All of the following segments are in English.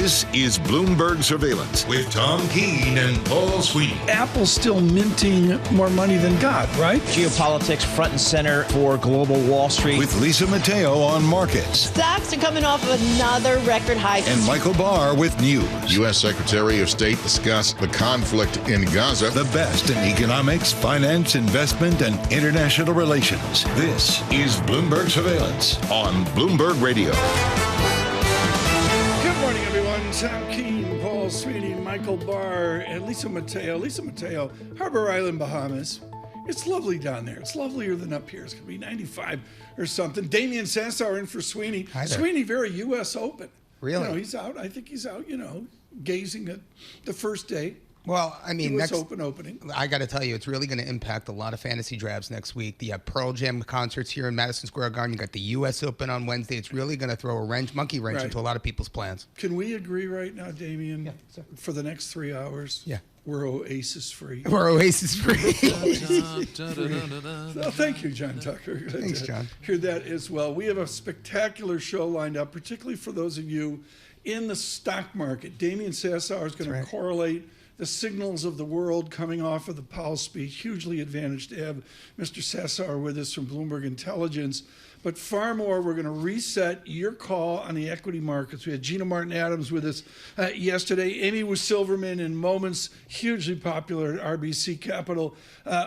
This is Bloomberg Surveillance with Tom Keene and Paul Sweeney. Apple's still minting more money than God, right? Geopolitics front and center for global Wall Street. With Lisa Mateo on markets. Stocks are coming off of another record high. And Michael Barr with news. U.S. Secretary of State discussed the conflict in Gaza. The best in economics, finance, investment, and international relations. This is Bloomberg Surveillance on Bloomberg Radio. Good morning, everyone. Tom Keene, Paul Sweeney, Michael Barr, and Lisa Mateo. Lisa Mateo, Harbor Island, Bahamas. It's lovely down there. It's lovelier than up here. It's going to be 95 or something. Damian Sassower in for Sweeney. Hi there. Sweeney, very U.S. Open. Really? You know, he's out. I think he's out, gazing at the first day. Well, I mean, U.S. Open opening. I got to tell you, it's really going to impact a lot of fantasy drafts next week. The Pearl Jam concerts here in Madison Square Garden. You got the U.S. Open on Wednesday. It's really going to throw a monkey wrench into a lot of people's plans. Can we agree right now, Damian, Yeah, for the next 3 hours? Yeah. We're Oasis free. We're Oasis free. Oh, thank you, John Tucker. Thanks, John. Hear that as well. We have a spectacular show lined up, particularly for those of you in the stock market. Damian Sassower is going to correlate the signals of the world coming off of the Powell speech. Hugely advantaged to have Mr. Sassower with us from Bloomberg Intelligence. But far more, we're going to reset your call on the equity markets. We had Gina Martin-Adams with us yesterday. Amy Wu Silverman in moments, hugely popular at RBC Capital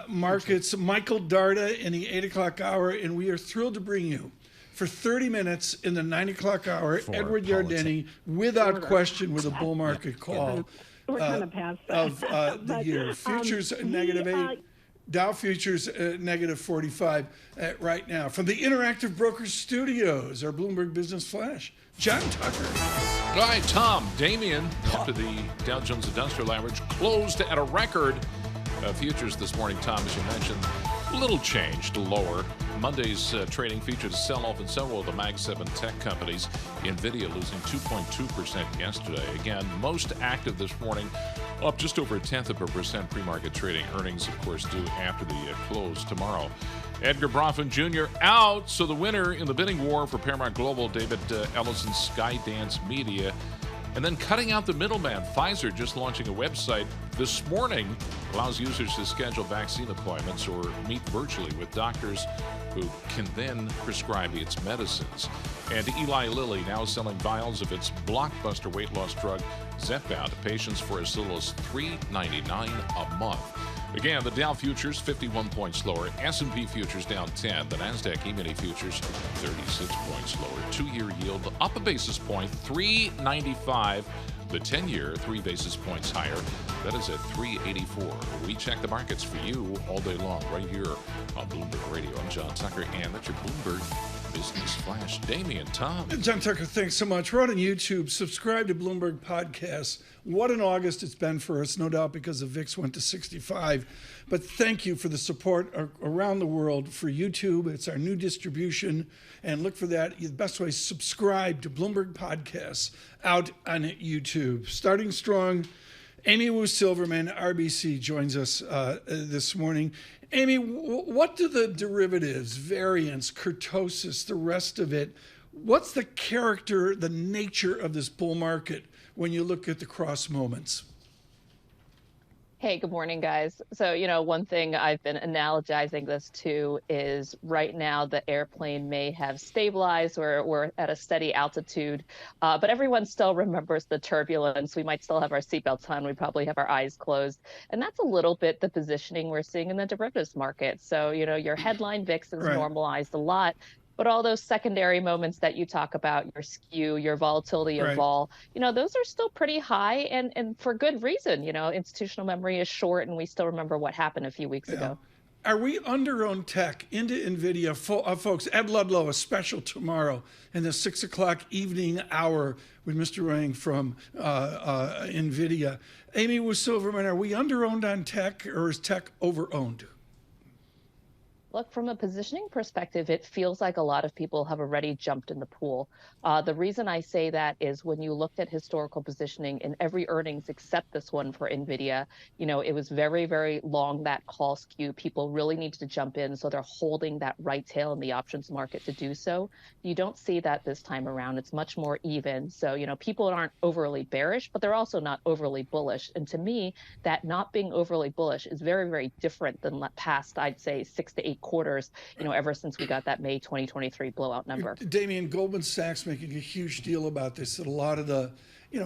Markets. Michael Darda in the 8 o'clock hour. And we are thrilled to bring you for 30 minutes in the 9 o'clock hour, Edward Yardeni, without question, with a bull market call. We're kind of past that. Of the year. Futures -8, Dow futures -45 right now. From the Interactive Brokers Studios, our Bloomberg Business Flash, John Tucker. All right, Tom, Damian, after the Dow Jones Industrial Average closed at a record, futures this morning, Tom, as you mentioned, a little change to lower. Monday's trading featured a sell-off in several of the Mag 7 tech companies. Nvidia losing 2.2% yesterday. Again, most active this morning, up just over 0.1% pre-market trading. Earnings, of course, due after the close tomorrow. Edgar Bronfman Jr. out, so the winner in the bidding war for Paramount Global, David Ellison's Skydance Media. And then cutting out the middleman, Pfizer just launching a website this morning, allows users to schedule vaccine appointments or meet virtually with doctors who can then prescribe its medicines. And Eli Lilly now selling vials of its blockbuster weight loss drug Zepbound to patients for as little as $3.99 a month. Again, the Dow futures 51 points lower, S&P futures down 10, the Nasdaq E-mini futures 36 points lower. 2-year yield up a basis point, 3.95. The 10-year 3 basis points higher. That is at 3.84. We check the markets for you all day long right here on Bloomberg Radio. I'm John Tucker, and that's your Bloomberg Business Flash. Damian, Tom. John Tucker, thanks so much. We're on YouTube. Subscribe to Bloomberg Podcasts. What an August it's been for us, no doubt because the VIX went to 65. But thank you for the support around the world for YouTube. It's our new distribution. And look for that. The best way is subscribe to Bloomberg Podcasts out on YouTube. Starting strong, Amy Wu Silverman, RBC, joins us this morning. Amy, what do the derivatives, variance, kurtosis, the rest of it, what's the character, the nature of this bull market when you look at the cross moments? Hey, good morning, guys. So, one thing I've been analogizing this to is right now the airplane may have stabilized or we're at a steady altitude, but everyone still remembers the turbulence. We might still have our seatbelts on. We probably have our eyes closed. And that's a little bit the positioning we're seeing in the derivatives market. So, your headline VIX is normalized a lot. But all those secondary moments that you talk about, your skew, your volatility of vol, those are still pretty high and for good reason. Institutional memory is short and we still remember what happened a few weeks ago. Are we under-owned tech into Nvidia? Folks, Ed Ludlow, a special tomorrow in the 6 o'clock evening hour with Mr. Rang from Nvidia. Amy Wu Silverman, are we under-owned on tech or is tech over-owned? Look, from a positioning perspective, it feels like a lot of people have already jumped in the pool. The reason I say that is when you looked at historical positioning in every earnings except this one for Nvidia, it was very, very long, that call skew. People really needed to jump in, so they're holding that right tail in the options market to do so. You don't see that this time around. It's much more even. So, people aren't overly bearish, but they're also not overly bullish. And to me, that not being overly bullish is very, very different than past, I'd say, 6 to 8 quarters, ever since we got that May 2023 blowout number. Damian, Goldman Sachs making a huge deal about this, that a lot of the,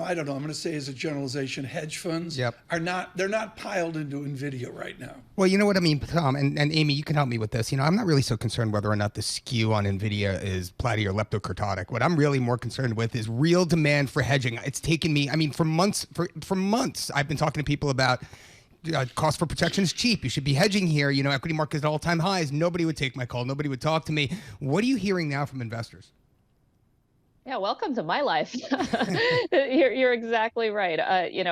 I don't know, I'm going to say as a generalization, hedge funds they're not piled into Nvidia right now. Well, you know what I mean, Tom, and Amy, you can help me with this. I'm not really so concerned whether or not the skew on Nvidia is platy or leptokurtotic. What I'm really more concerned with is real demand for hedging. It's taken me, for months, I've been talking to people about cost for protection is cheap. You should be hedging here. Equity markets at all-time highs. Nobody would take my call. Nobody would talk to me. What are you hearing now from investors? Yeah, welcome to my life. You're exactly right.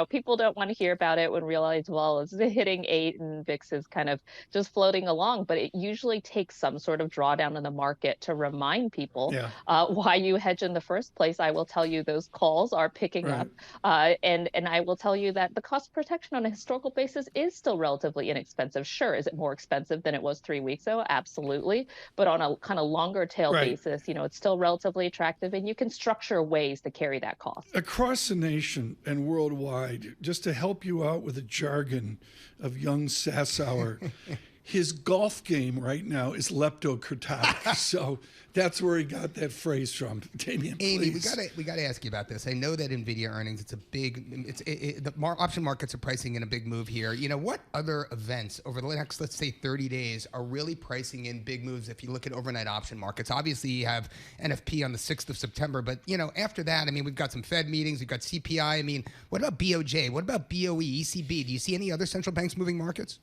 People don't want to hear about it when realized, well, it's hitting 8 and VIX is kind of just floating along. But it usually takes some sort of drawdown in the market to remind people why you hedge in the first place. I will tell you those calls are picking up. And I will tell you that the cost of protection on a historical basis is still relatively inexpensive. Sure, is it more expensive than it was 3 weeks ago? Absolutely. But on a kind of longer tail basis, it's still relatively attractive, and you can structure ways to carry that cost. Across the nation and worldwide, just to help you out with the jargon of young Sassower, his golf game right now is leptokurtotic. So that's where he got that phrase from. Damian, Amy, please. we got to ask you about this. I know that Nvidia earnings, the option markets are pricing in a big move here. What other events over the next, let's say, 30 days are really pricing in big moves if you look at overnight option markets? Obviously, you have NFP on the 6th of September, but after that, we've got some Fed meetings, we've got CPI. What about BOJ? What about BOE, ECB? Do you see any other central banks moving markets?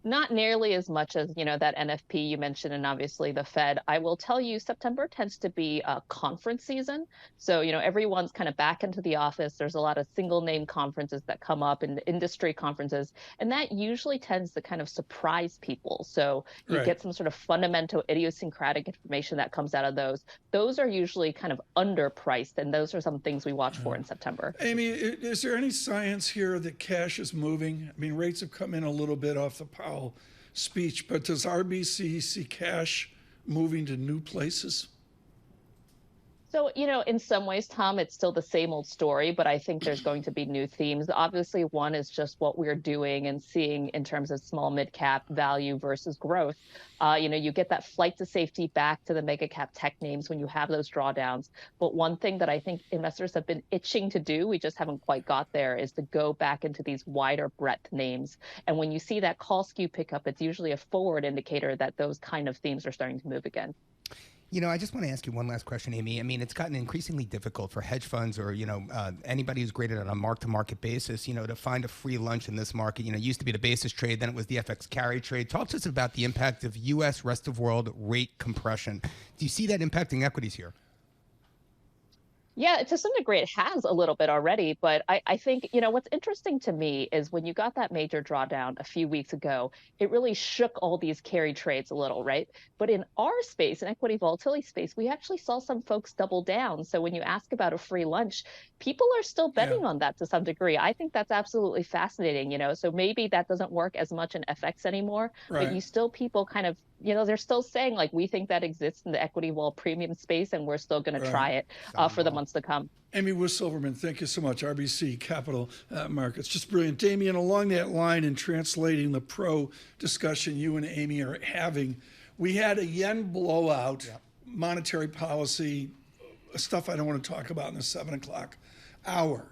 Not nearly as much as, that NFP you mentioned, and obviously the Fed. I will tell you, September tends to be a conference season. So, everyone's kind of back into the office. There's a lot of single name conferences that come up, and industry conferences, and that usually tends to kind of surprise people. So you get some sort of fundamental idiosyncratic information that comes out of those. Those are usually kind of underpriced, and those are some things we watch for in September. Amy, is there any science here that cash is moving? Rates have come in a little bit off the Powell speech, but does RBC see cash moving to new places? So, in some ways, Tom, it's still the same old story, but I think there's going to be new themes. Obviously, one is just what we're doing and seeing in terms of small mid-cap value versus growth. You get that flight to safety back to the mega cap tech names when you have those drawdowns. But one thing that I think investors have been itching to do, we just haven't quite got there, is to go back into these wider breadth names. And when you see that call skew pick up, it's usually a forward indicator that those kind of themes are starting to move again. I just want to ask you one last question, Amy. It's gotten increasingly difficult for hedge funds or, anybody who's graded on a mark-to-market basis, to find a free lunch in this market. It used to be the basis trade, then it was the FX carry trade. Talk to us about the impact of U.S. rest of world rate compression. Do you see that impacting equities here? Yeah, to some degree, it has a little bit already. But I think, what's interesting to me is when you got that major drawdown a few weeks ago, it really shook all these carry trades a little, right? But in our space, in equity volatility space, we actually saw some folks double down. So when you ask about a free lunch, people are still betting on that to some degree. I think that's absolutely fascinating, So maybe that doesn't work as much in FX anymore, but people kind of, they're still saying, like, we think that exists in the equity vol premium space, and we're still going to try it for the months to come. Amy Wu Silverman, thank you so much. RBC Capital Markets. Just brilliant. Damian, along that line, in translating the pro discussion you and Amy are having, we had a yen blowout, monetary policy, stuff I don't want to talk about in the 7 o'clock hour.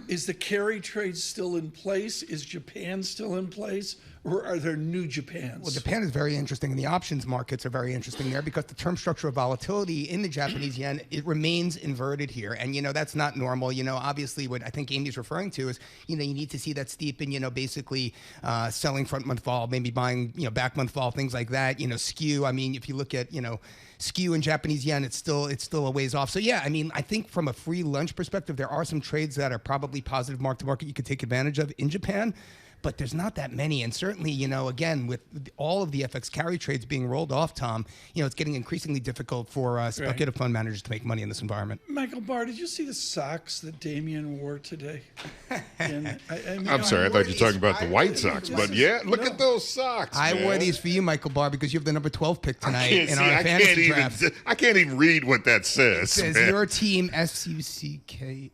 Is the carry trade still in place? Is Japan still in place? Or are there new Japans? Well, Japan is very interesting, and the options markets are very interesting there because the term structure of volatility in the Japanese yen, it remains inverted here. And, that's not normal. Obviously what I think Amy's referring to is, you need to see that steep and, basically selling front month vol, maybe buying, back month vol, things like that, skew. If you look at, skew in Japanese yen, it's still a ways off. So yeah, I think from a free lunch perspective, there are some trades that are probably positive mark to market you could take advantage of in Japan. but there's not that many. And certainly, again, with all of the FX carry trades being rolled off, Tom, it's getting increasingly difficult for speculative fund managers to make money in this environment. Michael Barr, did you see the socks that Damian wore today? I'm sorry, I thought you were talking about the White Sox, but yeah, look at those socks. I wore these for you, Michael Barr, because you have the number 12 pick tonight in our fantasy draft. I can't even read what that says. It says your team, SUCKS.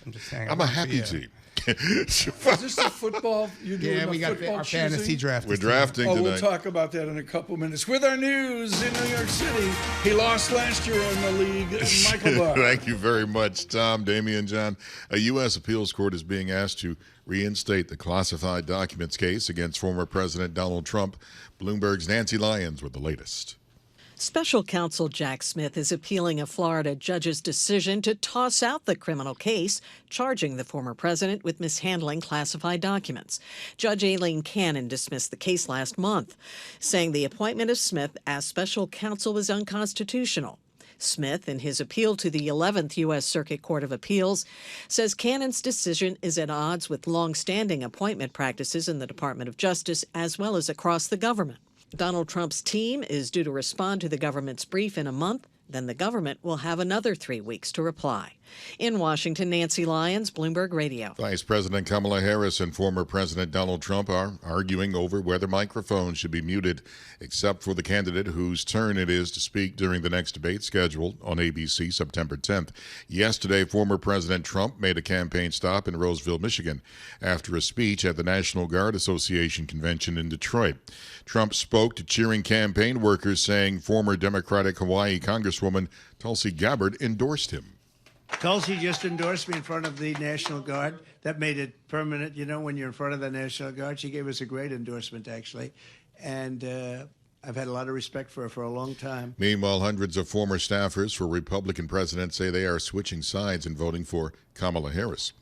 I'm just saying. I'm a happy team. Is this the football? You're doing Yeah, we got our fantasy draft. We're drafting tonight. We'll talk about that in a couple minutes. With our news in New York City, he lost last year in the league. Michael Barr. Thank you very much, Tom, Damian, John. A U.S. appeals court is being asked to reinstate the classified documents case against former President Donald Trump. Bloomberg's Nancy Lyons with the latest. Special counsel Jack Smith is appealing a Florida judge's decision to toss out the criminal case charging the former president with mishandling classified documents. Judge Aileen Cannon dismissed the case last month, saying the appointment of Smith as special counsel was unconstitutional. Smith, in his appeal to the 11th U.S. Circuit Court of Appeals, says Cannon's decision is at odds with long-standing appointment practices in the Department of Justice as well as across the government. Donald Trump's team is due to respond to the government's brief in a month. Then the government will have another 3 weeks to reply. In Washington, Nancy Lyons, Bloomberg Radio. Vice President Kamala Harris and former President Donald Trump are arguing over whether microphones should be muted, except for the candidate whose turn it is to speak during the next debate scheduled on ABC September 10th. Yesterday, former President Trump made a campaign stop in Roseville, Michigan, after a speech at the National Guard Association convention in Detroit. Trump spoke to cheering campaign workers, saying former Democratic Hawaii Congresswoman Tulsi Gabbard endorsed him. Tulsi just endorsed me in front of the National Guard. That made it permanent, when you're in front of the National Guard. She gave us a great endorsement, actually. And I've had a lot of respect for her for a long time. Meanwhile, hundreds of former staffers for Republican presidents say they are switching sides and voting for Kamala Harris.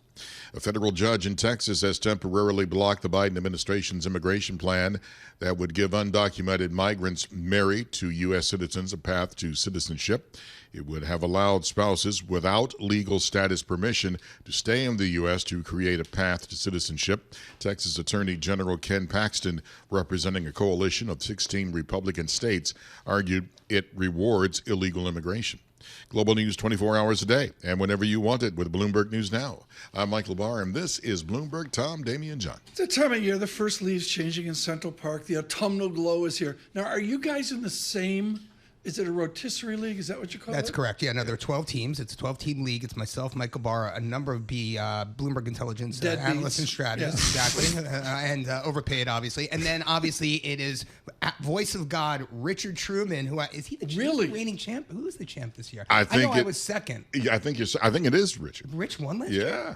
A federal judge in Texas has temporarily blocked the Biden administration's immigration plan that would give undocumented migrants married to U.S. citizens a path to citizenship. It would have allowed spouses without legal status permission to stay in the U.S. to create a path to citizenship. Texas Attorney General Ken Paxton, representing a coalition of 16 Republican states, argued it rewards illegal immigration. Global news 24 hours a day and whenever you want it with Bloomberg News Now. I'm Michael Barr, and this is Bloomberg. Tom, Damian, John. It's the time of year. The first leaves changing in Central Park. The autumnal glow is here. Now, are you guys in the same... Is it a rotisserie league? Is that what you call it? That's correct. Yeah, no, there are 12 teams. It's a 12-team league. It's myself, Michael Barr, a number of Bloomberg Intelligence analysts and strategists, exactly, and overpaid, obviously. And then, obviously, it is voice of God, Richard Truman, who is he the reigning champ? Who is the champ this year? I know I was second. Yeah, I think it is Richard. Rich won last year? Yeah.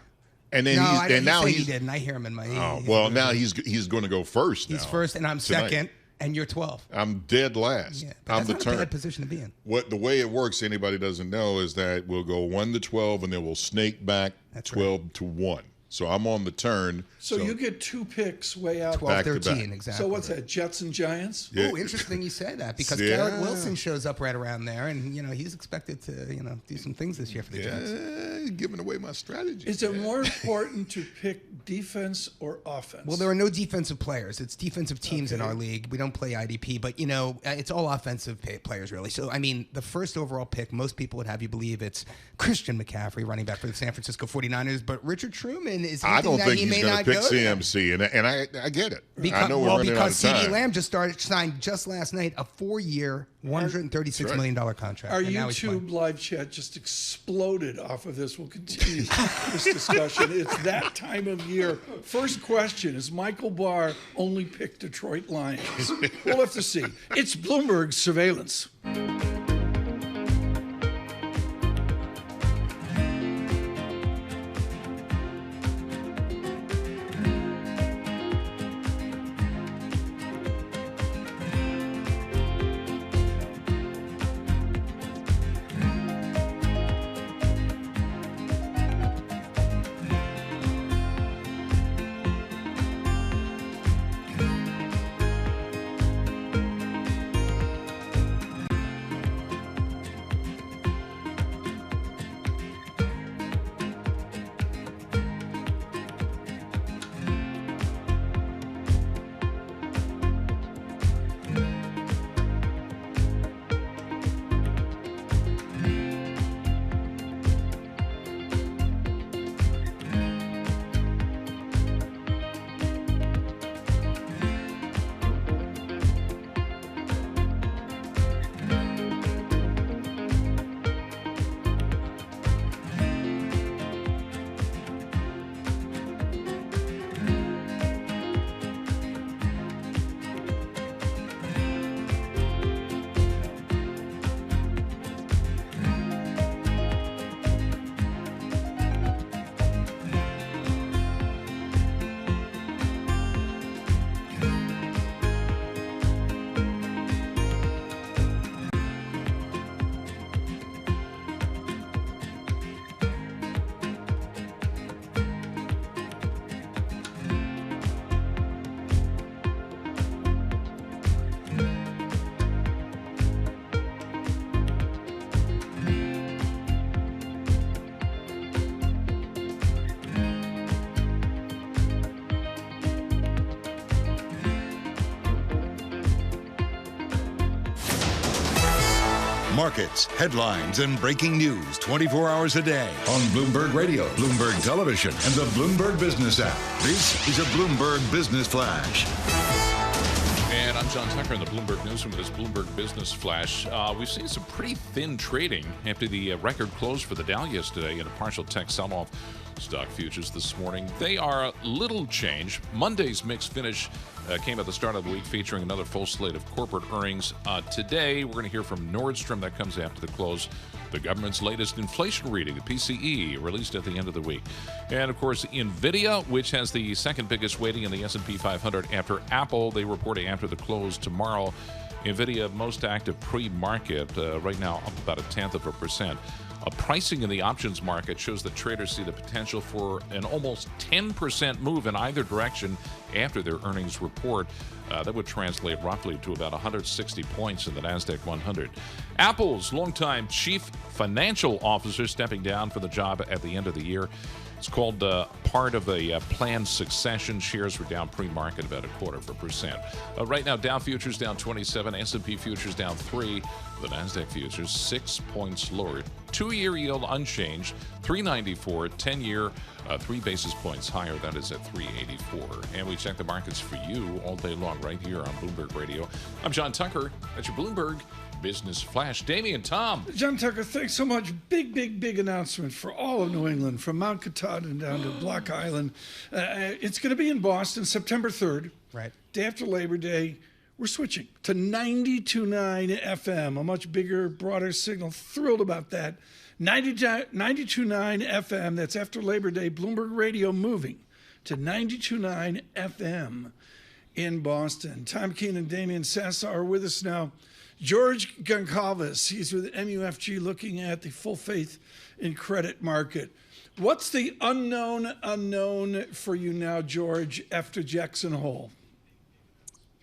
And then now he did, and I hear him in my ear. Oh, well, now he's going to go first. He's first, and I'm second. And you're 12. I'm dead last. Yeah, but that's not a bad position to be in. The way it works, anybody doesn't know, is that we'll go 1 to 12, and then we'll snake back 12 to 1. So I'm on the turn. So you get 2 picks way out. 12-13, exactly. So what's that, Jets and Giants? Yeah. Oh, interesting you say that, because Garrett Wilson shows up right around there, and, he's expected to, do some things this year for the Jets. Yeah, giving away my strategy. Is it more important to pick defense or offense? Well, there are no defensive players. It's defensive teams in our league. We don't play IDP, but, it's all offensive players, really. So, the first overall pick, most people would have you believe it's Christian McCaffrey, running back for the San Francisco 49ers, but Richard Truman is I don't think he he's going to pick CMC, and I get it. I know we're running out of time. CeeDee Lamb signed just last night a 4-year, $136 million contract. Our YouTube live chat just exploded off of this. We'll continue this discussion. It's that time of year. First question, is Michael Barr only pick Detroit Lions? We'll have to see. It's Bloomberg Surveillance. Markets, headlines, and breaking news 24 hours a day on Bloomberg Radio, Bloomberg Television, and the Bloomberg Business app. This is a Bloomberg Business Flash. And I'm John Tucker in the Bloomberg Newsroom with this Bloomberg Business Flash. We've seen some pretty thin trading after the record close for the Dow yesterday and a partial tech sell-off. Stock futures this morning, they are little change. Monday's mixed finish came at the start of the week, featuring another full slate of corporate earnings. Today, we're going to hear from Nordstrom. That comes after the close. The government's latest inflation reading, the PCE, released at the end of the week. And, of course, Nvidia, which has the second biggest weighting in the S&P 500 after Apple. They report after the close tomorrow. Nvidia, most active pre-market, right now up about 0.1%. Pricing in the options market shows that traders see the potential for an almost 10% move in either direction after their earnings report. That would translate roughly to about 160 points in the NASDAQ 100. Apple's longtime chief financial officer stepping down for the job at the end of the year. It's called part of a planned succession. Shares were down pre-market about 0.25%. Right now, Dow futures down 27, S&P futures down 3, the NASDAQ futures 6 points lower. 2-year yield unchanged, 394, 10-year 3 basis points higher. That is at 384. And we check the markets for you all day long right here on Bloomberg Radio. I'm John Tucker. That's your Bloomberg Business Flash. Damian, Tom. John Tucker, thanks so much. Big announcement for all of New England, from Mount Katahdin down to Block Island. It's going to be in Boston, September 3rd. Right. Day after Labor Day. We're switching to 92.9 FM, a much bigger, broader signal. Thrilled about that. 92.9 FM, that's after Labor Day. Bloomberg Radio moving to 92.9 FM in Boston. Tom Keene and Damian Sassower are with us now. George Goncalves, he's with MUFG, looking at the full faith in credit market. What's the unknown for you now, George, after Jackson Hole?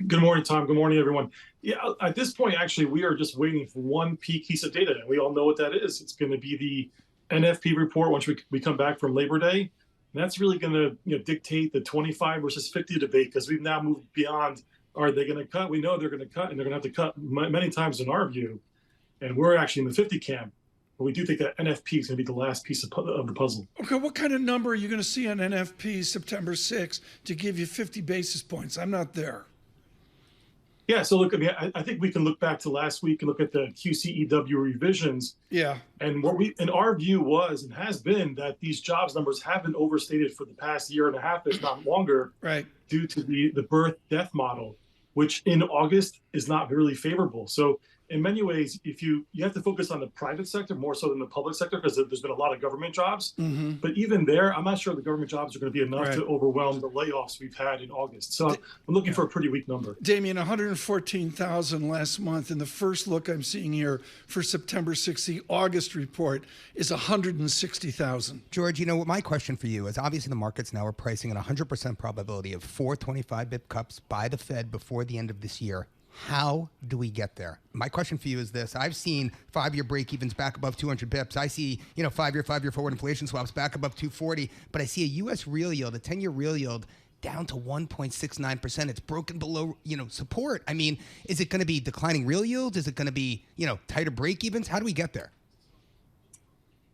Good morning, Tom. Good morning, everyone. Yeah, at this point, actually, we are just waiting for one piece of data, and we all know what that is. It's going to be the NFP report once we come back from Labor Day. And that's really going to dictate the 25 versus 50 debate, because we've now moved beyond, are they going to cut? We know they're going to cut, and they're going to have to cut many times in our view. And we're actually in the 50 camp. But we do think that NFP is going to be the last piece of the puzzle. Okay, what kind of number are you going to see on NFP September 6th to give you 50 basis points? I'm not there. Yeah, so look, I think we can look back to last week and look at the QCEW revisions. Yeah. And what in our view was and has been that these jobs numbers have been overstated for the past year and a half, if not longer, right, due to the birth-death model, which in August is not really favorable. So in many ways, if you have to focus on the private sector more so than the public sector, because there's been a lot of government jobs. Mm-hmm. But even there, I'm not sure the government jobs are going to be enough to overwhelm the layoffs we've had in August. So I'm looking for a pretty weak number. Damian, 114,000 last month. And the first look I'm seeing here for September 6th, the August report, is 160,000. George, what my question for you is, obviously the markets now are pricing an 100% probability of 4 25 bip cuts by the Fed before the end of this year. How do we get there? My question for you is this. I've seen 5-year break-evens back above 200 bips. I see, 5-year forward inflation swaps back above 240. But I see a U.S. real yield, a 10-year real yield, down to 1.69%. It's broken below, support. I mean, is it going to be declining real yields? Is it going to be, tighter break-evens? How do we get there?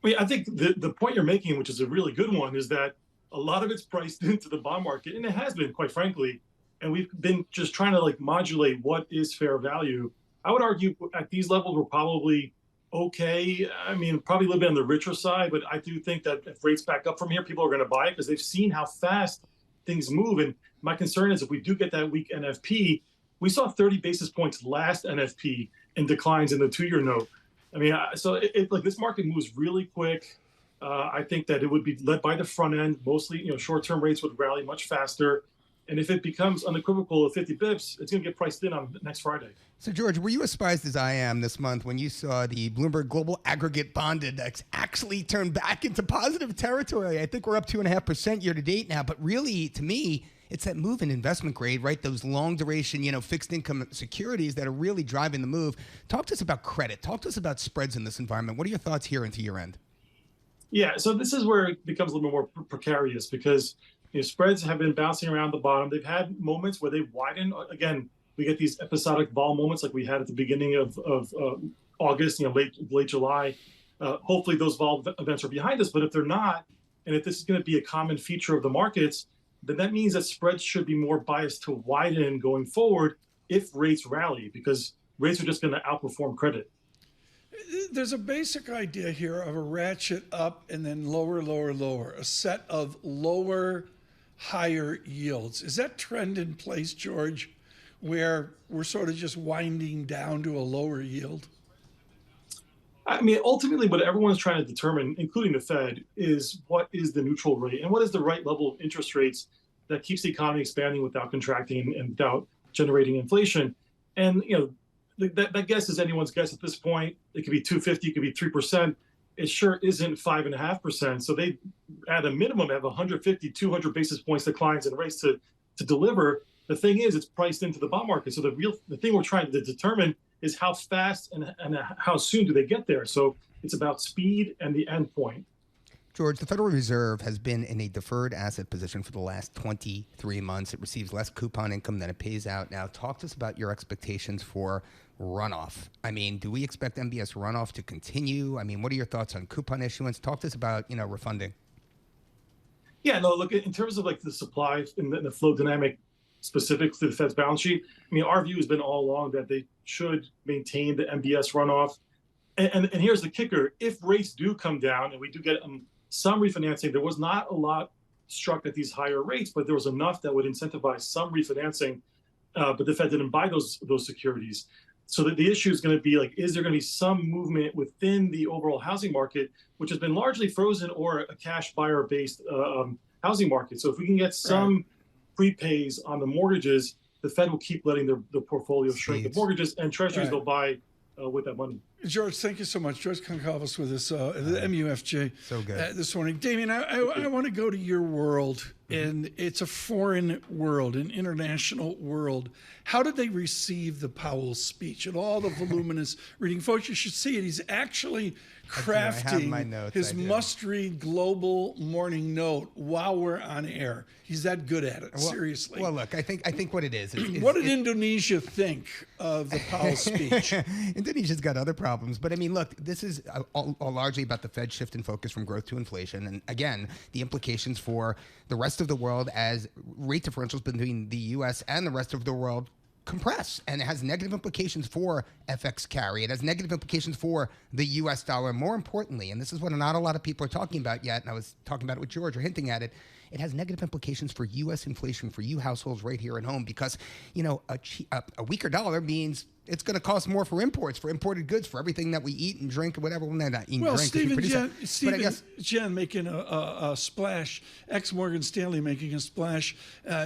I think the point you're making, which is a really good one, is that a lot of it's priced into the bond market, and it has been, quite frankly. And we've been just trying to modulate what is fair value. I would argue at these levels, we're probably okay. I mean, probably a little bit on the richer side, but I do think that if rates back up from here, people are going to buy it because they've seen how fast things move. And my concern is if we do get that weak NFP, we saw 30 basis points last NFP in declines in the 2-year note. I mean, so this market moves really quick. I think that it would be led by the front end. Mostly, short-term rates would rally much faster. And if it becomes unequivocal of 50 bips, it's going to get priced in on next Friday. So, George, were you as surprised as I am this month when you saw the Bloomberg Global Aggregate Bond Index actually turn back into positive territory? I think we're up 2.5% year to date now. But really, to me, it's that move in investment grade, right? Those long duration, fixed income securities that are really driving the move. Talk to us about credit. Talk to us about spreads in this environment. What are your thoughts here into year end? Yeah, so this is where it becomes a little bit more precarious because spreads have been bouncing around the bottom. They've had moments where they widen. Again, we get these episodic vol moments like we had at the beginning of August, late July. Hopefully those vol events are behind us. But if they're not, and if this is going to be a common feature of the markets, then that means that spreads should be more biased to widen going forward if rates rally, because rates are just going to outperform credit. There's a basic idea here of a ratchet up and then lower, lower, lower, a set of lower, higher yields. Is that trend in place, George, where we're sort of just winding down to a lower yield? I mean, ultimately, what everyone's trying to determine, including the Fed, is what is the neutral rate and what is the right level of interest rates that keeps the economy expanding without contracting and without generating inflation. And, that guess is anyone's guess at this point. It could be 250, it could be 3%. It sure isn't 5.5%. So they, at a minimum, have 150, 200 basis points declines in rates to deliver. The thing is, it's priced into the bond market. So the thing we're trying to determine is how fast and how soon do they get there. So it's about speed and the end point. George, the Federal Reserve has been in a deferred asset position for the last 23 months. It receives less coupon income than it pays out. Now, talk to us about your expectations for runoff. I mean, do we expect MBS runoff to continue? I mean, what are your thoughts on coupon issuance? Talk to us about, refunding. Yeah, no, look, in terms of like the supply and the flow dynamic specific to the Fed's balance sheet, I mean, our view has been all along that they should maintain the MBS runoff. And here's the kicker. If rates do come down and we do get some refinancing, there was not a lot struck at these higher rates, but there was enough that would incentivize some refinancing, but the Fed didn't buy those securities. So that the issue is going to be like, is there going to be some movement within the overall housing market, which has been largely frozen, or a cash buyer-based housing market? So if we can get some prepays on the mortgages, the Fed will keep letting the portfolio shrink the mortgages, and treasuries will buy with that money. George, thank you so much. George Concalves with us, the MUFJ so good. This morning. Damian, I want to go to your world, and it's a foreign world, an international world. How did they receive the Powell speech and all the voluminous reading? Folks, you should see it. He's actually crafting his must-read global morning note while we're on air. He's that good at it, seriously. Well, look, I think what it is what did Indonesia think of the Powell speech? Indonesia's got other problems. But, I mean, look, this is all largely about the Fed shift in focus from growth to inflation. And, again, the implications for the rest of the world as rate differentials between the U.S. and the rest of the world compress, and it has negative implications for FX carry. It has negative implications for the U.S. dollar. More importantly, and this is what not a lot of people are talking about yet, and I was talking about it with George or hinting at it, it has negative implications for U.S. inflation for you households right here at home, because a weaker dollar means it's going to cost more for imports, for imported goods, for everything that we eat and drink or whatever. Well, not eat and drink. Stephen Jen making a splash, ex-Morgan Stanley making a splash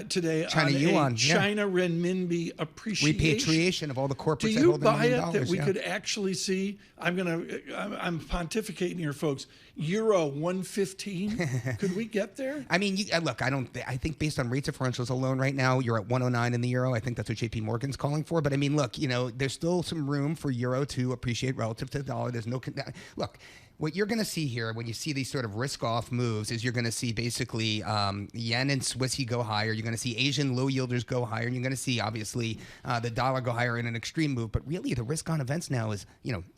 today China on yuan, China renminbi appreciation. Repatriation of all the corporates. Do you buy it that we could actually see? I'm pontificating here, folks. Euro 115. Could we get there? I mean, look, I think based on rates differentials alone right now, you're at 109 in the euro. I think that's what JP Morgan's calling for. But I mean, look, there's still some room for euro to appreciate relative to the dollar. There's no look. What you're going to see here when you see these sort of risk-off moves is you're going to see basically yen and Swissy go higher. You're going to see Asian low-yielders go higher. And you're going to see, obviously, the dollar go higher in an extreme move. But really, the risk-on events now is,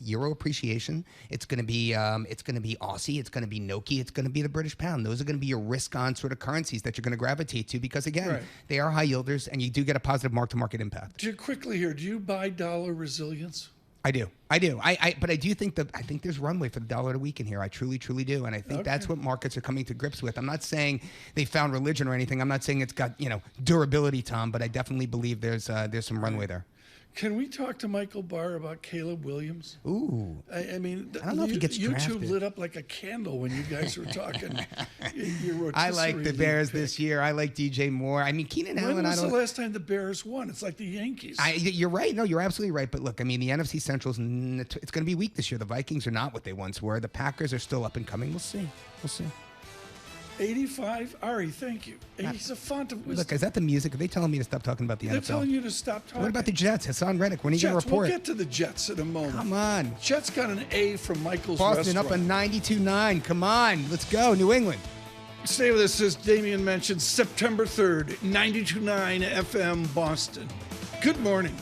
euro appreciation. It's going to be Aussie. It's going to be Noki. It's going to be the British pound. Those are going to be your risk-on sort of currencies that you're going to gravitate to because, again, they are high-yielders, and you do get a positive mark-to-market impact. Quickly here, do you buy dollar resilience? I do. But I do think there's runway for the dollar to weaken here. I truly, truly do. And I think that's what markets are coming to grips with. I'm not saying they found religion or anything. I'm not saying it's got, durability, Tom, but I definitely believe there's some runway there. Can we talk to Michael Barr about Caleb Williams? Ooh. I mean, I don't know if he gets drafted. YouTube lit up like a candle when you guys were talking. I like the Bears this year. I like DJ Moore. I mean, Keenan Allen. When was the last time the Bears won? It's like the Yankees. You're right. No, you're absolutely right. But look, I mean, the NFC Central's it's going to be weak this year. The Vikings are not what they once were. The Packers are still up and coming. We'll see. 85? Ari, thank you. He's a font of wisdom. Look, is that the music? Are they telling me to stop talking about the NFL? They're telling you to stop talking. What about the Jets? Hassan Reddick, when are you going to report? We'll get to the Jets in a moment. Come on. Jets got an A from Michael's Boston restaurant. up a 92-9. Come on. Let's go. New England. Stay with us, as Damian mentioned, September 3rd, 92.9 FM Boston. Good morning.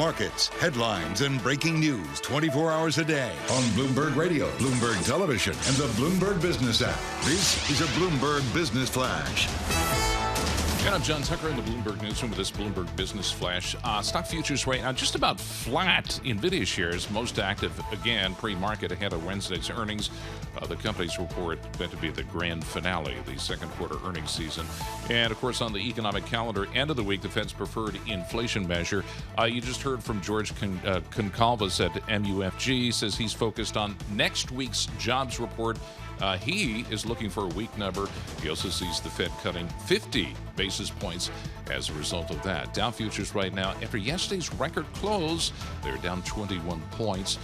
Markets, headlines, and breaking news 24 hours a day on Bloomberg Radio, Bloomberg Television, and the Bloomberg Business app. This is a Bloomberg Business Flash. And I'm John Tucker in the Bloomberg Newsroom with this Bloomberg Business Flash. Stock futures right now just about flat. Nvidia shares most active again pre-market ahead of Wednesday's earnings. The company's report meant to be the grand finale of the second quarter earnings season. And of course, on the economic calendar, end of the week, the Fed's preferred inflation measure. You just heard from George Concalves at MUFG, says he's focused on next week's jobs report. He is looking for a weak number. He also sees the Fed cutting 50 basis points as a result of that. Dow futures right now, after yesterday's record close, they're down 21 points.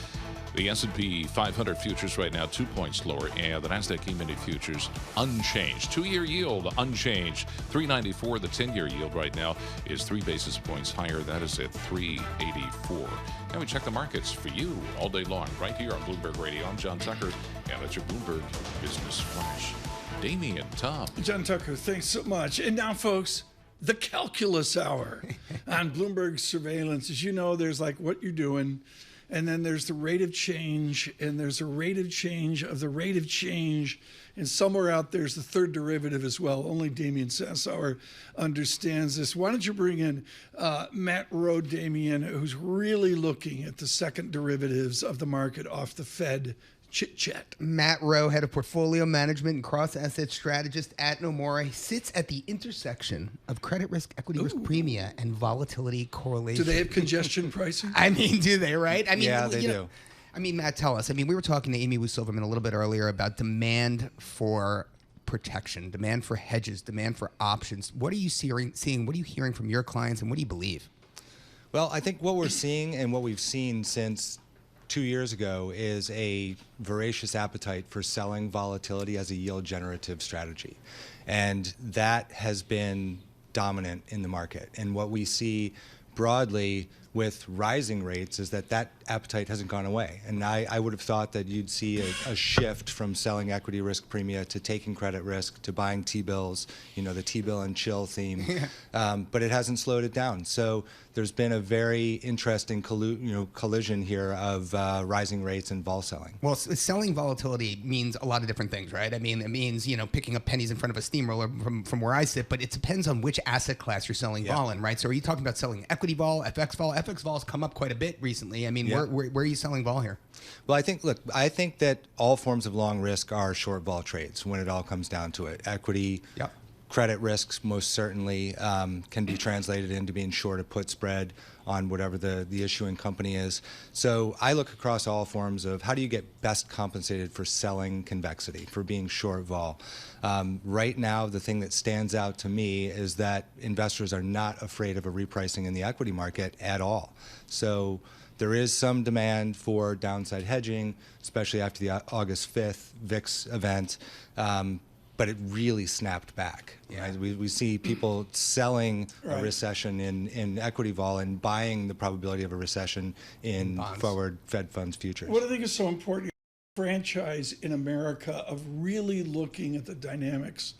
The S&P 500 futures right now 2 points lower, and the Nasdaq E-mini futures unchanged. 2-year yield unchanged. 394. The 10-year yield right now is 3 basis points higher. That is at 384. And we check the markets for you all day long right here on Bloomberg Radio. I'm John Tucker, and that's your Bloomberg Business Flash. Damian, Tom. John Tucker, thanks so much. And now, folks, the calculus hour on Bloomberg Surveillance. As you know, there's like what you're doing, and then there's the rate of change, and there's a rate of change of the rate of change, and somewhere out there's the third derivative as well. Only Damian Sassower understands this. Why don't you bring in Matt Rowe, Damian, who's really looking at the second derivatives of the market off the Fed chit-chat. Matt Rowe, head of portfolio management and cross-asset strategist at Nomura. He sits at the intersection of credit risk, equity risk premia, and volatility correlation. Do they have congestion pricing? I mean, do they, right? I mean, yeah, they do. I mean, Matt, tell us. I mean, we were talking to Amy Wu Silverman a little bit earlier about demand for protection, demand for hedges, demand for options. What are you seeing? What are you hearing from your clients, and what do you believe? Well, I think what we're seeing and what we've seen since 2 years ago is a voracious appetite for selling volatility as a yield generative strategy. And that has been dominant in the market. And what we see broadly with rising rates is that that appetite hasn't gone away. And I would have thought that you'd see a shift from selling equity risk premia to taking credit risk to buying T-bills, you know, the T-bill and chill theme. But it hasn't slowed it down. So there's been a very interesting collision here of rising rates and vol selling. Well, selling volatility means a lot of different things, right? I mean, it means, you know, picking up pennies in front of a steamroller from where I sit, but it depends on which asset class you're selling vol in, right? So are you talking about selling equity vol, FX vol? FX vol has come up quite a bit recently. I mean, where are you selling vol here? Well, I think that all forms of long risk are short vol trades when it all comes down to it. Equity, credit risks most certainly can be translated into being short a put spread on whatever the issuing company is. So I look across all forms of how do you get best compensated for selling convexity, for being short vol. Right now, the thing that stands out to me is that investors are not afraid of a repricing in the equity market at all. So there is some demand for downside hedging, especially after the August 5th VIX event. But it really snapped back. Right? We see people selling a recession in equity vol and buying the probability of a recession in forward Fed funds futures. What I think is so important, franchise in America of really looking at the dynamics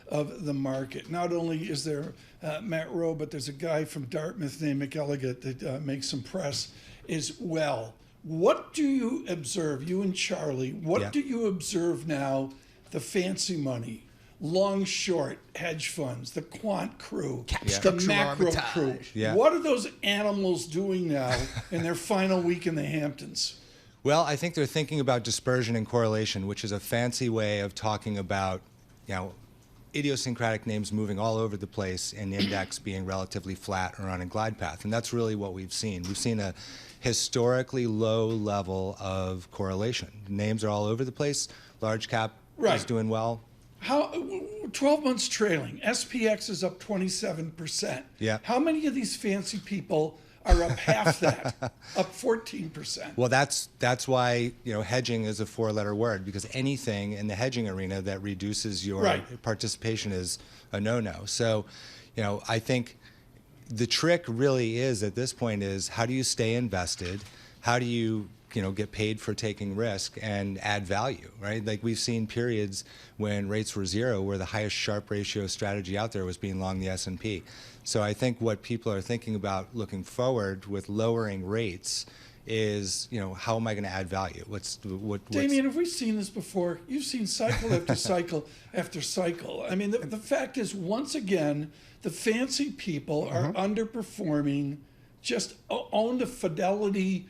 of the market. Not only is there Matt Rowe, but there's a guy from Dartmouth named McElligott that makes some press as well. What do you observe, you and Charlie, what do you observe now? The fancy money, long short hedge funds, the quant crew, the macro crew. What are those animals doing now in their final week in the Hamptons? Well, I think they're thinking about dispersion and correlation, which is a fancy way of talking about, you know, idiosyncratic names moving all over the place and index being relatively flat or on a glide path. And that's really what we've seen. We've seen a historically low level of correlation. Names are all over the place. Large cap is doing well. How 12 months trailing, SPX is up 27%. How many of these fancy people are up half that, up 14%? Well, that's why, you know, hedging is a four-letter word, because anything in the hedging arena that reduces your participation is a no-no. So, you know, I think the trick really is at this point is how do you stay invested? How do you get paid for taking risk and add value, right? Like we've seen periods when rates were zero where the highest Sharpe ratio strategy out there was being long the S&P. So I think what people are thinking about looking forward with lowering rates is, how am I going to add value? Damian, have we seen this before? You've seen cycle after cycle after cycle. I mean, the fact is, once again, the fancy people are underperforming. Just own the Fidelity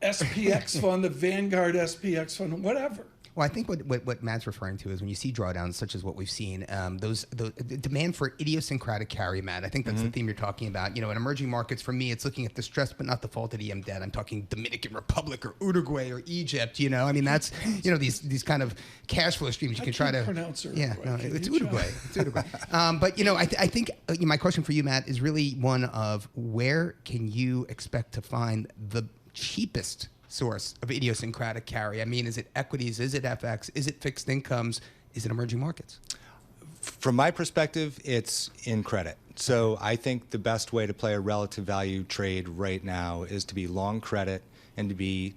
SPX fund, the Vanguard SPX fund, whatever. Well, I think what Matt's referring to is when you see drawdowns such as what we've seen, the demand for idiosyncratic carry, Matt. I think that's the theme you're talking about. In emerging markets, for me, it's looking at distressed but not defaulted EM debt. I'm talking Dominican Republic or Uruguay or Egypt. I mean, that's these kind of cash flow streams you can try to pronounce Uruguay. Yeah, no, it's Uruguay. It's Uruguay. But I think my question for you, Matt, is really one of where can you expect to find the cheapest source of idiosyncratic carry? I mean, is it equities? Is it FX? Is it fixed incomes? Is it emerging markets? From my perspective, it's in credit. So I think the best way to play a relative value trade right now is to be long credit and to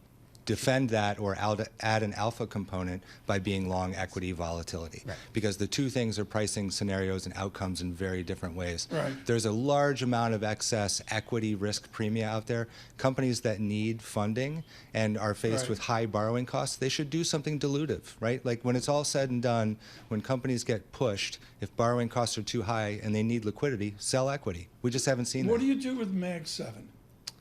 defend that or add an alpha component by being long equity volatility. Right. Because the two things are pricing scenarios and outcomes in very different ways. Right. There's a large amount of excess equity risk premia out there. Companies that need funding and are faced with high borrowing costs, they should do something dilutive, right? Like when it's all said and done, when companies get pushed, if borrowing costs are too high and they need liquidity, sell equity. We just haven't seen that. What do you do with Mag 7?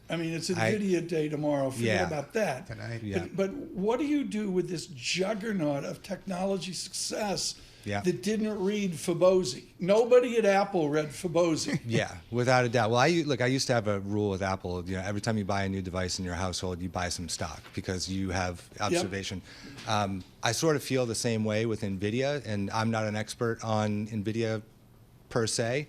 I mean, it's Nvidia day tomorrow. Forget about that. Tonight. Yeah. But what do you do with this juggernaut of technology success that didn't read Fibonacci? Nobody at Apple read Fibonacci. Yeah, without a doubt. Well, I used to have a rule with Apple. Every time you buy a new device in your household, you buy some stock because you have observation. Yep. I sort of feel the same way with Nvidia, and I'm not an expert on Nvidia per se,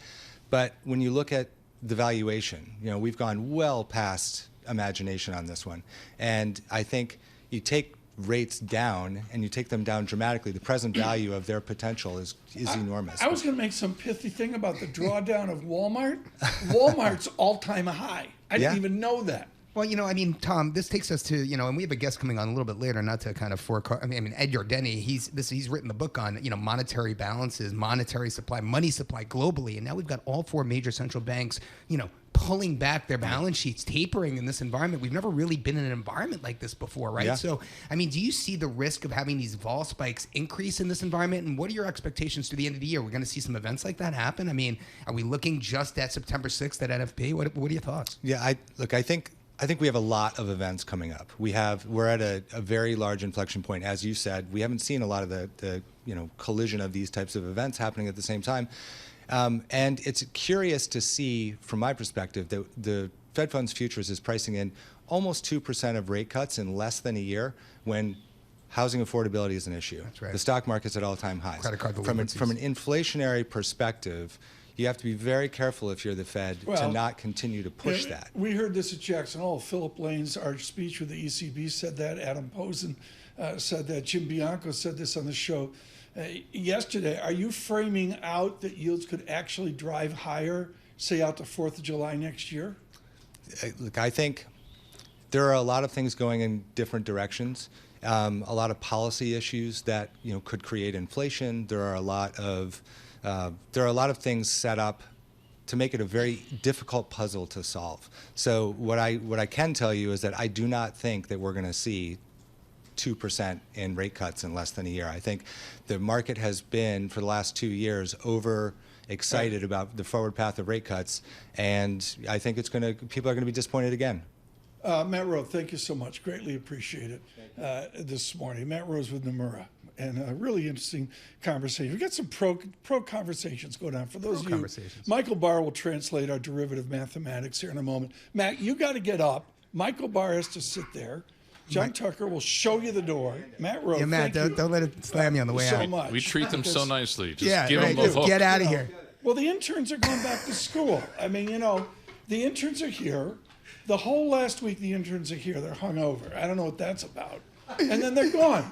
but when you look at the valuation, we've gone well past imagination on this one. And I think you take rates down and you take them down dramatically, the present value of their potential is enormous. I was going to make some pithy thing about the drawdown of Walmart. Walmart's all-time high. I didn't even know that. Well, I mean, Tom, this takes us to, and we have a guest coming on a little bit later, not to kind of forecast. I mean, Ed Yardeni, he's written the book on, monetary balances, monetary supply, money supply globally. And now we've got all four major central banks, pulling back their balance sheets, tapering in this environment. We've never really been in an environment like this before, right? Yeah. So, I mean, do you see the risk of having these vol spikes increase in this environment? And what are your expectations through the end of the year? We're going to see some events like that happen? I mean, are we looking just at September 6th at NFP? What are your thoughts? Yeah, I think we have a lot of events coming up. We're at a very large inflection point. As you said, we haven't seen a lot of the collision of these types of events happening at the same time. And it's curious to see, from my perspective, that the Fed Funds Futures is pricing in almost 2% of rate cuts in less than a year when housing affordability is an issue. That's right. The stock market's at all-time highs. Credit card from an delinquencies. inflationary perspective, you have to be very careful if you're the Fed to not continue to push that. We heard this at Jackson Hole. Philip Lane's arch speech with the ECB said that. Adam Posen said that. Jim Bianco said this on the show yesterday. Are you framing out that yields could actually drive higher, say out to 4th of July next year? Look, I think there are a lot of things going in different directions. A lot of policy issues that could create inflation. There are a lot of things set up to make it a very difficult puzzle to solve. So what I can tell you is that I do not think that we're going to see 2% in rate cuts in less than a year. I think the market has been, for the last 2 years, excited about the forward path of rate cuts, and I think people are going to be disappointed again. Matt Rowe, thank you so much. Greatly appreciate it this morning. Matt Rowe's with Nomura, and a really interesting conversation. We've got some pro conversations going on. For those of you, Michael Barr will translate our derivative mathematics here in a moment. Matt, you got to get up. Michael Barr has to sit there. John Tucker will show you the door. Matt Rowe, Matt, don't let it slam you on the way out. Much. We treat them so nicely. Just give right, them the hook. Get out of here. Well, the interns are going back to school. I mean, the interns are here. The whole last week, the interns are here. They're hungover. I don't know what that's about. And then they're gone.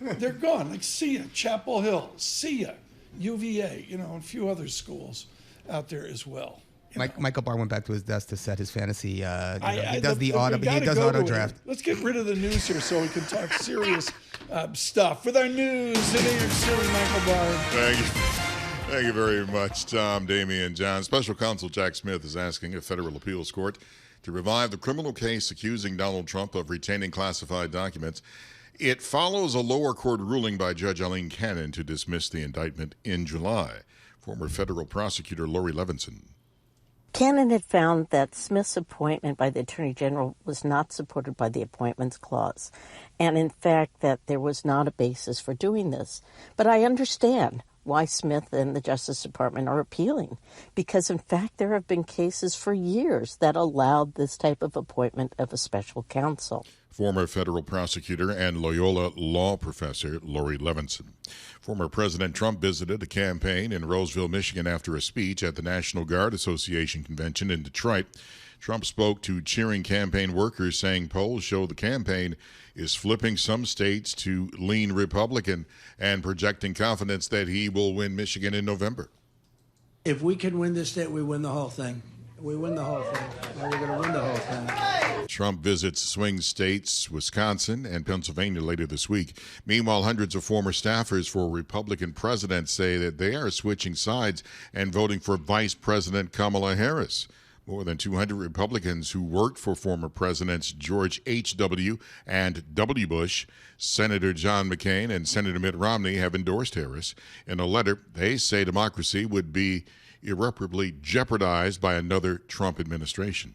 They're gone. Like, see ya, Chapel Hill. See ya, UVA, and a few other schools out there as well. Michael Barr went back to his desk to set his fantasy. He does the auto draft. Let's get rid of the news here so we can talk serious stuff. With our news in New York City, Michael Barr. Thank you. Thank you very much, Tom, Damian, John. Special Counsel Jack Smith is asking a federal appeals court to revive the criminal case accusing Donald Trump of retaining classified documents. It follows a lower court ruling by Judge Eileen Cannon to dismiss the indictment in July. Former federal prosecutor Lori Levinson. Cannon had found that Smith's appointment by the Attorney General was not supported by the Appointments Clause, and in fact that there was not a basis for doing this. But I understand why Smith and the Justice Department are appealing, because in fact there have been cases for years that allowed this type of appointment of a special counsel. Former federal prosecutor and Loyola law professor Lori Levinson. Former President Trump visited a campaign in Roseville, Michigan after a speech at the National Guard Association convention in Detroit. Trump spoke to cheering campaign workers, saying polls show the campaign is flipping some states to lean Republican and projecting confidence that he will win Michigan in November. If we can win this state, we win the whole thing. We win the whole thing. We're going to win the whole thing. Trump visits swing states, Wisconsin and Pennsylvania later this week. Meanwhile, hundreds of former staffers for Republican presidents say that they are switching sides and voting for Vice President Kamala Harris. More than 200 Republicans who worked for former Presidents George H.W. and W. Bush, Senator John McCain, and Senator Mitt Romney have endorsed Harris. In a letter, they say democracy would be irreparably jeopardized by another Trump administration.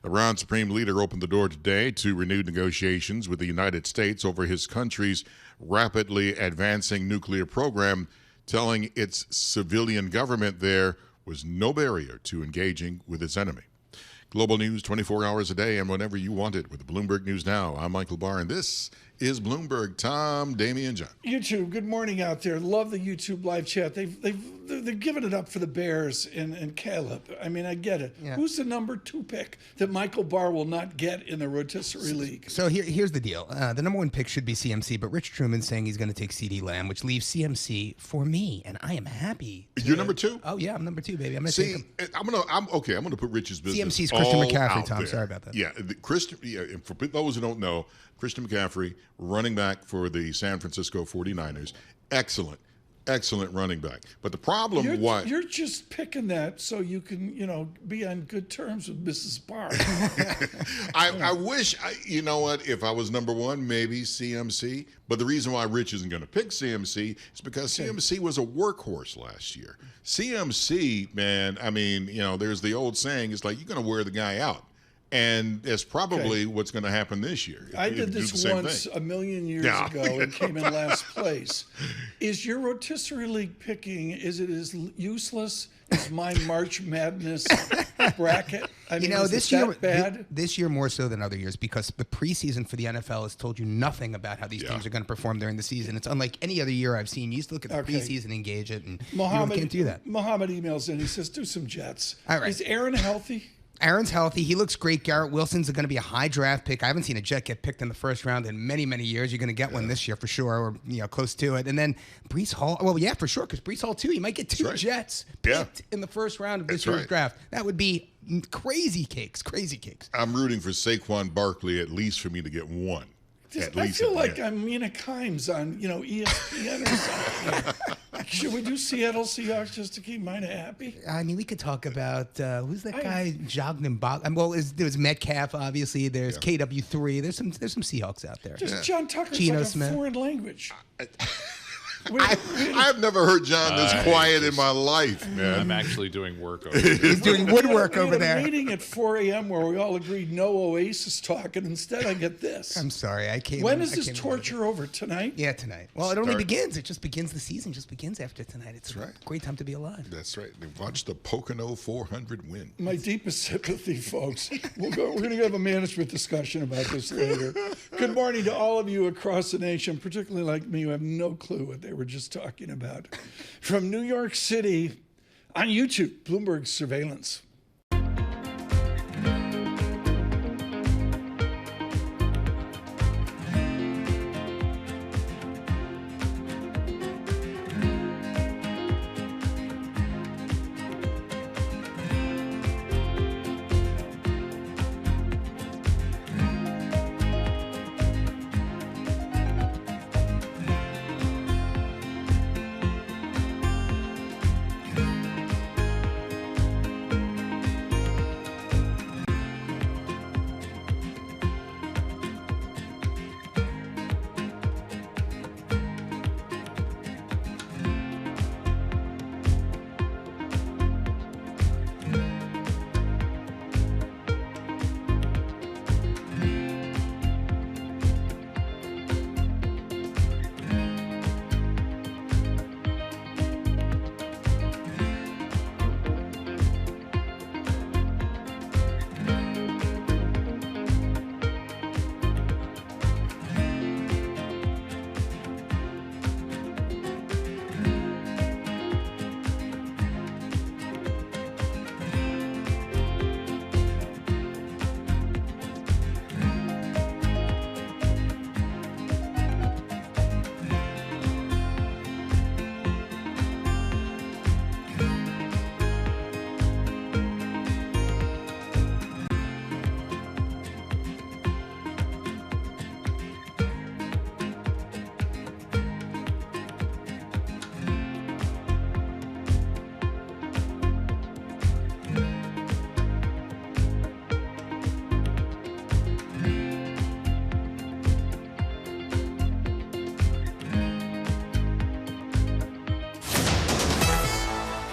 Iran's supreme leader opened the door today to renewed negotiations with the United States over his country's rapidly advancing nuclear program, telling its civilian government there was no barrier to engaging with its enemy. Global news 24 hours a day and whenever you want it with Bloomberg News Now. I'm Michael Barr, and this is Bloomberg. Tom, Damian, John. YouTube, good morning out there. Love the YouTube live chat. They're giving it up for the Bears and Caleb. I mean, I get it. Yeah. Who's the number 2 pick that Michael Barr will not get in the Rotisserie League? So here's the deal. The number 1 pick should be CMC, but Rich Truman's saying he's going to take CeeDee Lamb, which leaves CMC for me, and I am happy. You're number 2? Oh yeah, I'm number 2, baby. I'm going to take him. I'm going to put Rich's business. CMC's Christian McCaffrey, Tom. There. Sorry about that. Yeah, and for those who don't know, Christian McCaffrey, running back for the San Francisco 49ers. Excellent running back. But the problem you're just picking that so you can, be on good terms with Mrs. Barr. I wish, you know what, if I was number 1, maybe CMC. But the reason why Rich isn't going to pick CMC is because CMC was a workhorse last year. CMC, man, I mean, there's the old saying, it's like you're going to wear the guy out. And that's probably what's going to happen this year. I did this once a million years ago and came in last place. Is your Rotisserie League picking, is it as useless as my March Madness bracket? I mean, this year more so than other years, because the preseason for the NFL has told you nothing about how these teams are going to perform during the season. It's unlike any other year I've seen. You used to look at the preseason and engage it, and you can't do that. Mohammed emails in. He says, do some Jets. All right. Is Aaron healthy? Aaron's healthy. He looks great. Garrett Wilson's going to be a high draft pick. I haven't seen a Jet get picked in the first round in many, many years. You're going to get one this year for sure, or close to it. And then Breece Hall. Well, yeah, for sure, because Breece Hall too. You might get 2 Jets picked in the first round of this year's draft. That would be crazy cakes. Crazy cakes. I'm rooting for Saquon Barkley at least for me to get 1. I feel like I'm Mina Kimes on, ESPN or something. Should we do Seattle Seahawks just to keep Mina happy? I mean, we could talk about who's that guy, Jognan Bog. Well, there's Metcalf, obviously. There's KW3. There's some Seahawks out there. Just John Tucker's Geno like Smith. A foreign language. I've never heard John this quiet in my life, man. I'm actually doing work over there. He's doing woodwork over there. We had a meeting at 4 a.m. where we all agreed no Oasis talk, and instead I get this. I'm sorry. When is this torture over? Tonight? Yeah, tonight. Well, it only begins. It just begins. The season just begins after tonight. It's a great time to be alive. That's right. Watch the Pocono 400 win. My deepest sympathy, folks. We're going to have a management discussion about this later. Good morning to all of you across the nation, particularly like me, who have no clue what they were just talking about. From New York City on YouTube, Bloomberg Surveillance.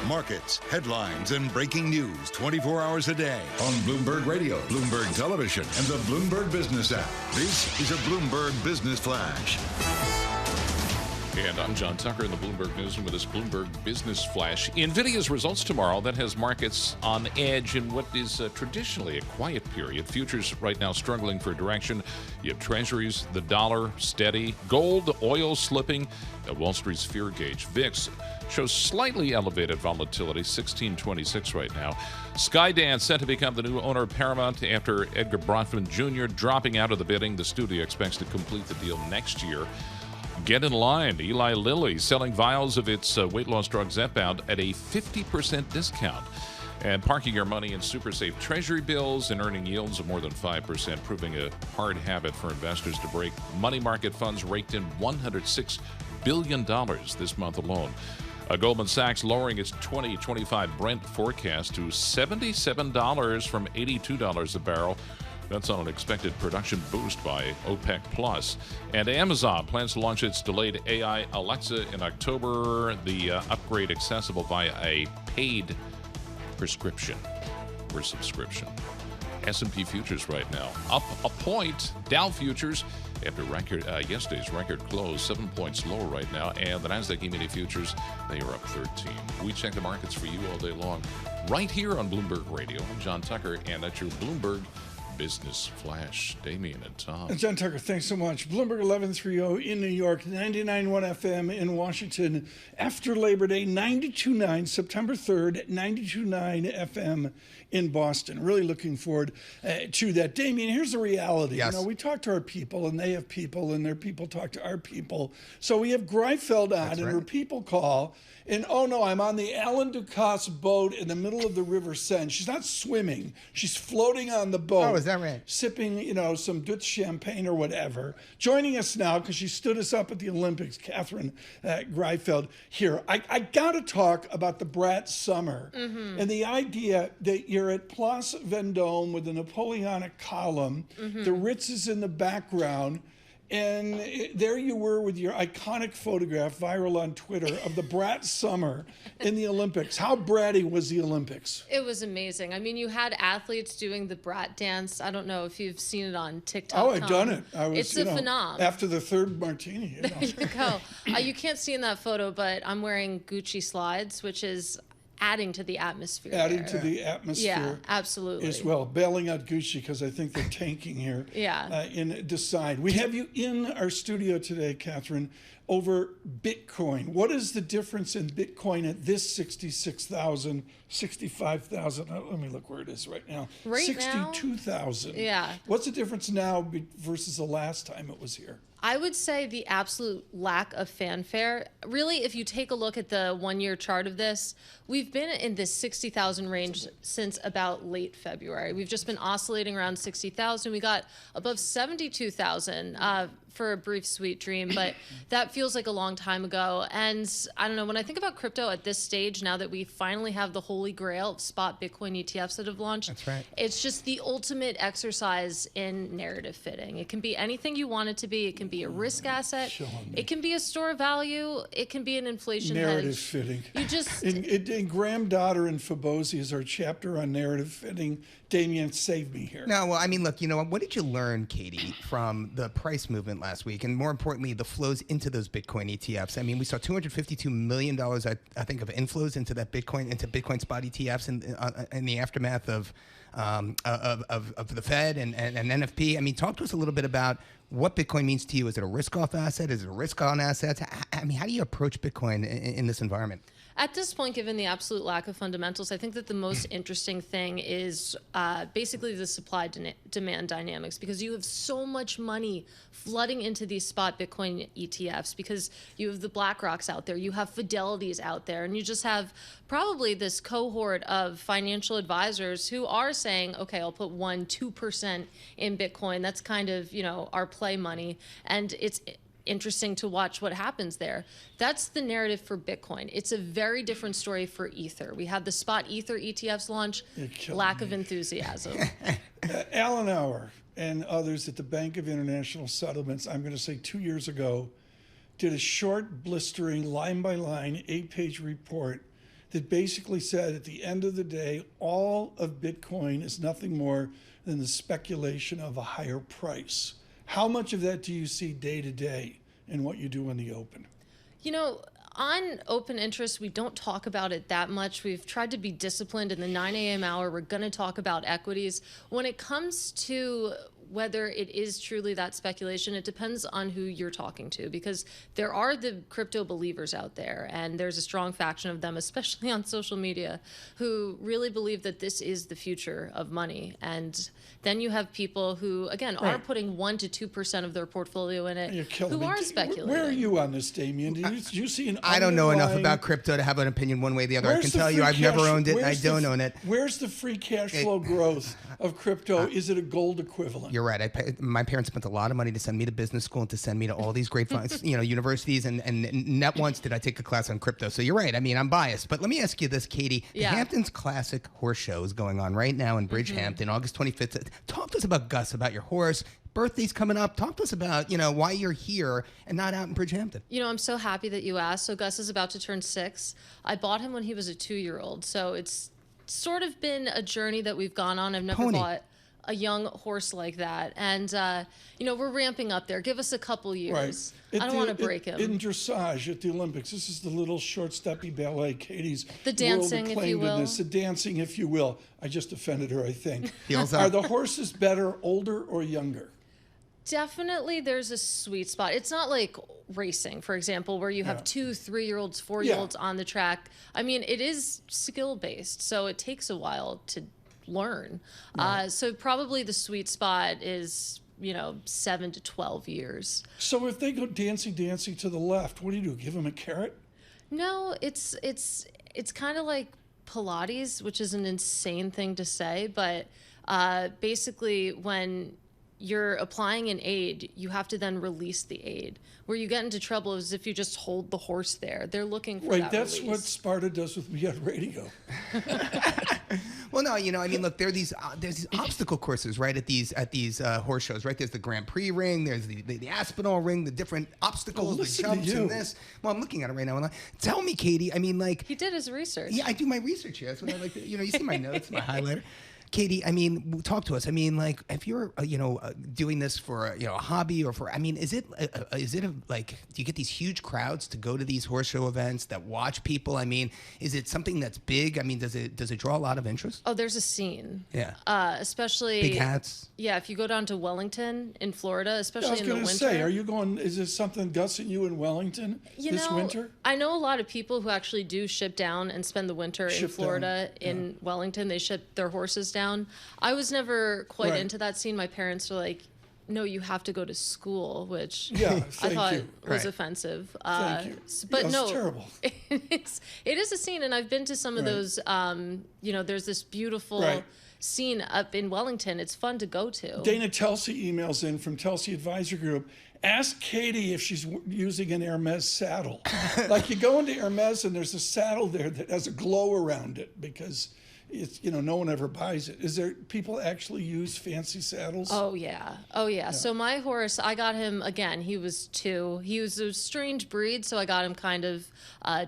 Markets, headlines, and breaking news 24 hours a day on Bloomberg Radio, Bloomberg Television, and the Bloomberg Business app. This is a Bloomberg Business Flash. And I'm John Tucker in the Bloomberg Newsroom with this Bloomberg Business Flash. Nvidia's results tomorrow, that has markets on edge in what is traditionally a quiet period. Futures right now struggling for direction. You have treasuries, the dollar steady, gold, oil slipping. Wall Street's fear gauge. VIX shows slightly elevated volatility, 1626 right now. Skydance set to become the new owner of Paramount after Edgar Bronfman Jr. dropping out of the bidding. The studio expects to complete the deal next year. Get in line. Eli Lilly selling vials of its weight loss drug Zepbound at a 50% discount. And parking your money in super safe treasury bills and earning yields of more than 5%, proving a hard habit for investors to break. Money market funds raked in $106 billion this month alone. Goldman Sachs lowering its 2025 Brent forecast to $77 from $82 a barrel. That's on an expected production boost by OPEC+. And Amazon plans to launch its delayed AI Alexa in October. The upgrade accessible via a paid prescription or subscription. S&P futures right now up a point. Dow futures after yesterday's record close, 7 points lower right now. And the Nasdaq E-mini futures, they are up 13. We check the markets for you all day long right here on Bloomberg Radio. I'm John Tucker, and that's your Bloomberg Business Flash. Damian and Tom. And John Tucker, thanks so much. Bloomberg 1130 in New York, 99.1 FM in Washington. After Labor Day, 92.9, September 3rd, 92.9 FM in Boston. Really looking forward to that. Damian, here's the reality. Yes. You know, we talk to our people, and they have people, and their people talk to our people. So we have Greifeld on, and her people call. And oh no, I'm on the Alan Ducasse boat in the middle of the River Seine. She's not swimming. She's floating on the boat. Oh, is that right? Sipping, some Dutch champagne or whatever. Joining us now, because she stood us up at the Olympics, Catherine Greifeld here. I got to talk about the Brat Summer and the idea that you're at Place Vendôme with the Napoleonic column. The Ritz is in the background. And there you were with your iconic photograph, viral on Twitter, of the Brat Summer in the Olympics. How bratty was the Olympics? It was amazing. I mean, you had athletes doing the Brat dance. I don't know if you've seen it on TikTok. Oh, I've done it. It's a phenom. After the third martini. There you go. You can't see in that photo, but I'm wearing Gucci slides, which is adding to the atmosphere. Adding to the atmosphere. Yeah, absolutely. As well. Bailing out Gucci because I think they're tanking here. In Decide. We have you in our studio today, Catherine, over Bitcoin. What is the difference in Bitcoin at this 66,000, 65,000? Let me look where it is right now. 62,000. Yeah. What's the difference now versus the last time it was here? I would say the absolute lack of fanfare. Really, if you take a look at the one-year chart of this, we've been in this 60,000 range since about late February. We've just been oscillating around 60,000. We got above 72,000 for a brief sweet dream, but that feels like a long time ago. And I don't know, when I think about crypto at this stage, now that we finally have the holy grail of spot Bitcoin ETFs that have launched, that's right. It's just the ultimate exercise in narrative fitting. It can be anything you want it to be. It can be a risk asset. It can be a store of value. It can be an inflation narrative hedge. Fitting. You just in Graham Dotter and Fabozzi is our chapter on narrative fitting. Damian, save me here. No, well, I mean, look, what did you learn, Katie, from the price movement last week? And more importantly, the flows into those Bitcoin ETFs. I mean, we saw $252 million, I think, of inflows into Bitcoin spot ETFs in the aftermath of the Fed and NFP. I mean, talk to us a little bit about what Bitcoin means to you. Is it a risk-off asset? Is it a risk-on asset? I mean, how do you approach Bitcoin in this environment? At this point, given the absolute lack of fundamentals, I think that the most interesting thing is basically the supply-demand dynamics, because you have so much money flooding into these spot Bitcoin ETFs, because you have the BlackRocks out there, you have Fidelities out there, and you just have probably this cohort of financial advisors who are saying, okay, I'll put 1-2% in Bitcoin. That's kind of, our play money. And it's interesting to watch what happens there. That's the narrative for Bitcoin. It's a very different story for Ether. We had the spot Ether ETFs launch, lack of enthusiasm. Alan Auer and others at the Bank of International Settlements, I'm going to say 2 years ago, did a short, blistering, line-by-line, 8-page report that basically said at the end of the day, all of Bitcoin is nothing more than the speculation of a higher price. How much of that do you see day to day in what you do in the open? You know, on open interest, we don't talk about it that much. We've tried to be disciplined. In the 9 a.m. hour, we're going to talk about equities. When it comes to whether it is truly that speculation, it depends on who you're talking to, because there are the crypto believers out there, and there's a strong faction of them, especially on social media, who really believe that this is the future of money. And then you have people who, again, are putting 1% to 2% of their portfolio in it, who are speculating. Where are you on this, Damien? Do you see an I don't know enough about crypto to have an opinion one way or the other. I can tell you I've never owned it and I don't own it. Where's the free cash flow growth of crypto? Is it a gold equivalent? You're right. My parents spent a lot of money to send me to business school and to send me to all these great universities, and not once did I take a class on crypto. So you're right. I mean, I'm biased. But let me ask you this, Katie. The Hamptons Classic Horse Show is going on right now in Bridgehampton, August 25th. Talk to us about Gus, about your horse. Birthday's coming up. Talk to us about, why you're here and not out in Bridgehampton. I'm so happy that you asked. So Gus is about to turn 6. I bought him when he was a 2-year-old. So it's sort of been a journey that we've gone on. I've never bought a young horse like that. And, we're ramping up there. Give us a couple years. Right. I don't want to break him. In dressage at the Olympics, this is the little short-steppy ballet, Katie's the dancing, if you will. The dancing, if you will. I just offended her, I think. Are the horses better, older, or younger? Definitely there's a sweet spot. It's not like racing, for example, where you have 2, 3-year-olds, 4-year-olds on the track. I mean, it is skill-based, so it takes a while to learn. So probably the sweet spot is 7 to 12 years. So if they go dancing to the left, what do? Give them a carrot? No, it's kind of like Pilates, which is an insane thing to say, but basically when you're applying an aid, you have to then release the aid. Where you get into trouble is if you just hold the horse there. They're looking for that that's release. what Sparta does with me on radio. Well, no, look, there's these obstacle courses, right, at these horse shows, right? There's the Grand Prix ring, there's the Aspinall ring, the different obstacles, the jumps, and this. Well, I'm looking at it right now. Tell me, Katie. I mean, like he did his research. Yeah, I do my research here. That's what I like. You see my notes, my highlighter. Katie, I mean, talk to us. I mean, like, if you're, doing this for, a hobby or for, I mean, is it like, do you get these huge crowds to go to these horse show events that watch people? I mean, is it something that's big? I mean, does it draw a lot of interest? Oh, there's a scene. Yeah. Especially big hats. Yeah, if you go down to Wellington in Florida, especially in the winter. I was going to say, are you going? Is this something Gus and you in Wellington this winter? I know a lot of people who actually do ship down and spend the winter in Florida in Wellington. They ship their horses down. I was never quite into that scene. My parents were like, no, you have to go to school, which I thought was offensive. Thank you. But no, terrible. It is a scene, and I've been to some of those, there's this beautiful scene up in Wellington. It's fun to go to. Dana Telsey emails in from Telsey Advisor Group. Ask Katie if she's using an Hermes saddle. Like you go into Hermes and there's a saddle there that has a glow around it because it's, no one ever buys it. Is there people actually use fancy saddles? Oh yeah. So my horse, I got him again. He was 2. He was a strange breed, so I got him kind of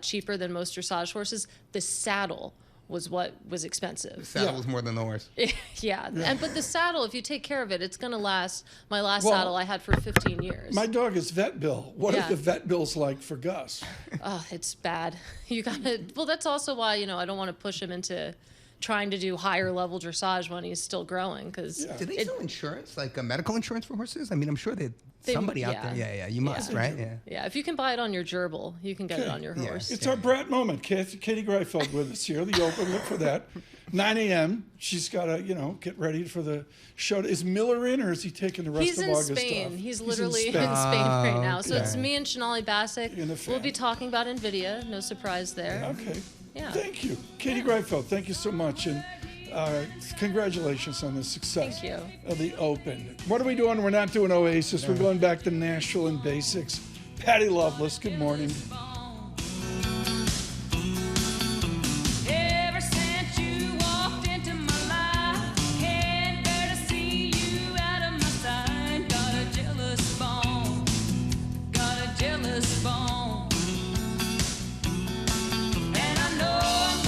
cheaper than most dressage horses. The saddle was what was expensive. The saddle was more than the horse. But the saddle, if you take care of it, it's going to last. My last saddle I had for 15 years. My dog is vet bill. What are the vet bills like for Gus? It's bad. You got to. Well, that's also why I don't want to push him into trying to do higher level dressage when he's still growing. Because do they sell insurance, like medical insurance for horses? I mean, I'm sure somebody out there. Yeah, you must, right? Yeah, if you can buy it on your gerbil, you can get it on your horse. It's our Brat moment. Katie Greifeld with us here. The open, look for that. 9 a.m. She's got to, get ready for the show. Is Miller in, or is he taking the rest of August off? He's in Spain. He's literally in Spain right now. So it's me and Shanali Bassick. We'll be talking about Nvidia. No surprise there. Okay. Yeah. Thank you. Katie Greifeld, thank you so much. And congratulations on the success of the Open. What are we doing? We're not doing Oasis. We're going back to Nashville and basics. Patty Loveless, good morning. And I know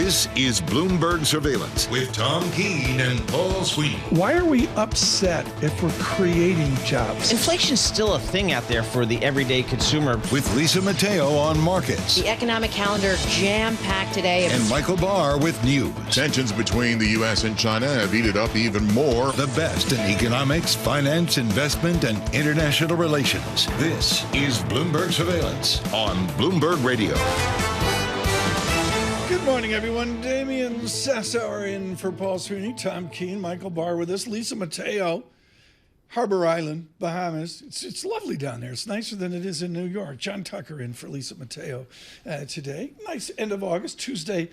This is Bloomberg Surveillance with Tom Keene and Paul Sweeney. Why are we upset if we're creating jobs? Inflation's still a thing out there for the everyday consumer. With Lisa Mateo on markets. The economic calendar jam-packed today. And Michael Barr with news. Tensions between the U.S. and China have heated up even more. The best in economics, finance, investment, and international relations. This is Bloomberg Surveillance on Bloomberg Radio. Good morning, everyone. Damian Sassower in for Paul Sweeney, Tom Keene, Michael Barr with us, Lisa Mateo, Harbor Island, Bahamas. It's lovely down there. It's nicer than it is in New York. John Tucker in for Lisa Mateo today. Nice end of August, Tuesday,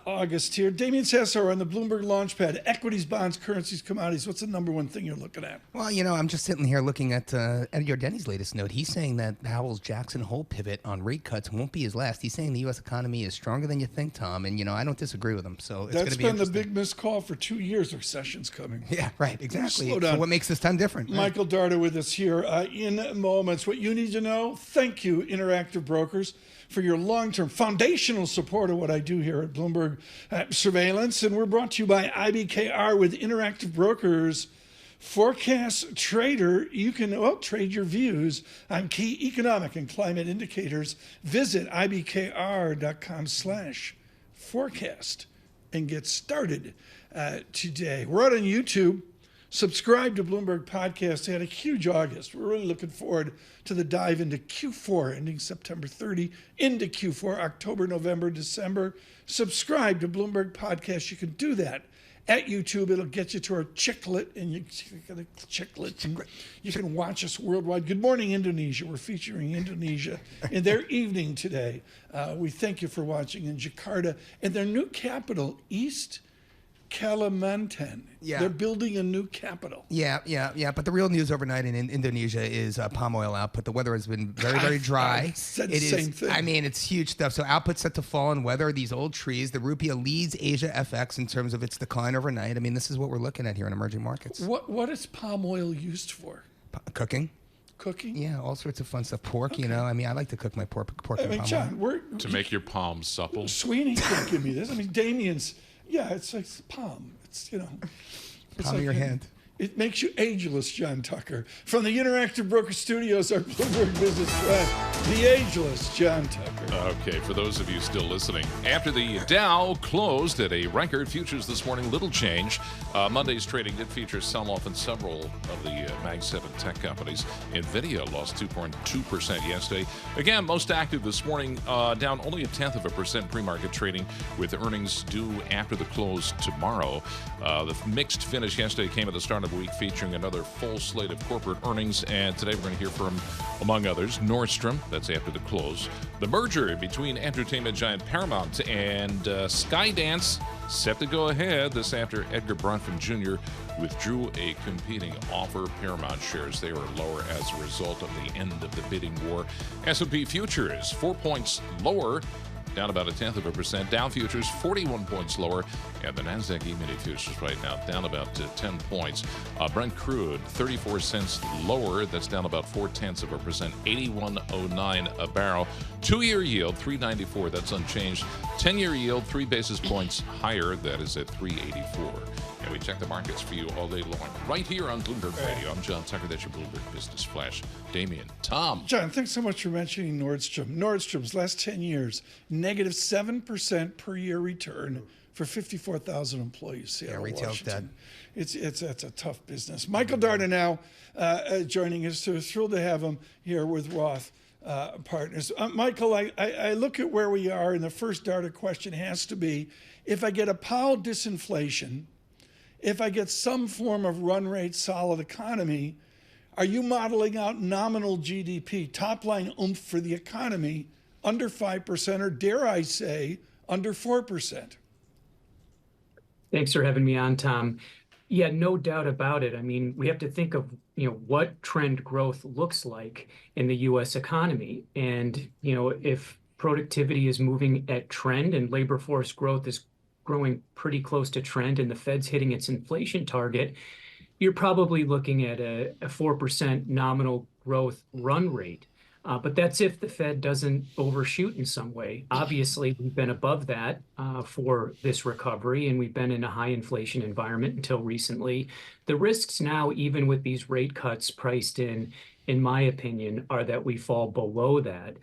August here. Damian Sassower on the Bloomberg Launchpad. Equities, bonds, currencies, commodities. What's the number one thing you're looking at? Well, I'm just sitting here looking at Yardeni's latest note. He's saying that Powell's Jackson Hole pivot on rate cuts won't be his last. He's saying the U.S. economy is stronger than you think, Tom. And, I don't disagree with him. So it's going to be That's been the big missed call for 2 years. Recession's coming. Yeah, right. Exactly. Slow down. So what makes this time different? Michael Darda with us here in moments. What you need to know, thank you, Interactive Brokers, for your long-term foundational support of what I do here at Bloomberg Surveillance. And we're brought to you by IBKR with Interactive Brokers. Forecast Trader, you can trade your views on key economic and climate indicators. Visit ibkr.com/forecast and get started today. We're out on YouTube. Subscribe to Bloomberg Podcast. They had a huge August. We're really looking forward to the dive into Q4, ending September 30, into Q4, October, November, December. Subscribe to Bloomberg Podcast. You can do that at YouTube. It'll get you to our chiclet, and you can watch us worldwide. Good morning, Indonesia. We're featuring Indonesia in their evening today. We thank you for watching in Jakarta and their new capital, East Kalimantan. Yeah. They're building a new capital. Yeah. But the real news overnight in Indonesia is palm oil output. The weather has been very, very dry. I said the same thing. I mean, it's huge stuff. So output set to fall in weather. These old trees. The rupiah leads Asia FX in terms of its decline overnight. I mean, this is what we're looking at here in emerging markets. What is palm oil used for? Cooking. Cooking? Yeah, all sorts of fun stuff. Pork, I mean, I like to cook my pork and palm John, oil. To make your palms supple. Sweeney can't give me this. I mean, Damian's, it's like palm. It's, it's palm of your hand. It makes you ageless, John Tucker. From the Interactive Broker Studios, our Bloomberg Business friend, the ageless John Tucker. Okay, for those of you still listening, after the Dow closed at a record, futures this morning, little change. Monday's trading did feature sell-off in several of the Mag 7 tech companies. Nvidia lost 2.2% yesterday. Again, most active this morning, down only 0.1% pre-market trading, with earnings due after the close tomorrow. The mixed finish yesterday came at the start of the week, featuring another full slate of corporate earnings, and today we're going to hear from, among others, Nordstrom. That's after the close. The merger between entertainment giant Paramount and Skydance set to go ahead. This after Edgar Bronfman Jr. withdrew a competing offer. Paramount shares, they were lower as a result of the end of the bidding war. S&P futures 4 points lower, down about 0.1%. Dow futures 41 points lower, and the Nasdaq E-mini futures right now down about 10 points. Brent crude 34 cents lower. That's down about 0.4%, 81.09 a barrel. 2-year yield 3.94. That's unchanged. 10-year yield 3 basis points higher. That is at 3.84. And we check the markets for you all day long, right here on Bloomberg Radio. I'm John Tucker. That's your Bloomberg Business Flash. Damian, Tom. John, thanks so much for mentioning Nordstrom. Nordstrom's last 10 years, negative 7% per year return for 54,000 employees. Seattle, retail's Washington. It's a tough business. Michael Darda now joining us. So thrilled to have him here with Roth Partners. Michael, I look at where we are, and the first Darda question has to be, if I get a Powell disinflation, if I get some form of run rate solid economy, are you modeling out nominal GDP, top line oomph for the economy, under 5%, or dare I say, under 4%? Thanks for having me on, Tom. Yeah, no doubt about it. I mean, we have to think of, what trend growth looks like in the U.S. economy. And, if productivity is moving at trend and labor force growth is growing pretty close to trend and the Fed's hitting its inflation target, you're probably looking at a 4% nominal growth run rate. But that's if the Fed doesn't overshoot in some way. Obviously, we've been above that for this recovery, and we've been in a high inflation environment until recently. The risks now, even with these rate cuts priced in my opinion, are that we fall below that.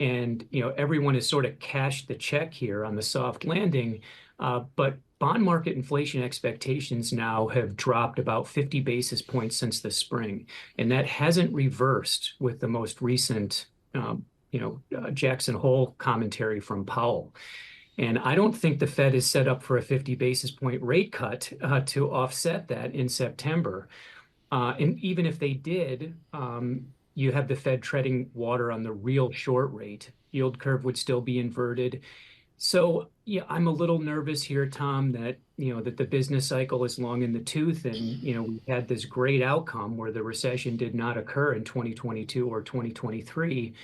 And everyone has sort of cashed the check here on the soft landing, but bond market inflation expectations now have dropped about 50 basis points since the spring, and that hasn't reversed with the most recent, Jackson Hole commentary from Powell. And I don't think the Fed is set up for a 50 basis point rate cut to offset that in September. And even if they did, you have the Fed treading water on the real short rate. Yield curve would still be inverted. So yeah, I'm a little nervous here, Tom, that that the business cycle is long in the tooth, and we had this great outcome where the recession did not occur in 2022 or 2023,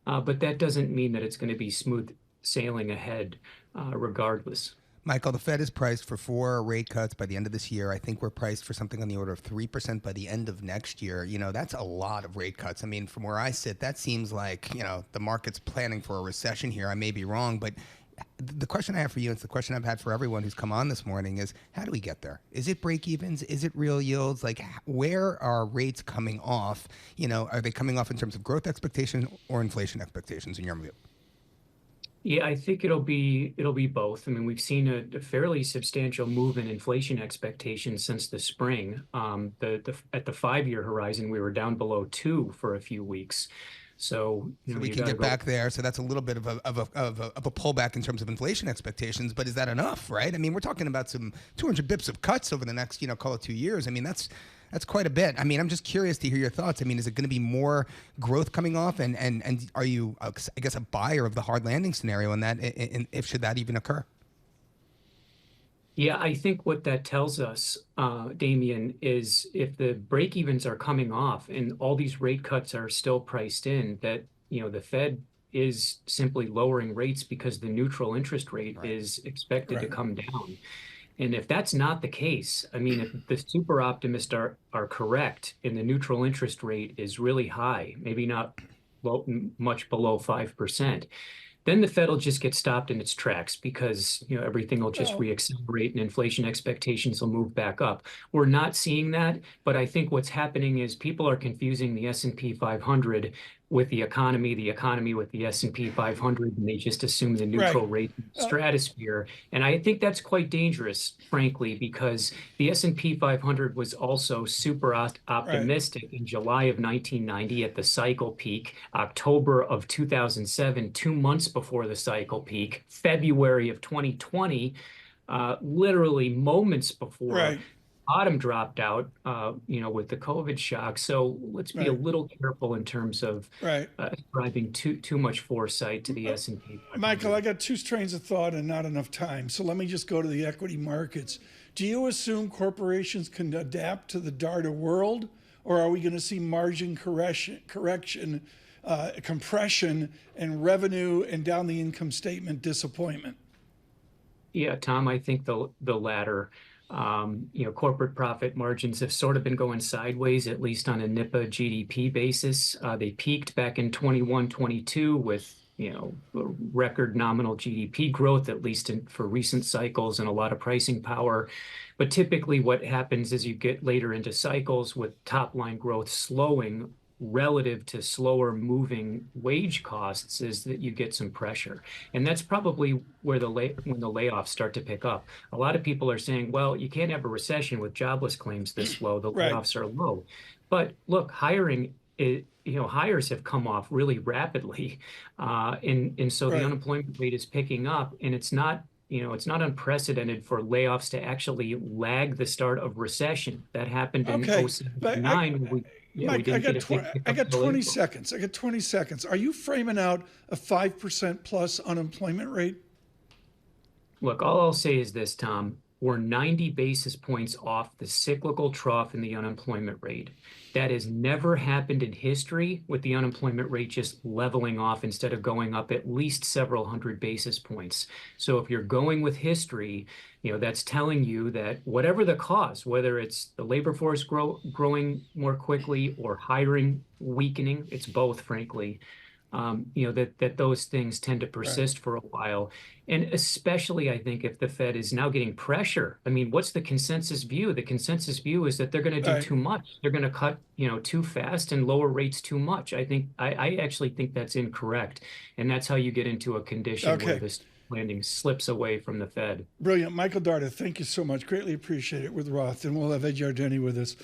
but that doesn't mean that it's going to be smooth sailing ahead, regardless. Michael, the Fed is priced for 4 rate cuts by the end of this year. I think we're priced for something on the order of 3% by the end of next year. That's a lot of rate cuts. I mean, from where I sit, that seems like, the market's planning for a recession here. I may be wrong, but the question I have for you, and it's the question I've had for everyone who's come on this morning, is how do we get there? Is it break evens? Is it real yields? Like, where are rates coming off? Are they coming off in terms of growth expectation or inflation expectations in your view? Yeah, I think it'll be both. I mean, we've seen a fairly substantial move in inflation expectations since the spring. At the 5-year horizon, we were down below 2 for a few weeks. So we can get back there. So that's a little bit of a pullback in terms of inflation expectations. But is that enough, right? I mean, we're talking about some 200 bips of cuts over the next, call it 2 years. I mean, that's quite a bit. I mean, I'm just curious to hear your thoughts. I mean, is it going to be more growth coming off? And are you, I guess, a buyer of the hard landing scenario in that, if should that even occur? Yeah, I think what that tells us, Damian, is if the break evens are coming off and all these rate cuts are still priced in, that, the Fed is simply lowering rates because the neutral interest rate is expected to come down. And if that's not the case, I mean, if the super optimists are correct and the neutral interest rate is really high, maybe not much below 5%, then the Fed will just get stopped in its tracks because everything will just reaccelerate and inflation expectations will move back up. We're not seeing that, but I think what's happening is people are confusing the S&P 500 with the economy with the S&P 500, and they just assume the neutral rate stratosphere. And I think that's quite dangerous, frankly, because the S&P 500 was also super optimistic in July of 1990 at the cycle peak, October of 2007, 2 months before the cycle peak, February of 2020, literally moments before bottom dropped out, with the COVID shock. So let's be a little careful in terms of ascribing too much foresight to the S&P 500. Michael, I got 2 trains of thought and not enough time. So let me just go to the equity markets. Do you assume corporations can adapt to the DARTA world, or are we going to see margin compression and revenue and down the income statement disappointment? Yeah, Tom, I think the latter. Corporate profit margins have sort of been going sideways, at least on a NIPA GDP basis. They peaked back in 21-22 with, record nominal GDP growth, at least for recent cycles, and a lot of pricing power. But typically what happens as you get later into cycles with top line growth slowing relative to slower moving wage costs is that you get some pressure. And that's probably where when the layoffs start to pick up. A lot of people are saying, well, you can't have a recession with jobless claims this low. The layoffs are low. But look, hires have come off really rapidly. And so the unemployment rate is picking up, and it's not unprecedented for layoffs to actually lag the start of recession. That happened in 2009. Mike, I got 20 seconds. Are you framing out a 5% plus unemployment rate? Look, all I'll say is this, Tom. we're 90 basis points off the cyclical trough in the unemployment rate. That has never happened in history, with the unemployment rate just leveling off instead of going up at least several hundred basis points. So if you're going with history, that's telling you that whatever the cause, whether it's the labor force growing more quickly or hiring weakening, it's both, frankly, that those things tend to persist for a while. And especially, I think, if the Fed is now getting pressure. I mean, what's the consensus view? The consensus view is that they're going to do too much. They're going to cut, too fast and lower rates too much. I actually think that's incorrect. And that's how you get into a condition where this landing slips away from the Fed. Brilliant. Michael Darda, thank you so much. Greatly appreciate it with Roth. And we'll have Ed Yardeni with us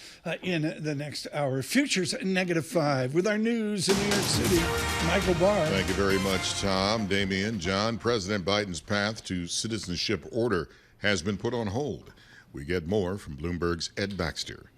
in the next hour. Futures -5 with our news in New York City. Michael Barr. Thank you very much, Tom, Damian, John. President Biden's path to citizenship order has been put on hold. We get more from Bloomberg's Ed Baxter.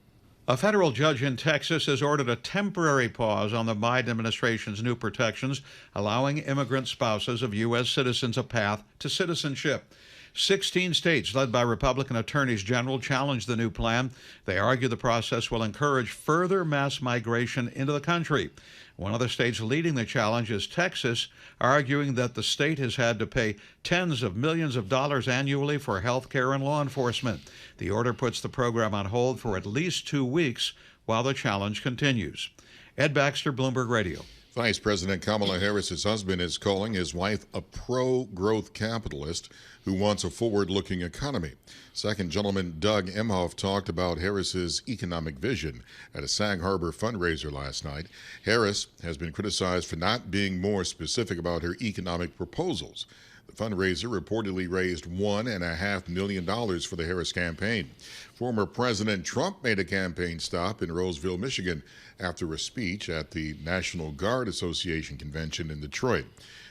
A federal judge in Texas has ordered a temporary pause on the Biden administration's new protections, allowing immigrant spouses of U.S. citizens a path to citizenship. 16 states, led by Republican attorneys general, challenged the new plan. They argue the process will encourage further mass migration into the country. One of the states leading the challenge is Texas, arguing that the state has had to pay tens of millions of dollars annually for health care and law enforcement. The order puts the program on hold for at least 2 weeks while the challenge continues. Ed Baxter, Bloomberg Radio. Vice President Kamala Harris's husband is calling his wife a pro-growth capitalist who wants a forward-looking economy. Second gentleman Doug Emhoff talked about Harris's economic vision at a Sag Harbor fundraiser last night. Harris has been criticized for not being more specific about her economic proposals. The fundraiser reportedly raised $1.5 million for the Harris campaign. Former President Trump made a campaign stop in Roseville, Michigan, after a speech at the National Guard Association convention in Detroit.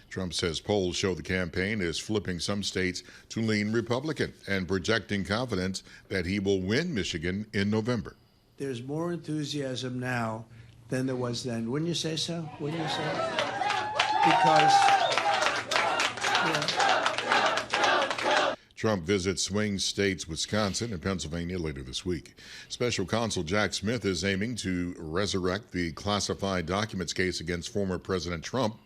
Trump says polls show the campaign is flipping some states to lean Republican and projecting confidence that he will win Michigan in November. There's more enthusiasm now than there was then. Wouldn't you say so? Wouldn't you say? Because Trump visits swing states Wisconsin and Pennsylvania later this week. Special Counsel Jack Smith is aiming to resurrect the classified documents case against former President Trump.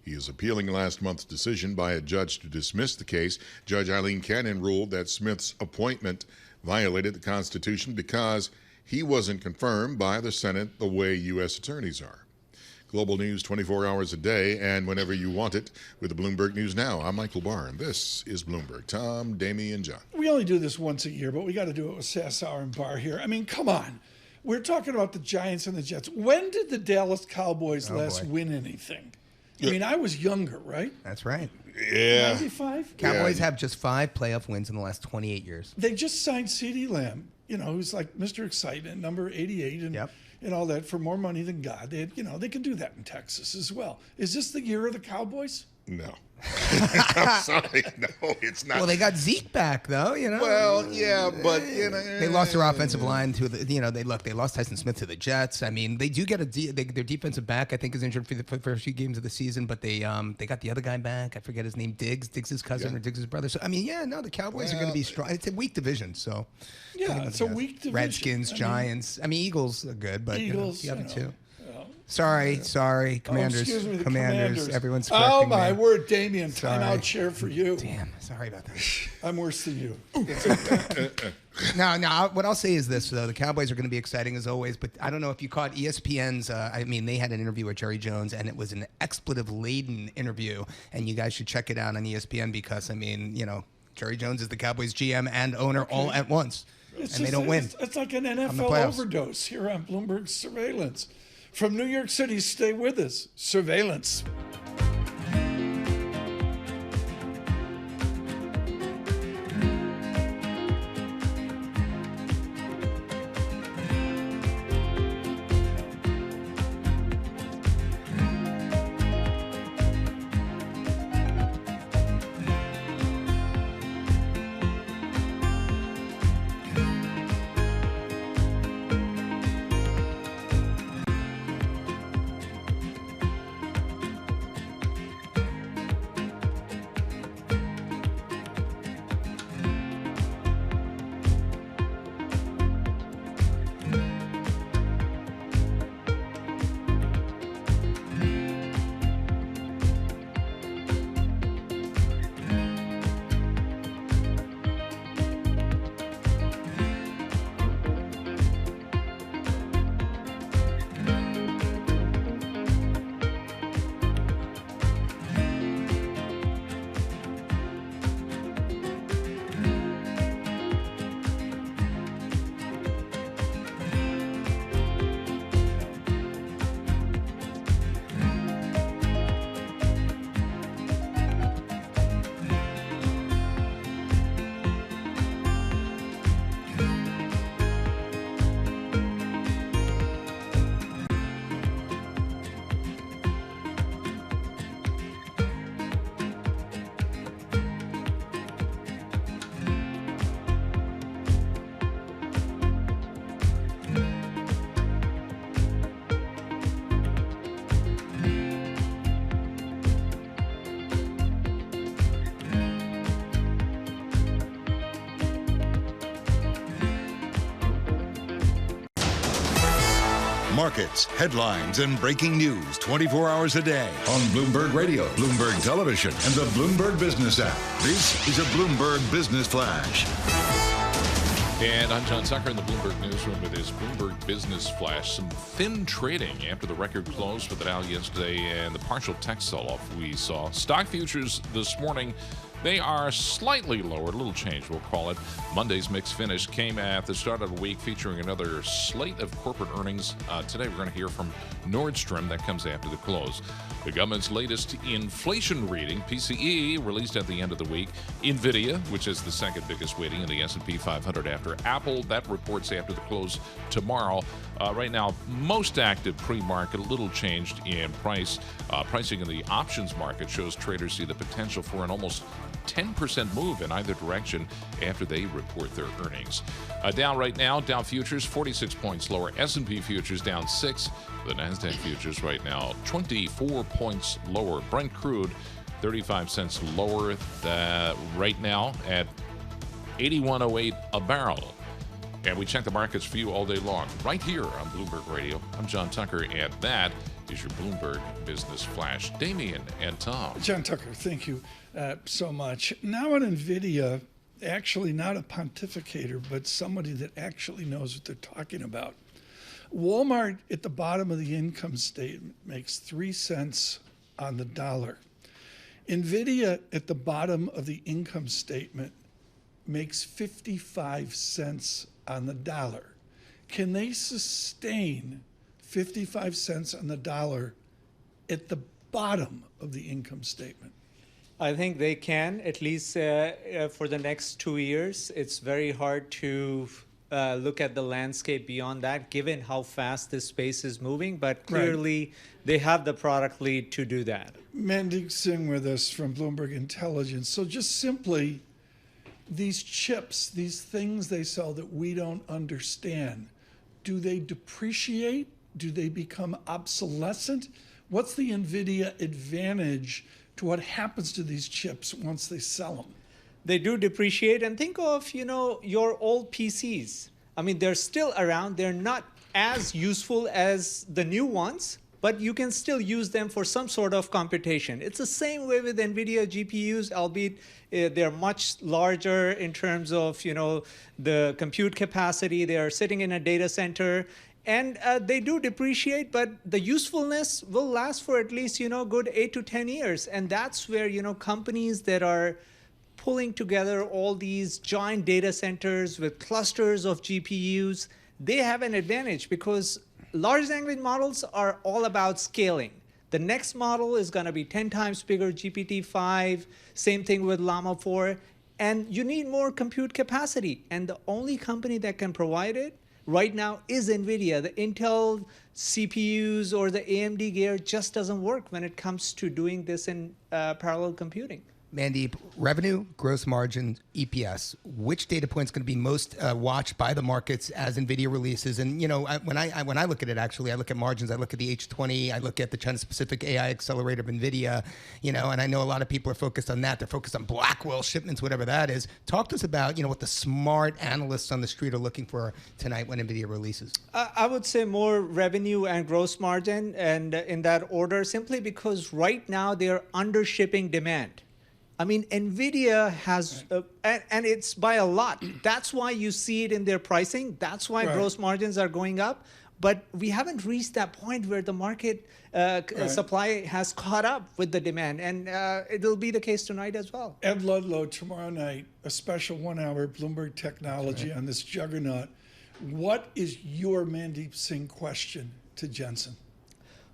He is appealing last month's decision by a judge to dismiss the case. Judge Eileen Cannon ruled that Smith's appointment violated the Constitution because he wasn't confirmed by the Senate the way U.S. attorneys are. Global news 24 hours a day and whenever you want it with the Bloomberg News Now. I'm Michael Barr, and this is Bloomberg. Tom, Damian, John. We only do this once a year, but we got to do it with Sassower and Barr here. I mean, come on. We're talking about the Giants and the Jets. When did the Dallas Cowboys last win anything? I mean, I was younger, right? That's right. Yeah. 95? Cowboys have just 5 playoff wins in the last 28 years. They just signed CeeDee Lamb, who's like Mr. Excitement, number 88, and all that for more money than God. They can do that in Texas as well. Is this the year of the Cowboys? No. I'm sorry. No, it's not. Well, they got Zeke back, though, Well, yeah, but, They lost their offensive line to they lost Tyson Smith to the Jets. I mean, they do get their defensive back, I think, is injured for the first few games of the season, but they got the other guy back. I forget his name, Diggs' cousin or Diggs' brother. So, I mean, the Cowboys are going to be strong. It's a weak division, so. Yeah, it's a weak division. Redskins, Giants. Eagles are good, but Eagles, the other two. Sorry, Commanders. Excuse me, Commanders. Everyone's Oh, correcting my me. word, Damian. Timeout chair for you. Damn, sorry about that. I'm worse than you. No, what I'll say is this, though. The Cowboys are going to be exciting as always, but I don't know if you caught ESPN's, they had an interview with Jerry Jones, and it was an expletive-laden interview, and you guys should check it out on ESPN because, Jerry Jones is the Cowboys GM and owner all at once, they don't win. It's like an NFL overdose here on Bloomberg Surveillance. From New York City, stay with us. Surveillance. Markets, headlines, and breaking news 24 hours a day on Bloomberg Radio, Bloomberg Television, and the Bloomberg Business app. This is a Bloomberg Business Flash. And I'm John Tucker in the Bloomberg Newsroom with his Bloomberg Business Flash. Some thin trading after the record close for the Dow yesterday and the partial tech sell-off we saw. Stock futures this morning, they are slightly lower, a little change we'll call it. Monday's mixed finish came at the start of the week featuring another slate of corporate earnings. Today we're going to hear from Nordstrom. That comes after the close. The government's latest inflation reading, PCE, released at the end of the week. Nvidia, which is the second biggest weighting in the S&P 500 after Apple, that reports after the close tomorrow. Right now, most active pre-market, a little changed in price. Pricing in the options market shows traders see the potential for an almost 10% move in either direction after they report their earnings. Down right now, Dow futures 46 points lower, S&P futures down 6. The NASDAQ futures right now 24 points lower. Brent crude 35 cents lower right now at 81.08 a barrel. And we check the markets for you all day long right here on Bloomberg Radio. I'm John Tucker, and that is your Bloomberg Business Flash. Damian and Tom. John Tucker, thank you so much. Now on Nvidia, actually not a pontificator, but somebody that actually knows what they're talking about. Wal-Mart at the bottom of the income statement makes 3 cents on the dollar. Nvidia at the bottom of the income statement makes 55 cents on the dollar. Can they sustain 55 cents on the dollar at the bottom of the income statement? I think they can, at least for the next 2 years. It's very hard to look at the landscape beyond that, given how fast this space is moving. But clearly, they have the product lead to do that. Mandeep Singh with us from Bloomberg Intelligence. So just simply, these chips, these things they sell that we don't understand, do they depreciate? Do they become obsolescent? What's the Nvidia advantage to what happens to these chips once they sell them? They do depreciate. And think of, your old PCs. I mean, they're still around. They're not as useful as the new ones, but you can still use them for some sort of computation. It's the same way with NVIDIA GPUs, albeit they're much larger in terms of, the compute capacity. They are sitting in a data center. And they do depreciate, but the usefulness will last for at least, good 8 to 10 years. And that's where, companies that are pulling together all these giant data centers with clusters of GPUs, they have an advantage because large language models are all about scaling. The next model is going to be 10 times bigger, GPT-5, same thing with Llama 4, and you need more compute capacity. And the only company that can provide it right now is NVIDIA. The Intel CPUs or the AMD gear just doesn't work when it comes to doing this in parallel computing. Mandeep, revenue, gross margin, EPS. Which data point is going to be most watched by the markets as Nvidia releases? And when I look at it, actually, I look at margins. I look at the H20. I look at the China-specific AI accelerator of Nvidia. And I know a lot of people are focused on that. They're focused on Blackwell shipments, whatever that is. Talk to us about what the smart analysts on the street are looking for tonight when Nvidia releases. I would say more revenue and gross margin, and in that order, simply because right now they're under shipping demand. I mean, NVIDIA has, and it's by a lot. That's why you see it in their pricing. That's why gross margins are going up. But we haven't reached that point where the market supply has caught up with the demand. And it'll be the case tonight as well. Ed Ludlow, tomorrow night, a special 1 hour Bloomberg Technology on this juggernaut. What is your Mandeep Singh question to Jensen?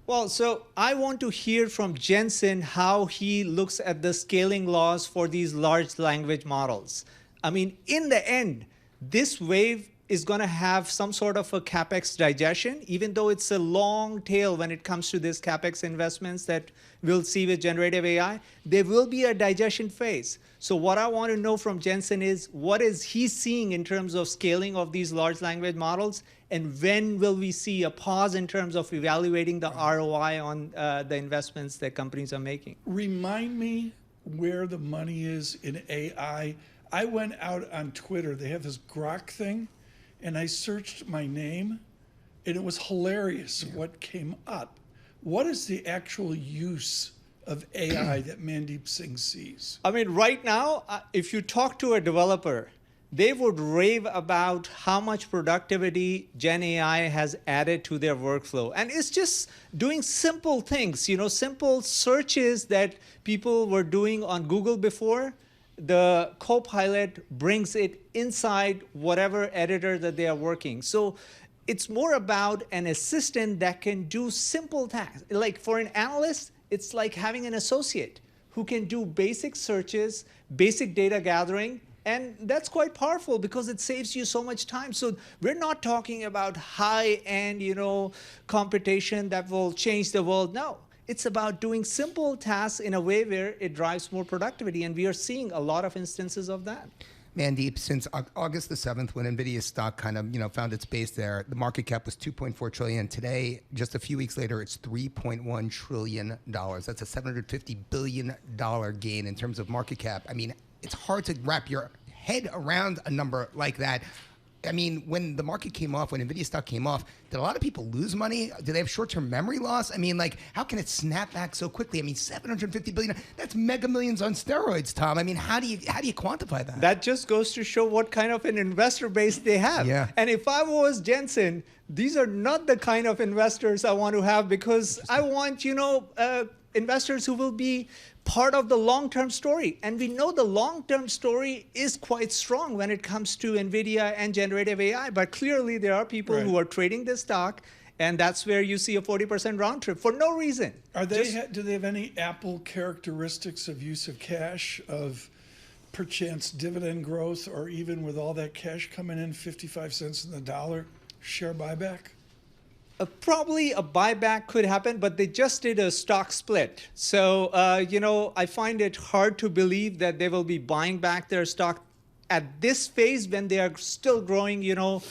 Well, so I want to hear from Jensen how he looks at the scaling laws for these large language models. I mean, in the end, this wave is going to have some sort of a CapEx digestion, even though it's a long tail when it comes to this CapEx investments that we'll see with generative AI. There will be a digestion phase. So what I want to know from Jensen is what is he seeing in terms of scaling of these large language models, and when will we see a pause in terms of evaluating the ROI on the investments that companies are making? Remind me where the money is in AI. I went out on Twitter. They have this Grok thing, and I searched my name. and it was hilarious what came up. What is the actual use of AI that Mandeep Singh sees? I mean, right now, if you talk to a developer, they would rave about how much productivity Gen AI has added to their workflow. And it's just doing simple things, simple searches that people were doing on Google before. The Copilot brings it inside whatever editor that they are working. So it's more about an assistant that can do simple tasks. Like for an analyst, it's like having an associate who can do basic searches, basic data gathering, and that's quite powerful because it saves you so much time. So we're not talking about high-end, computation that will change the world. No, it's about doing simple tasks in a way where it drives more productivity, and we are seeing a lot of instances of that. Mandeep, since August the 7th, when Nvidia's stock kind of, found its base there, the market cap was $2.4 trillion. Today, just a few weeks later, it's $3.1 trillion. That's a $750 billion gain in terms of market cap. I mean, it's hard to wrap your head around a number like that. I mean, when the market came off, when Nvidia stock came off, did a lot of people lose money? Do they have short-term memory loss? I mean, how can it snap back so quickly? I mean, $750 billion, that's mega millions on steroids, Tom. I mean, how do you quantify that? That just goes to show what kind of an investor base they have. Yeah. And if I was Jensen, these are not the kind of investors I want to have, because I want, investors who will be part of the long-term story. And we know the long-term story is quite strong when it comes to Nvidia and generative AI. But clearly there are people who are trading this stock, and that's where you see a 40% round trip for no reason. Do they have any Apple characteristics of use of cash, of perchance dividend growth, or even with all that cash coming in 55 cents in the dollar, share buyback? Probably a buyback could happen, but they just did a stock split. So, I find it hard to believe that they will be buying back their stock at this phase when they are still growing, 40,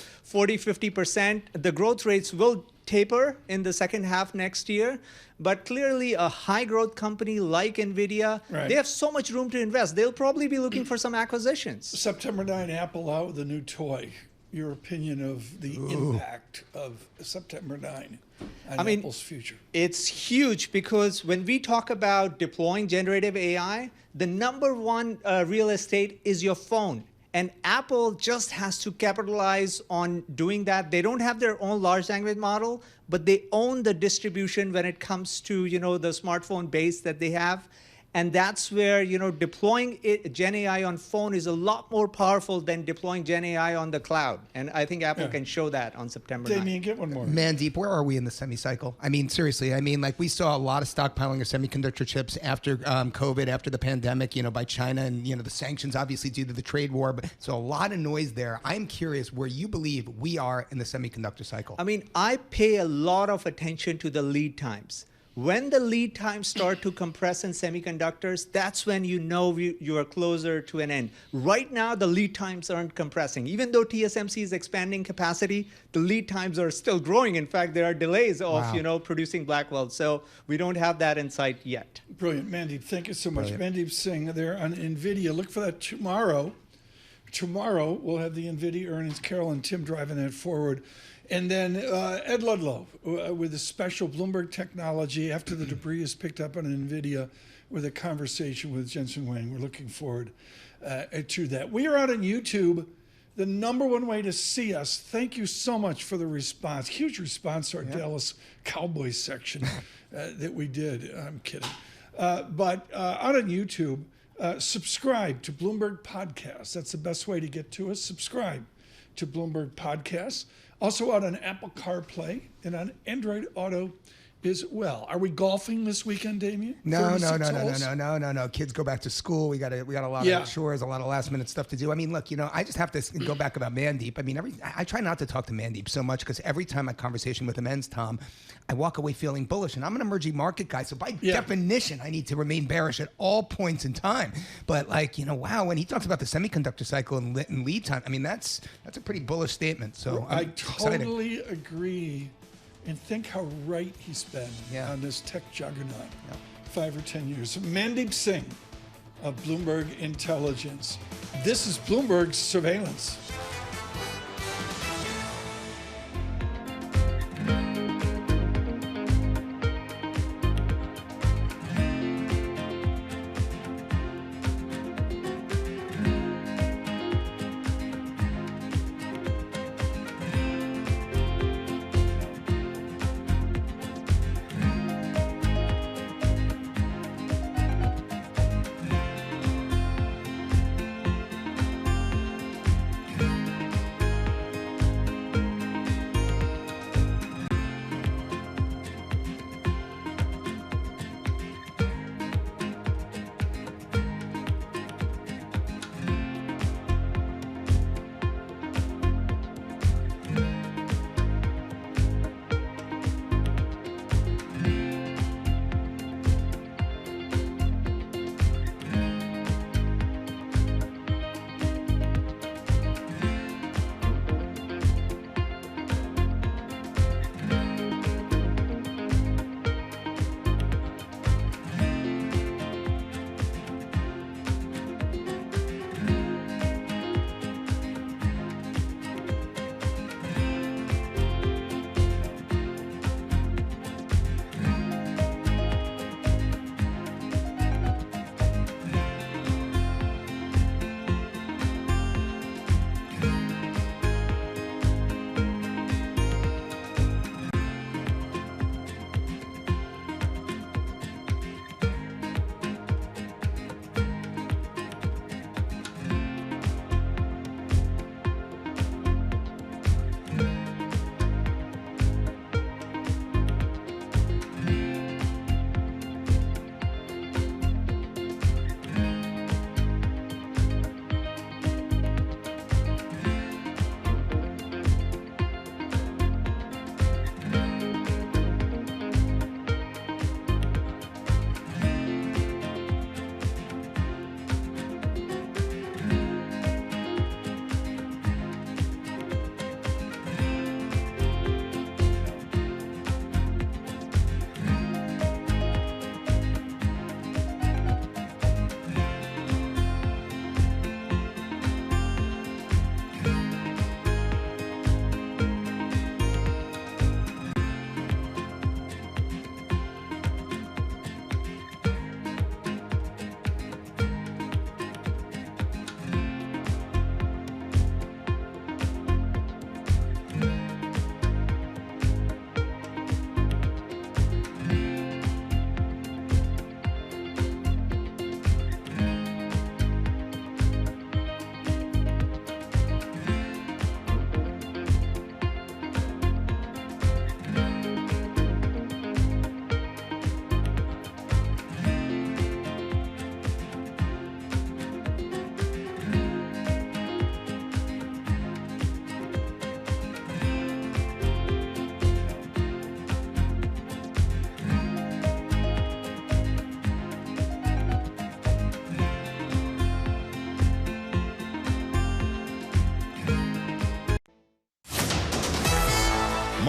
50%. The growth rates will taper in the second half next year. But clearly a high growth company like Nvidia, they have so much room to invest. They'll probably be looking for some acquisitions. September 9, Apple out with a new toy. Your opinion of the impact of September 9 on Apple's future? It's huge, because when we talk about deploying generative AI, the number one real estate is your phone. And Apple just has to capitalize on doing that. They don't have their own large language model, but they own the distribution when it comes to, the smartphone base that they have. And that's where, deploying Gen AI on phone is a lot more powerful than deploying Gen AI on the cloud. And I think Apple can show that on September 9th. Damian, get one more. Mandeep, where are we in the semi-cycle? I mean, seriously, we saw a lot of stockpiling of semiconductor chips after COVID, after the pandemic, by China, and, the sanctions obviously due to the trade war. So a lot of noise there. I'm curious where you believe we are in the semiconductor cycle. I mean, I pay a lot of attention to the lead times. When the lead times start to compress in semiconductors, that's when you are closer to an end. Right now, the lead times aren't compressing. Even though TSMC is expanding capacity, the lead times are still growing. In fact, there are delays of producing Blackwell. So we don't have that in sight yet. Brilliant. Mandeep, thank you so much. Mandeep Singh there on NVIDIA. Look for that tomorrow. Tomorrow, we'll have the NVIDIA earnings. Carol and Tim driving that forward. And then Ed Ludlow with a special Bloomberg technology after the debris is picked up on NVIDIA with a conversation with Jensen Huang. We're looking forward to that. We are out on YouTube, the number one way to see us. Thank you so much for the response. Huge response to our Dallas Cowboys section that we did. I'm kidding. But out on YouTube, subscribe to Bloomberg Podcasts. That's the best way to get to us. Subscribe to Bloomberg Podcasts. Also out on Apple CarPlay and on Android Auto as well. Are we golfing this weekend, Damian? No. Kids go back to school. We got a lot of chores, a lot of last minute stuff to do. I mean, look, I just have to go back about Mandeep. I mean, I try not to talk to Mandeep so much, because every time my conversation with him ends, Tom, I walk away feeling bullish. And I'm an emerging market guy, so by definition, I need to remain bearish at all points in time. But wow, when he talks about the semiconductor cycle and lead time, I mean, that's a pretty bullish statement. So I totally agree. And think how right he's been on this tech juggernaut 5 or 10 years. Mandeep Singh of Bloomberg Intelligence. This is Bloomberg Surveillance.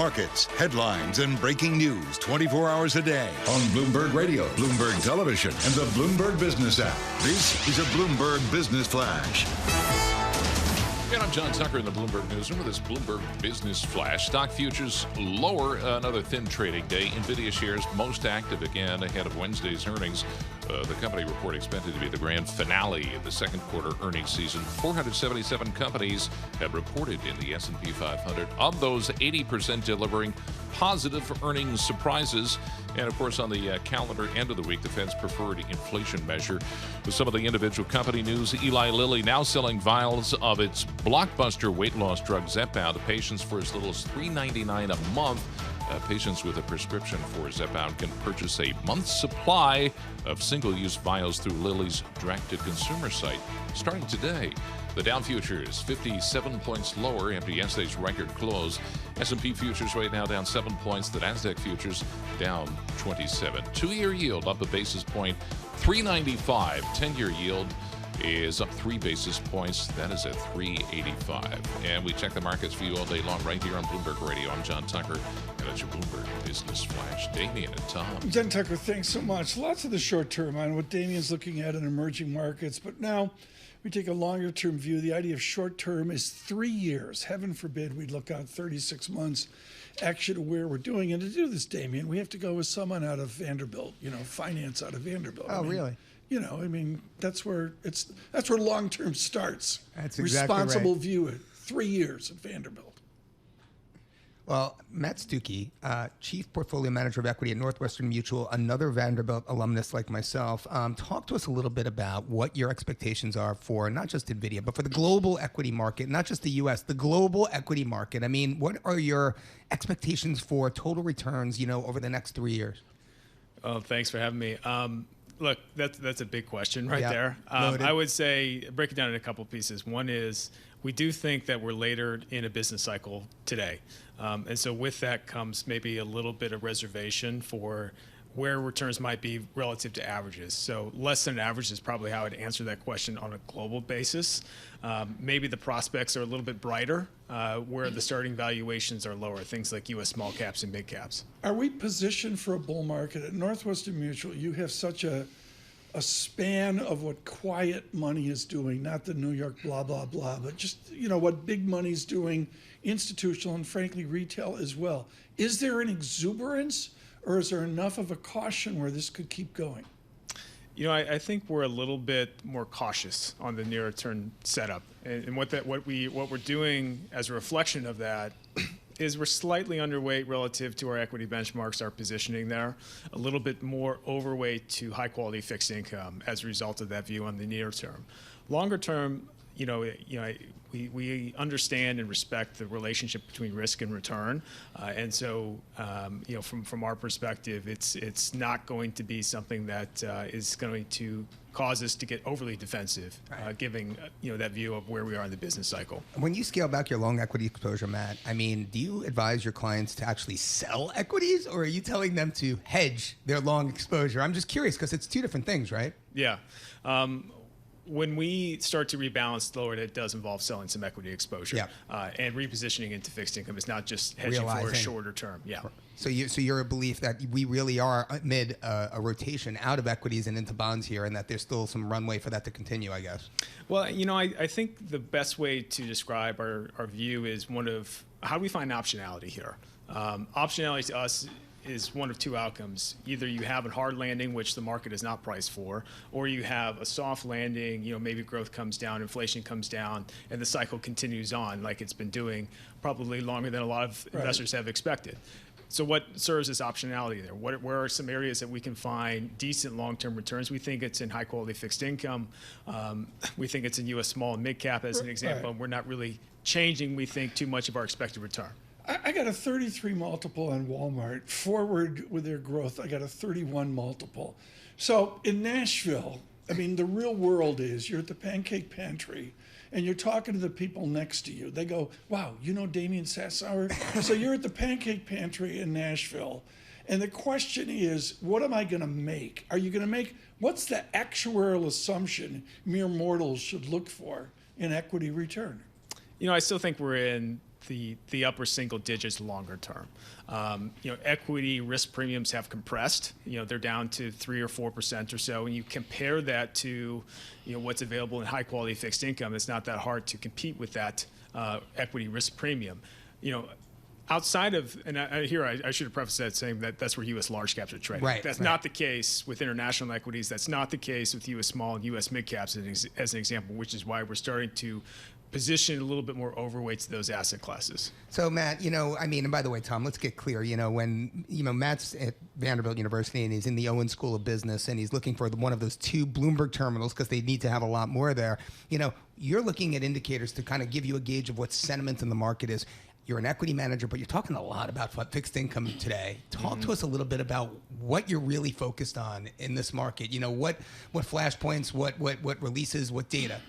Markets, headlines, and breaking news 24 hours a day on Bloomberg Radio, Bloomberg Television, and the Bloomberg Business app. This is a Bloomberg Business Flash. And I'm John Tucker in the Bloomberg Newsroom with this Bloomberg Business Flash. Stock futures lower, another thin trading day. Nvidia shares most active again ahead of Wednesday's earnings. The company report expected to be the grand finale of the second quarter earnings season. 477 companies have reported in the S&P 500. Of those, 80% delivering positive earnings surprises. And, of course, on the calendar end of the week, the Fed's preferred inflation measure. With some of the individual company news, Eli Lilly now selling vials of its blockbuster weight loss drug Zepbound to patients for as little as $3.99 a month. Patients with a prescription for Zepbound can purchase a month's supply of single-use vials through Lilly's direct-to-consumer site starting today. The Dow futures 57 points lower after yesterday's record close. S&P futures right now down 7 points. The Nasdaq futures down 27. Two-year yield up a basis point, 395. 10-year yield is up 3 basis points. That is at 385. And we check the markets for you all day long right here on Bloomberg Radio. I'm John Tucker, and it's your Bloomberg Business Flash. Damian and Tom. John Tucker, thanks so much. Lots of the short term on what Damian's looking at in emerging markets, but now we take a longer term view. The idea of short term is 3 years. Heaven forbid we look out 36 months actually to where we're doing. And to do this, Damian, we have to go with someone out of Vanderbilt, finance out of Vanderbilt. Oh, really? That's where long term starts. That's exactly Responsible right. view at 3 years at Vanderbilt. Well, Matt Stuckey, Chief Portfolio Manager of Equity at Northwestern Mutual, another Vanderbilt alumnus like myself, talk to us a little bit about what your expectations are for not just Nvidia, but for the global equity market, not just the U.S., the global equity market. I mean, what are your expectations for total returns, over the next 3 years? Oh, thanks for having me. Look, that's a big question right Yeah, there. I would say break it down in a couple pieces. One is we do think that we're later in a business cycle today. And so with that comes maybe a little bit of reservation for where returns might be relative to averages. So less than average is probably how I'd answer that question on a global basis. Maybe the prospects are a little bit brighter where the starting valuations are lower, things like U.S. small caps and big caps. Are we positioned for a bull market? At Northwestern Mutual, you have such a span of what quiet money is doing, not the New York blah, blah, blah, but just, what big money's doing, institutional and frankly retail as well. Is there an exuberance or is there enough of a caution where this could keep going? I think we're a little bit more cautious on the nearer term setup. And what we're doing as a reflection of that is we're slightly underweight relative to our equity benchmarks, our positioning there, a little bit more overweight to high quality fixed income as a result of that view on the near term. Longer term, we understand and respect the relationship between risk and return, and so from our perspective, it's not going to be something that is going to cause us to get overly defensive, giving that view of where we are in the business cycle. When you scale back your long equity exposure, Matt, do you advise your clients to actually sell equities, or are you telling them to hedge their long exposure? I'm just curious because it's two different things, right? Yeah. When we start to rebalance lower, it does involve selling some equity exposure and repositioning into fixed income. It's not just hedging for a shorter term. Yeah. So you're a belief that we really are amid a rotation out of equities and into bonds here, and that there's still some runway for that to continue, I guess. Well, I think the best way to describe our view is one of how do we find optionality here? Optionality to us is one of two outcomes. Either you have a hard landing, which the market is not priced for, or you have a soft landing, maybe growth comes down, inflation comes down, and the cycle continues on like it's been doing probably longer than a lot of investors have expected. So what serves as optionality there? Where are some areas that we can find decent long-term returns? We think it's in high-quality fixed income. We think it's in U.S. small and mid-cap as an example. Right. We're not really changing, we think, too much of our expected return. I got a 33 multiple on Wal-Mart. Forward with their growth, I got a 31 multiple. So in Nashville, the real world is you're at the Pancake Pantry and you're talking to the people next to you. They go, wow, Damian Sassower? So you're at the Pancake Pantry in Nashville. And the question is, what am I going to make? Are you going to make, what's the actuarial assumption mere mortals should look for in equity return? I still think we're in the upper single digits longer term. Equity risk premiums have compressed. They're down to 3 or 4% or so. And you compare that to, what's available in high quality fixed income. It's not that hard to compete with that equity risk premium. Outside of, and I should have prefaced that saying that that's where U.S. large caps are trading. Right, That's not the case with international equities. That's not the case with U.S. small and U.S. mid caps as an example, which is why we're starting to position a little bit more overweight to those asset classes. So Matt, and by the way, Tom, let's get clear. When Matt's at Vanderbilt University and he's in the Owen School of Business and he's looking for one of those 2 Bloomberg terminals because they need to have a lot more there. You're looking at indicators to kind of give you a gauge of what sentiment in the market is. You're an equity manager, but you're talking a lot about fixed income today. Talk to us a little bit about what you're really focused on in this market. What flashpoints, what releases, what data?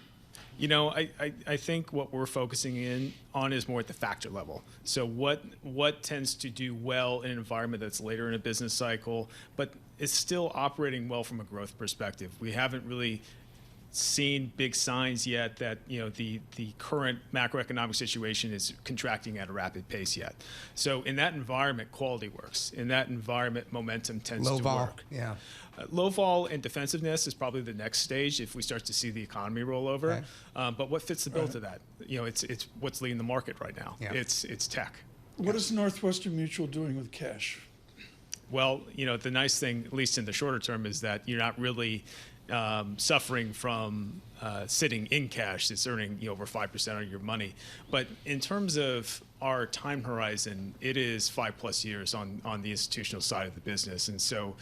I think what we're focusing on is more at the factor level. So what tends to do well in an environment that's later in a business cycle, but is still operating well from a growth perspective. We haven't really seen big signs yet that the current macroeconomic situation is contracting at a rapid pace yet. So in that environment, quality works. In that environment, momentum tends to work. Yeah. Low vol and defensiveness is probably the next stage if we start to see the economy roll over. Right. But what fits the bill to that? It's what's leading the market right now. Yeah. It's tech. What is Northwestern Mutual doing with cash? Well, the nice thing, at least in the shorter term, is that you're not really suffering from sitting in cash. It's earning over 5% on your money. But in terms of our time horizon, it is 5+ years on the institutional side of the business. And so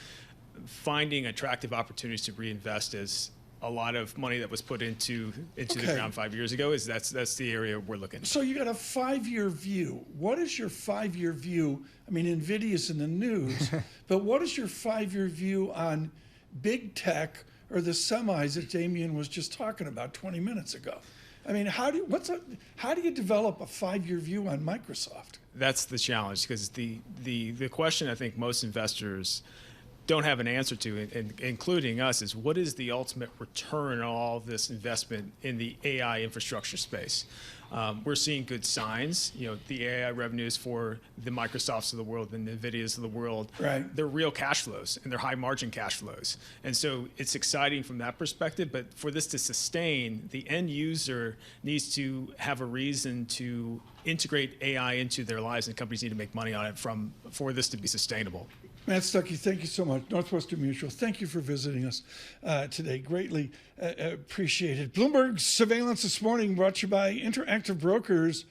finding attractive opportunities to reinvest is a lot of money that was put into the ground 5 years ago. That's the area we're looking at. So you got a 5-year view. What is your 5-year view? Nvidia's in the news, but what is your 5-year view on big tech or the semis that Damian was just talking about 20 minutes ago? How do you develop a 5-year view on Microsoft? That's the challenge, because the question I think most investors don't have an answer to, including us, is what is the ultimate return on all of this investment in the AI infrastructure space? We're seeing good signs. The AI revenues for the Microsofts of the world and the Nvidias of the world, right, they're real cash flows, and they're high margin cash flows. And so it's exciting from that perspective, but for this to sustain, the end user needs to have a reason to integrate AI into their lives, and companies need to make money on it for this to be sustainable. Matt Stuckey, thank you so much. Northwestern Mutual, thank you for visiting us today. Greatly appreciated. Bloomberg Surveillance this morning brought to you by Interactive Brokers.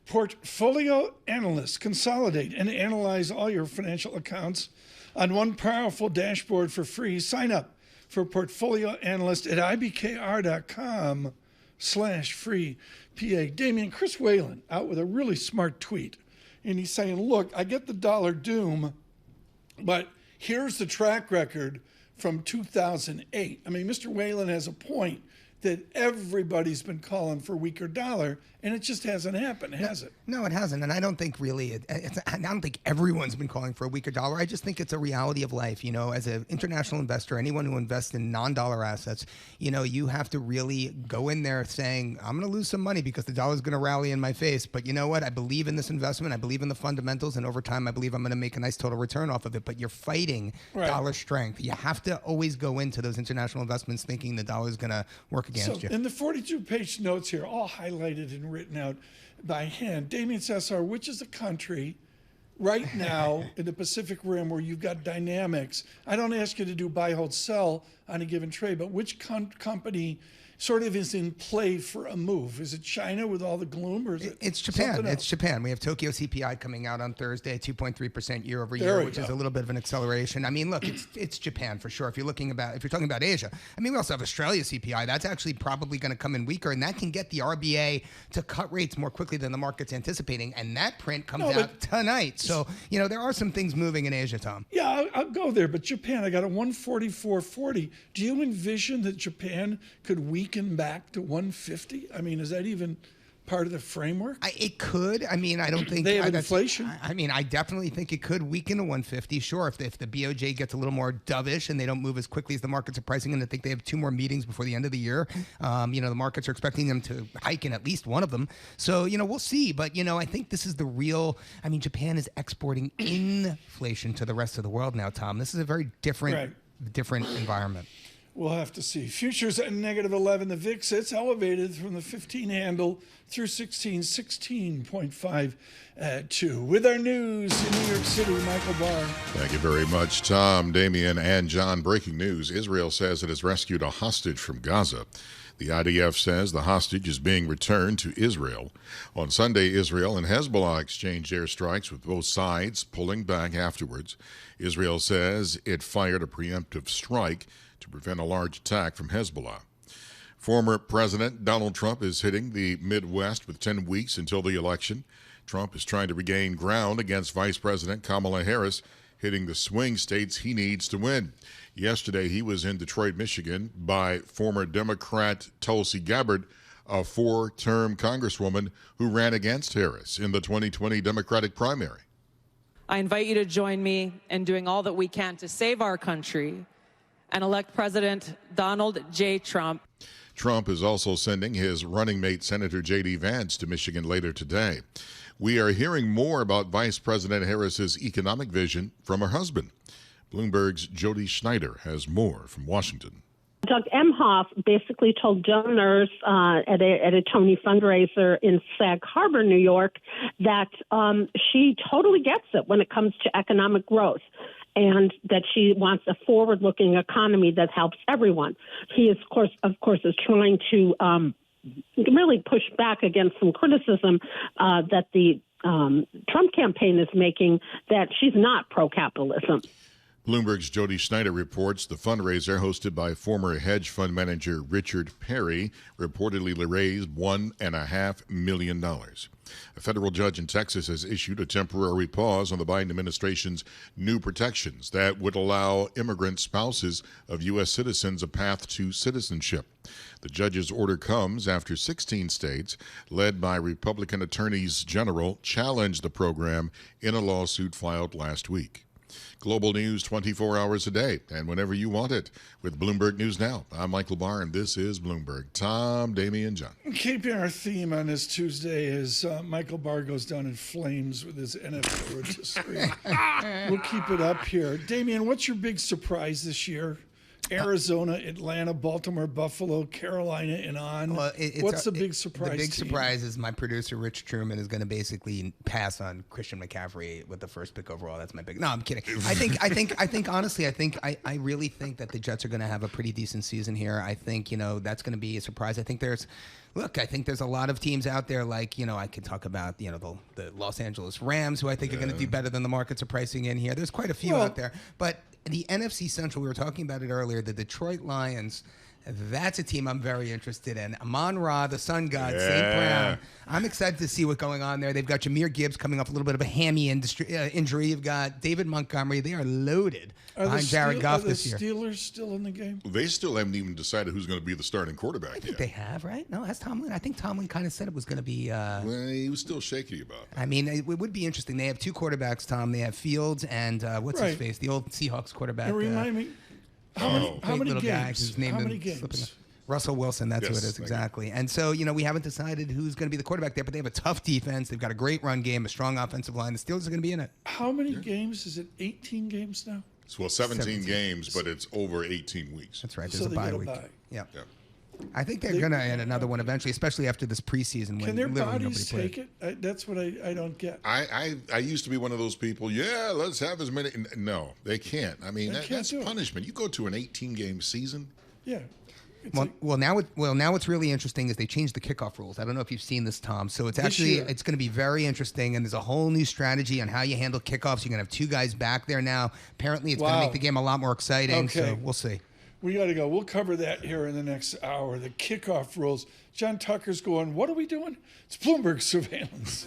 Portfolio Analyst. Consolidate and analyze all your financial accounts on one powerful dashboard for free. Sign up for Portfolio Analyst at ibkr.com/free PA. Damian, Chris Whalen out with a really smart tweet. And he's saying, look, I get the dollar doom, but here's the track record from 2008. Mr. Whalen has a point that everybody's been calling for a weaker dollar, and it just hasn't happened, has it? No, it hasn't, and I don't think really. I don't think everyone's been calling for a weaker dollar. I just think it's a reality of life. As an international investor, anyone who invests in non-dollar assets, you have to really go in there saying, I'm going to lose some money because the dollar's going to rally in my face. But you know what? I believe in this investment. I believe in the fundamentals, and over time, I believe I'm going to make a nice total return off of it. But you're fighting dollar strength. You have to always go into those international investments thinking the dollar's going to work against you. In the 42-page notes here, all highlighted and written out by hand, Damian Sassower, which is the country right now in the Pacific Rim where you've got dynamics? I don't ask you to do buy, hold, sell on a given trade, but which company sort of is in play for a move? Is it China with all the gloom, or is it It's Japan. It's Japan. We have Tokyo CPI coming out on Thursday, 2.3% year over year, which is a little bit of an acceleration. Look, it's Japan for sure. If you're talking about Asia, we also have Australia CPI. That's actually probably going to come in weaker, and that can get the RBA to cut rates more quickly than the market's anticipating. And that print comes out tonight. So there are some things moving in Asia, Tom. Yeah, I'll go there. But Japan, I got a 144.40. Do you envision that Japan could weaken back to 150? Is that even part of the framework? It could. I mean, I don't think they have inflation. I mean, I definitely think it could weaken to 150. Sure, if the BOJ gets a little more dovish and they don't move as quickly as the markets are pricing in, I think they have 2 more meetings before the end of the year. The markets are expecting them to hike in at least one of them. So, we'll see. But, I think this is the real. I mean, Japan is exporting inflation to the rest of the world now, Tom. This is a very different environment. We'll have to see. Futures at -11. The VIX, it's elevated from the 15 handle through 16.52. With our news in New York City, Michael Barr. Thank you very much, Tom, Damian, and John. Breaking news. Israel says it has rescued a hostage from Gaza. The IDF says the hostage is being returned to Israel. On Sunday, Israel and Hezbollah exchanged airstrikes with both sides pulling back afterwards. Israel says it fired a preemptive strike to prevent a large attack from Hezbollah. Former President Donald Trump is hitting the Midwest with 10 weeks until the election. Trump is trying to regain ground against Vice President Kamala Harris, hitting the swing states he needs to win. Yesterday, he was in Detroit, Michigan, by former Democrat Tulsi Gabbard, a 4-term congresswoman who ran against Harris in the 2020 Democratic primary. I invite you to join me in doing all that we can to save our country and elect President Donald J. Trump. Trump is also sending his running mate, Senator J.D. Vance, to Michigan later today. We are hearing more about Vice President Harris's economic vision from her husband. Bloomberg's Jody Schneider has more from Washington. Doug Emhoff basically told donors at a Tony fundraiser in Sag Harbor, New York, that she totally gets it when it comes to economic growth, and that she wants a forward-looking economy that helps everyone. He, of course, is trying to really push back against some criticism that the Trump campaign is making, that she's not pro-capitalism. Bloomberg's Jody Schneider reports the fundraiser, hosted by former hedge fund manager Richard Perry, reportedly raised $1.5 million. A federal judge in Texas has issued a temporary pause on the Biden administration's new protections that would allow immigrant spouses of U.S. citizens a path to citizenship. The judge's order comes after 16 states, led by Republican attorneys general, challenged the program in a lawsuit filed last week. Global news 24 hours a day and whenever you want it with Bloomberg News Now. I'm Michael Barr, and this is Bloomberg. Tom, Damian, John. Keeping our theme on this Tuesday as Michael Barr goes down in flames with his NFL rotisserie. We'll keep it up here. Damian, what's your big surprise this year? Arizona, Atlanta, Baltimore, Buffalo, Carolina, and on. Well, what's the big surprise? The big surprise is my producer, Rich Truman, is going to basically pass on Christian McCaffrey with the first pick overall. That's my big. No, I'm kidding. Honestly, I really think that the Jets are going to have a pretty decent season here. I think that's going to be a surprise. I think there's a lot of teams out there like, I could talk about, the Los Angeles Rams, who I think are going to do better than the markets are pricing in here. There's quite a few out there. But the NFC Central, we were talking about it earlier, the Detroit Lions, that's a team I'm very interested in. Amon-Ra, the sun god, St. Brown. I'm excited to see what's going on there. They've got Jahmyr Gibbs coming off a little bit of a hammy injury. You've got David Montgomery. They are loaded behind Jared Goff this year. Are the Steelers still in the game? They still haven't even decided who's going to be the starting quarterback I think they have, right? No, that's Tomlin. I think Tomlin kind of said it was going to be... well, he was still shaky about it. I mean, it would be interesting. They have 2 quarterbacks, Tom. They have Fields and what's his face? The old Seahawks quarterback. Remind me. How many games? How many games? Russell Wilson, that's who it is, exactly. And so, we haven't decided who's going to be the quarterback there, but they have a tough defense. They've got a great run game, a strong offensive line. The Steelers are going to be in it. How many games? Is it 18 games now? Well, 17 games, but it's over 18 weeks. That's right. There's a bye week. Yeah. I think they're going to end another one eventually, especially after this preseason. Can their bodies take it? That's what I don't get. I used to be one of those people, let's have as many. No, they can't. I mean, that's punishment. You go to an 18-game season. Yeah. Well, now what's really interesting is they changed the kickoff rules. I don't know if you've seen this, Tom. So it's going to be very interesting, and there's a whole new strategy on how you handle kickoffs. You're going to have 2 guys back there now. Apparently, it's going to make the game a lot more exciting. Okay. So we'll see. We got to go. We'll cover that here in the next hour. The kickoff rules. John Tucker's going, what are we doing? It's Bloomberg Surveillance.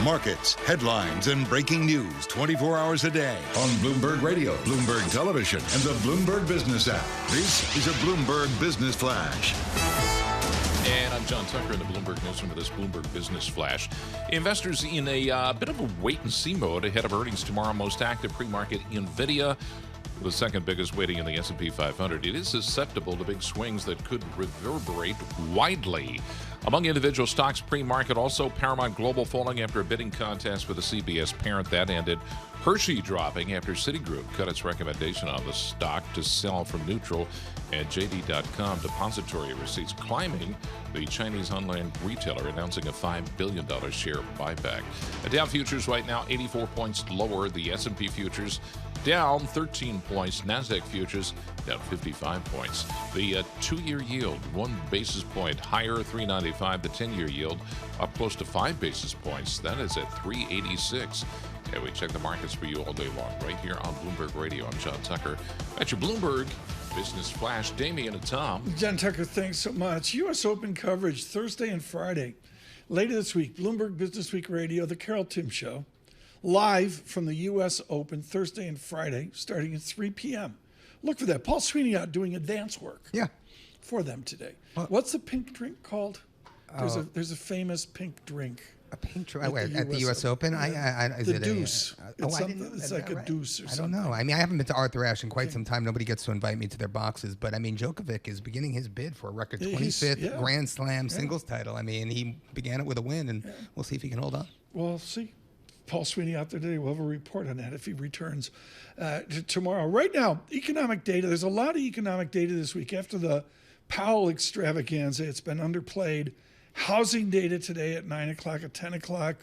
Markets, headlines, and breaking news 24 hours a day on Bloomberg Radio, Bloomberg Television, and the Bloomberg Business app. This is a Bloomberg Business Flash. And I'm John Tucker in the Bloomberg Newsroom with this Bloomberg Business Flash. Investors in a bit of a wait-and-see mode ahead of earnings tomorrow. Most active pre-market, Nvidia, the second biggest weighting in the S&P 500. It is susceptible to big swings that could reverberate widely. Among individual stocks pre-market, also Paramount Global falling after a bidding contest with a CBS parent. That ended. Hershey dropping after Citigroup cut its recommendation on the stock to sell from neutral. And JD.com depository receipts climbing. The Chinese online retailer announcing a $5 billion share buyback. The Dow futures right now 84 points lower. The S&P futures down 13 points. NASDAQ futures down 55 points. The two-year yield 1 basis point higher, 3.95. The 10-year yield up close to 5 basis points. That is at 3.86. And we check the markets for you all day long right here on Bloomberg Radio. I'm John Tucker. That's your Bloomberg Business Flash. Damian and Tom. John Tucker, thanks so much. U.S. Open coverage Thursday and Friday. Later this week, Bloomberg Business Week Radio, The Carol Tim Show. Live from the U.S. Open Thursday and Friday, starting at 3 p.m. Look for that. Paul Sweeney out doing advance work for them today. What's the pink drink called? There's a famous pink drink. A pink drink at the U.S. Open? Is the it deuce. It's like a deuce or something. I don't know. I mean, I haven't been to Arthur Ashe in quite some time. Nobody gets to invite me to their boxes. But, I mean, Djokovic is beginning his bid for a record 25th Grand Slam singles title. I mean, he began it with a win, and we'll see if he can hold on. Well, see. Paul Sweeney out there today. We'll have a report on that if he returns tomorrow. Right now, economic data. There's a lot of economic data this week. After the Powell extravaganza, it's been underplayed. Housing data today at 9 o'clock, at 10 o'clock,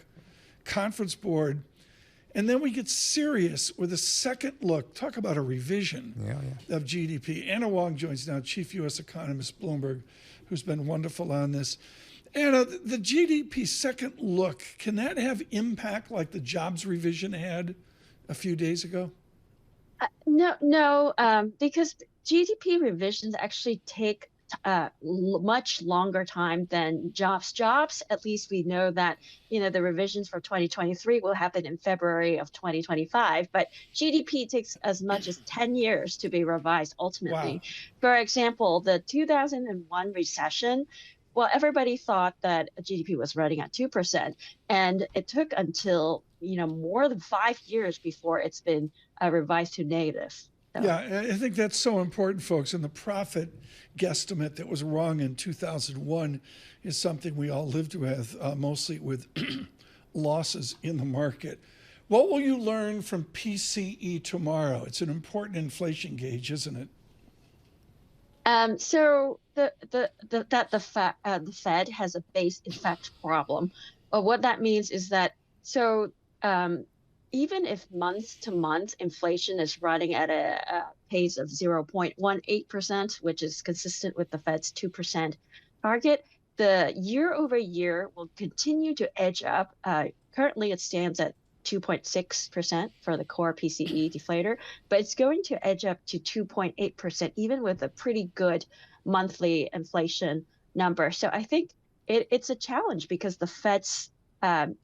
conference board. And then we get serious with a second look. Talk about a revision of GDP. Anna Wong joins now, chief U.S. economist, Bloomberg, who's been wonderful on this. Anna, the GDP second look, can that have impact like the jobs revision had a few days ago? No, because GDP revisions actually take much longer time than jobs. Jobs, at least we know that, the revisions for 2023 will happen in February of 2025, but GDP takes as much as 10 years to be revised ultimately. Wow. For example, the 2001 recession, well, everybody thought that GDP was running at 2%, and it took until, more than 5 years before it's been revised to negative. So. Yeah, I think that's so important, folks. And the profit guesstimate that was wrong in 2001 is something we all lived with, mostly with losses in the market. What will you learn from PCE tomorrow? It's an important inflation gauge, isn't it? So the Fed has a base effect problem. What that means is that even if month to month inflation is running at a pace of 0.18%, which is consistent with the Fed's 2% target, the year over year will continue to edge up. Currently, it stands at 2.6% for the core PCE deflator, but it's going to edge up to 2.8%, even with a pretty good monthly inflation number. So I think it's a challenge because the Fed's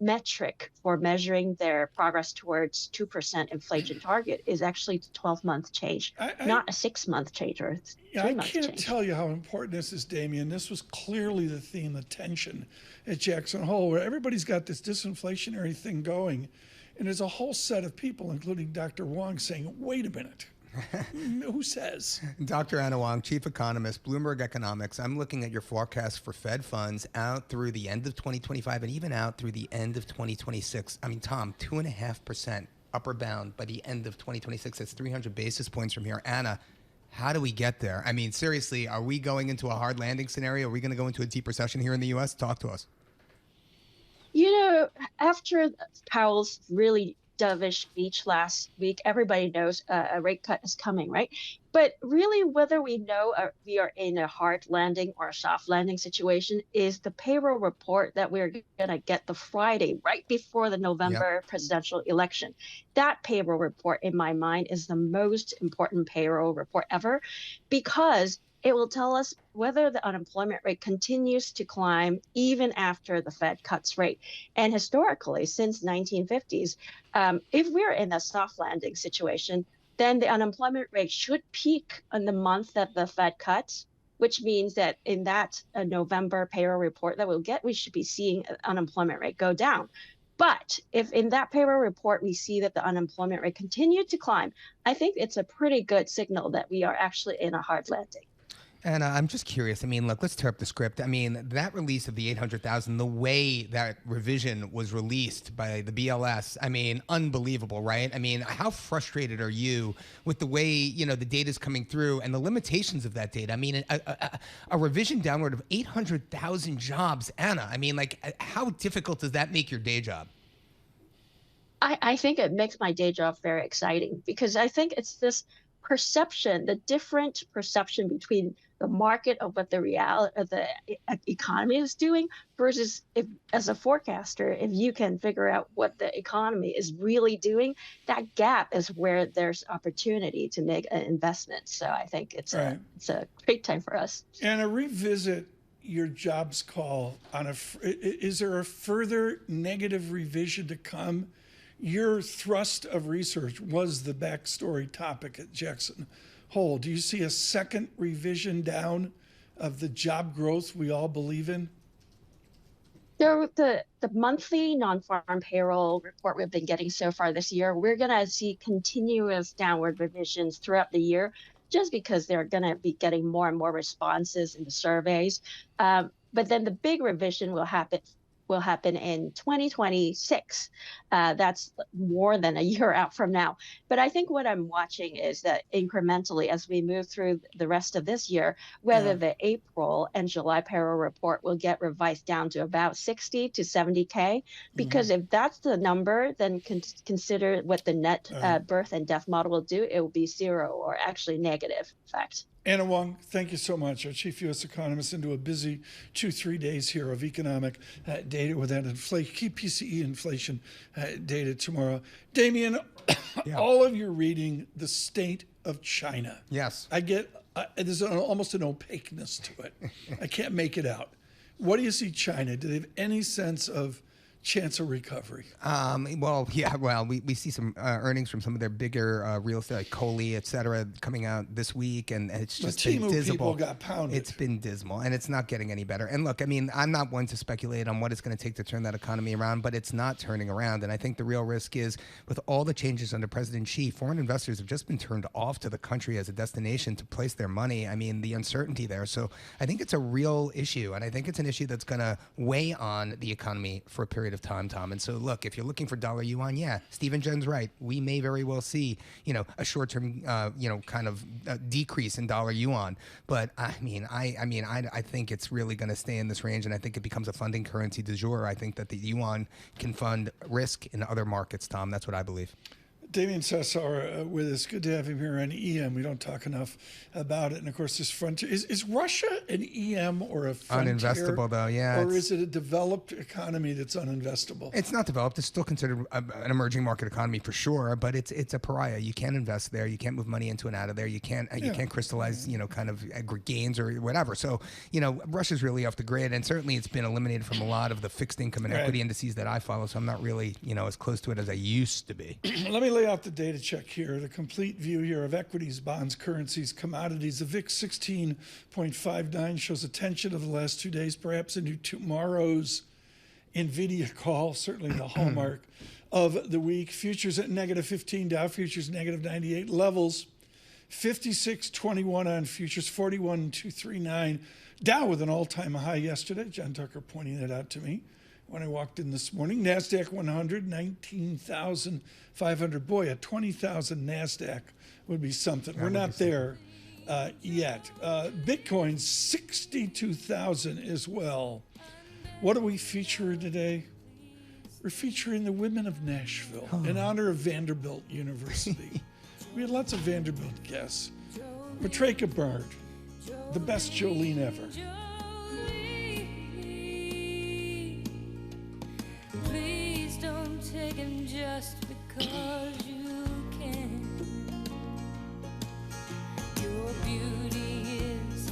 metric for measuring their progress towards 2% inflation target is actually the 12-month change, not a 6-month change or 3-month change. I can't tell you how important this is, Damian. This was clearly the theme, the tension at Jackson Hole, where everybody's got this disinflationary thing going, and there's a whole set of people, including Dr. Wong, saying, wait a minute. Who says? Dr. Anna Wong, chief economist, Bloomberg Economics. I'm looking at your forecast for Fed funds out through the end of 2025 and even out through the end of 2026. I mean, Tom, 2.5% upper bound by the end of 2026. That's 300 basis points from here. Anna, how do we get there? I mean, seriously, are we going into a hard landing scenario? Are we going to go into a deep recession here in the U.S.? Talk to us. After Powell's really dovish speech last week, everybody knows a rate cut is coming, right? But really, whether we know we are in a hard landing or a soft landing situation is the payroll report that we're going to get the Friday right before the November presidential election. That payroll report, in my mind, is the most important payroll report ever because it will tell us whether the unemployment rate continues to climb even after the Fed cuts rate. And historically, since 1950s, if we're in a soft landing situation, then the unemployment rate should peak in the month that the Fed cuts, which means that in that November payroll report that we'll get, we should be seeing unemployment rate go down. But if in that payroll report we see that the unemployment rate continued to climb, I think it's a pretty good signal that we are actually in a hard landing. And I'm just curious. I mean, look, let's tear up the script. I mean, that release of the 800,000, the way that revision was released by the BLS, I mean, unbelievable, right? I mean, how frustrated are you with the way, you know, the data is coming through and the limitations of that data? I mean, a revision downward of 800,000 jobs, Anna. I mean, like, how difficult does that make your day job? I think it makes my day job very exciting because I think it's this perception, the different perception between the market of what the reality of the economy is doing versus if, as a forecaster, if you can figure out what the economy is really doing, that gap is where there's opportunity to make an investment. So I think it's a great time for us. And a revisit your jobs call on is there a further negative revision to come? Your thrust of research was the backstory topic at Jackson Hole. Do you see a second revision down of the job growth we all believe in? The monthly non-farm payroll report we've been getting so far this year, we're going to see continuous downward revisions throughout the year just because they're going to be getting more and more responses in the surveys. But then the big revision will happen in 2026. That's more than a year out from now. But I think what I'm watching is that incrementally, as we move through the rest of this year, whether the April and July payroll report will get revised down to about 60 to 70K. Because if that's the number, then consider what the net birth and death model will do. It will be zero or actually negative, in fact. Anna Wong, thank you so much. Our chief U.S. economist into a busy 2-3 days here of economic data with that key PCE inflation data tomorrow. Damian, all of you reading the state of China. Yes. I get there's almost an opaqueness to it. I can't make it out. What do you see China? Do they have any sense of chance of recovery? We see some earnings from some of their bigger real estate, like Coley, et cetera, coming out this week, and it's just been dismal. People got pounded. It's been dismal, and it's not getting any better. And look, I mean, I'm not one to speculate on what it's going to take to turn that economy around, but it's not turning around. And I think the real risk is, with all the changes under President Xi, foreign investors have just been turned off to the country as a destination to place their money. I mean, the uncertainty there. So I think it's a real issue, and I think it's an issue that's going to weigh on the economy for a period of time, Tom. And so, look, if you're looking for dollar yuan, Stephen Jen's right. We may very well see, a short-term, kind of decrease in dollar yuan. But I think it's really going to stay in this range, and I think it becomes a funding currency du jour. I think that the yuan can fund risk in other markets, Tom. That's what I believe. Damian Sassower with us. Good to have him here on EM. We don't talk enough about it. And, of course, this frontier. Is Russia an EM or a frontier? Uninvestable, though, yeah. Or is it a developed economy that's uninvestable? It's not developed. It's still considered an emerging market economy for sure, but it's a pariah. You can't invest there. You can't move money into and out of there. You can't crystallize, kind of gains or whatever. So, Russia's really off the grid, and certainly it's been eliminated from a lot of the fixed income and equity indices that I follow, so I'm not really, as close to it as I used to be. Let me lay out the data check here, the complete view here of equities, bonds, currencies, commodities. The VIX 16.59 shows a tension of the last 2 days, perhaps into tomorrow's Nvidia call, certainly the hallmark of the week. Futures at -15, Dow futures -98 levels. 56.21 on futures, 41.239. Dow with an all-time high yesterday. John Tucker pointing that out to me when I walked in this morning. NASDAQ 100, 19,500. Boy, a 20,000 NASDAQ would be something. We're not there yet. Bitcoin, 62,000 as well. What are we featuring today? We're featuring the women of Nashville in honor of Vanderbilt University. We had lots of Vanderbilt guests. Matreka Bard, the best Jolene ever. Please don't take him just because you can. Your beauty is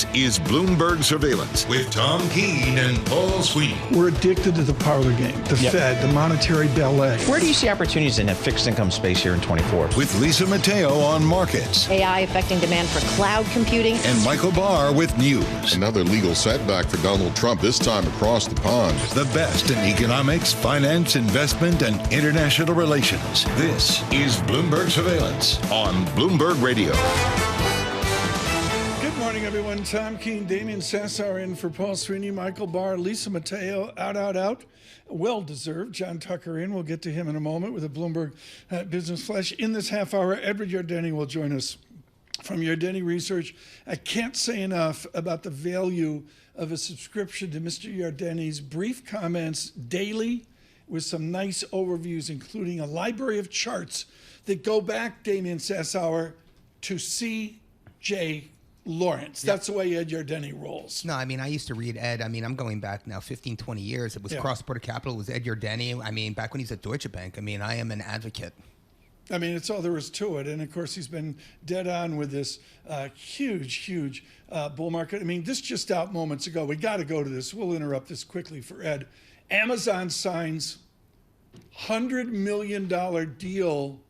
This is Bloomberg Surveillance with Tom Keene and Paul Sweeney. We're addicted to the parlor game, the Fed, the monetary ballet. Where do you see opportunities in the fixed income space here in 24? With Lisa Mateo on markets. AI affecting demand for cloud computing. And Michael Barr with news. Another legal setback for Donald Trump, this time across the pond. The best in economics, finance, investment, and international relations. This is Bloomberg Surveillance on Bloomberg Radio. Good morning, everyone. Tom Keene, Damian Sassower in for Paul Sweeney, Michael Barr, Lisa Mateo, out. Well-deserved. John Tucker in. We'll get to him in a moment with a Bloomberg Business Flash. In this half hour, Edward Yardeni will join us from Yardeni Research. I can't say enough about the value of a subscription to Mr. Yardeni's brief comments daily with some nice overviews, including a library of charts that go back, Damian Sassower, to C.J. Lawrence. That's the way Ed Yardeni rolls. No, I mean, I used to read Ed. I mean, I'm going back now 15, 20 years. It was Cross-Border Capital. It was Ed Yardeni. I mean, back when he was at Deutsche Bank. I mean, I am an advocate. I mean, it's all there is to it. And, of course, he's been dead on with this huge bull market. I mean, this just out moments ago. We got to go to this. We'll interrupt this quickly for Ed. Amazon signs $100 million deal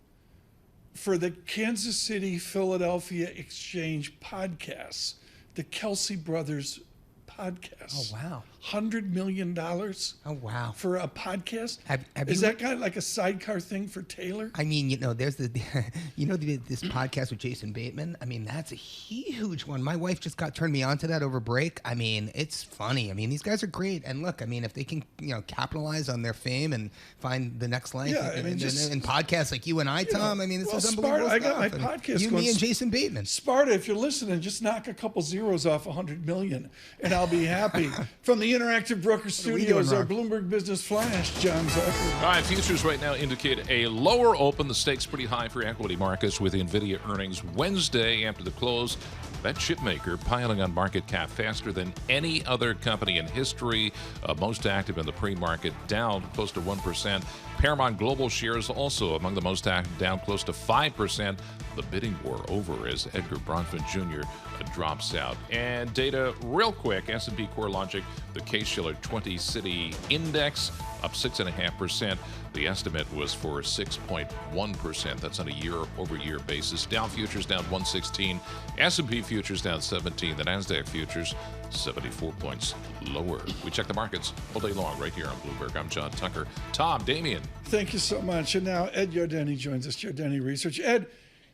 for the Kansas City Philadelphia Exchange podcasts, the Kelsey Brothers podcast. Oh, wow. $100 million. Oh, wow. For a podcast? Have Is you that kind of like a sidecar thing for Taylor? I mean, there's this podcast with Jason Bateman. I mean, that's a huge one. My wife just turned me on to that over break. I mean, it's funny. I mean, these guys are great. And look, I mean, if they can, capitalize on their fame and find the next life in podcasts like you and I, Tom, I mean, this is unbelievable Sparta, stuff. I got my podcast me and Jason Bateman. Sparta, if you're listening, just knock a couple zeros off 100 million and I'll be happy. From the Interactive Broker Studios, our Bloomberg Business Flash, John Tucker. All right, futures right now indicate a lower open. The stakes pretty high for equity markets with Nvidia earnings Wednesday after the close. That chipmaker piling on market cap faster than any other company in history. Most active in the pre-market, down close to 1%. Paramount Global shares also among the most active, down close to 5%. The bidding war over as Edgar Bronfman Jr. drops out. And data real quick, S&P CoreLogic, the Case-Shiller 20-City Index, up 6.5%. The estimate was for 6.1%. That's on a year-over-year basis. Dow futures down 116. S&P futures down 17. The NASDAQ futures 74 points lower. We check the markets all day long right here on Bloomberg. I'm John Tucker. Tom, Damian. Thank you so much. And now Ed Yardeni joins us, Yardeni Research. Ed,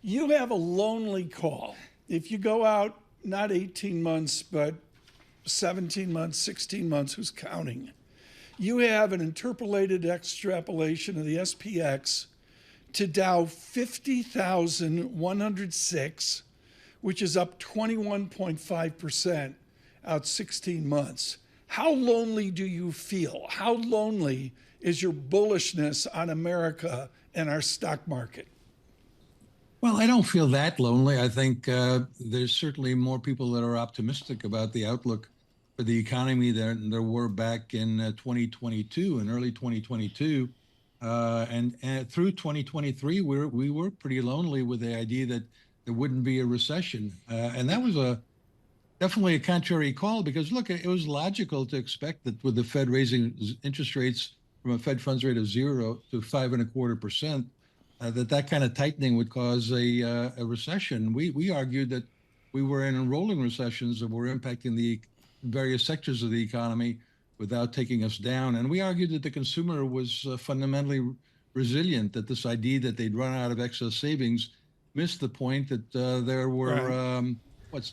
you have a lonely call. If you go out not 18 months, but 17 months, 16 months, who's counting? You have an interpolated extrapolation of the SPX to Dow 50,106, which is up 21.5% out 16 months. How lonely do you feel? How lonely is your bullishness on America and our stock market? Well, I don't feel that lonely. I think there's certainly more people that are optimistic about the outlook for the economy than there were back in 2022 and early 2022. And through 2023, we were pretty lonely with the idea that there wouldn't be a recession. And that was definitely a contrary call because, look, it was logical to expect that with the Fed raising interest rates from a Fed funds rate of 0 to 5.25%, that kind of tightening would cause a recession. We argued that we were in rolling recessions that were impacting the various sectors of the economy without taking us down. And we argued that the consumer was fundamentally resilient, that this idea that they'd run out of excess savings missed the point that there were,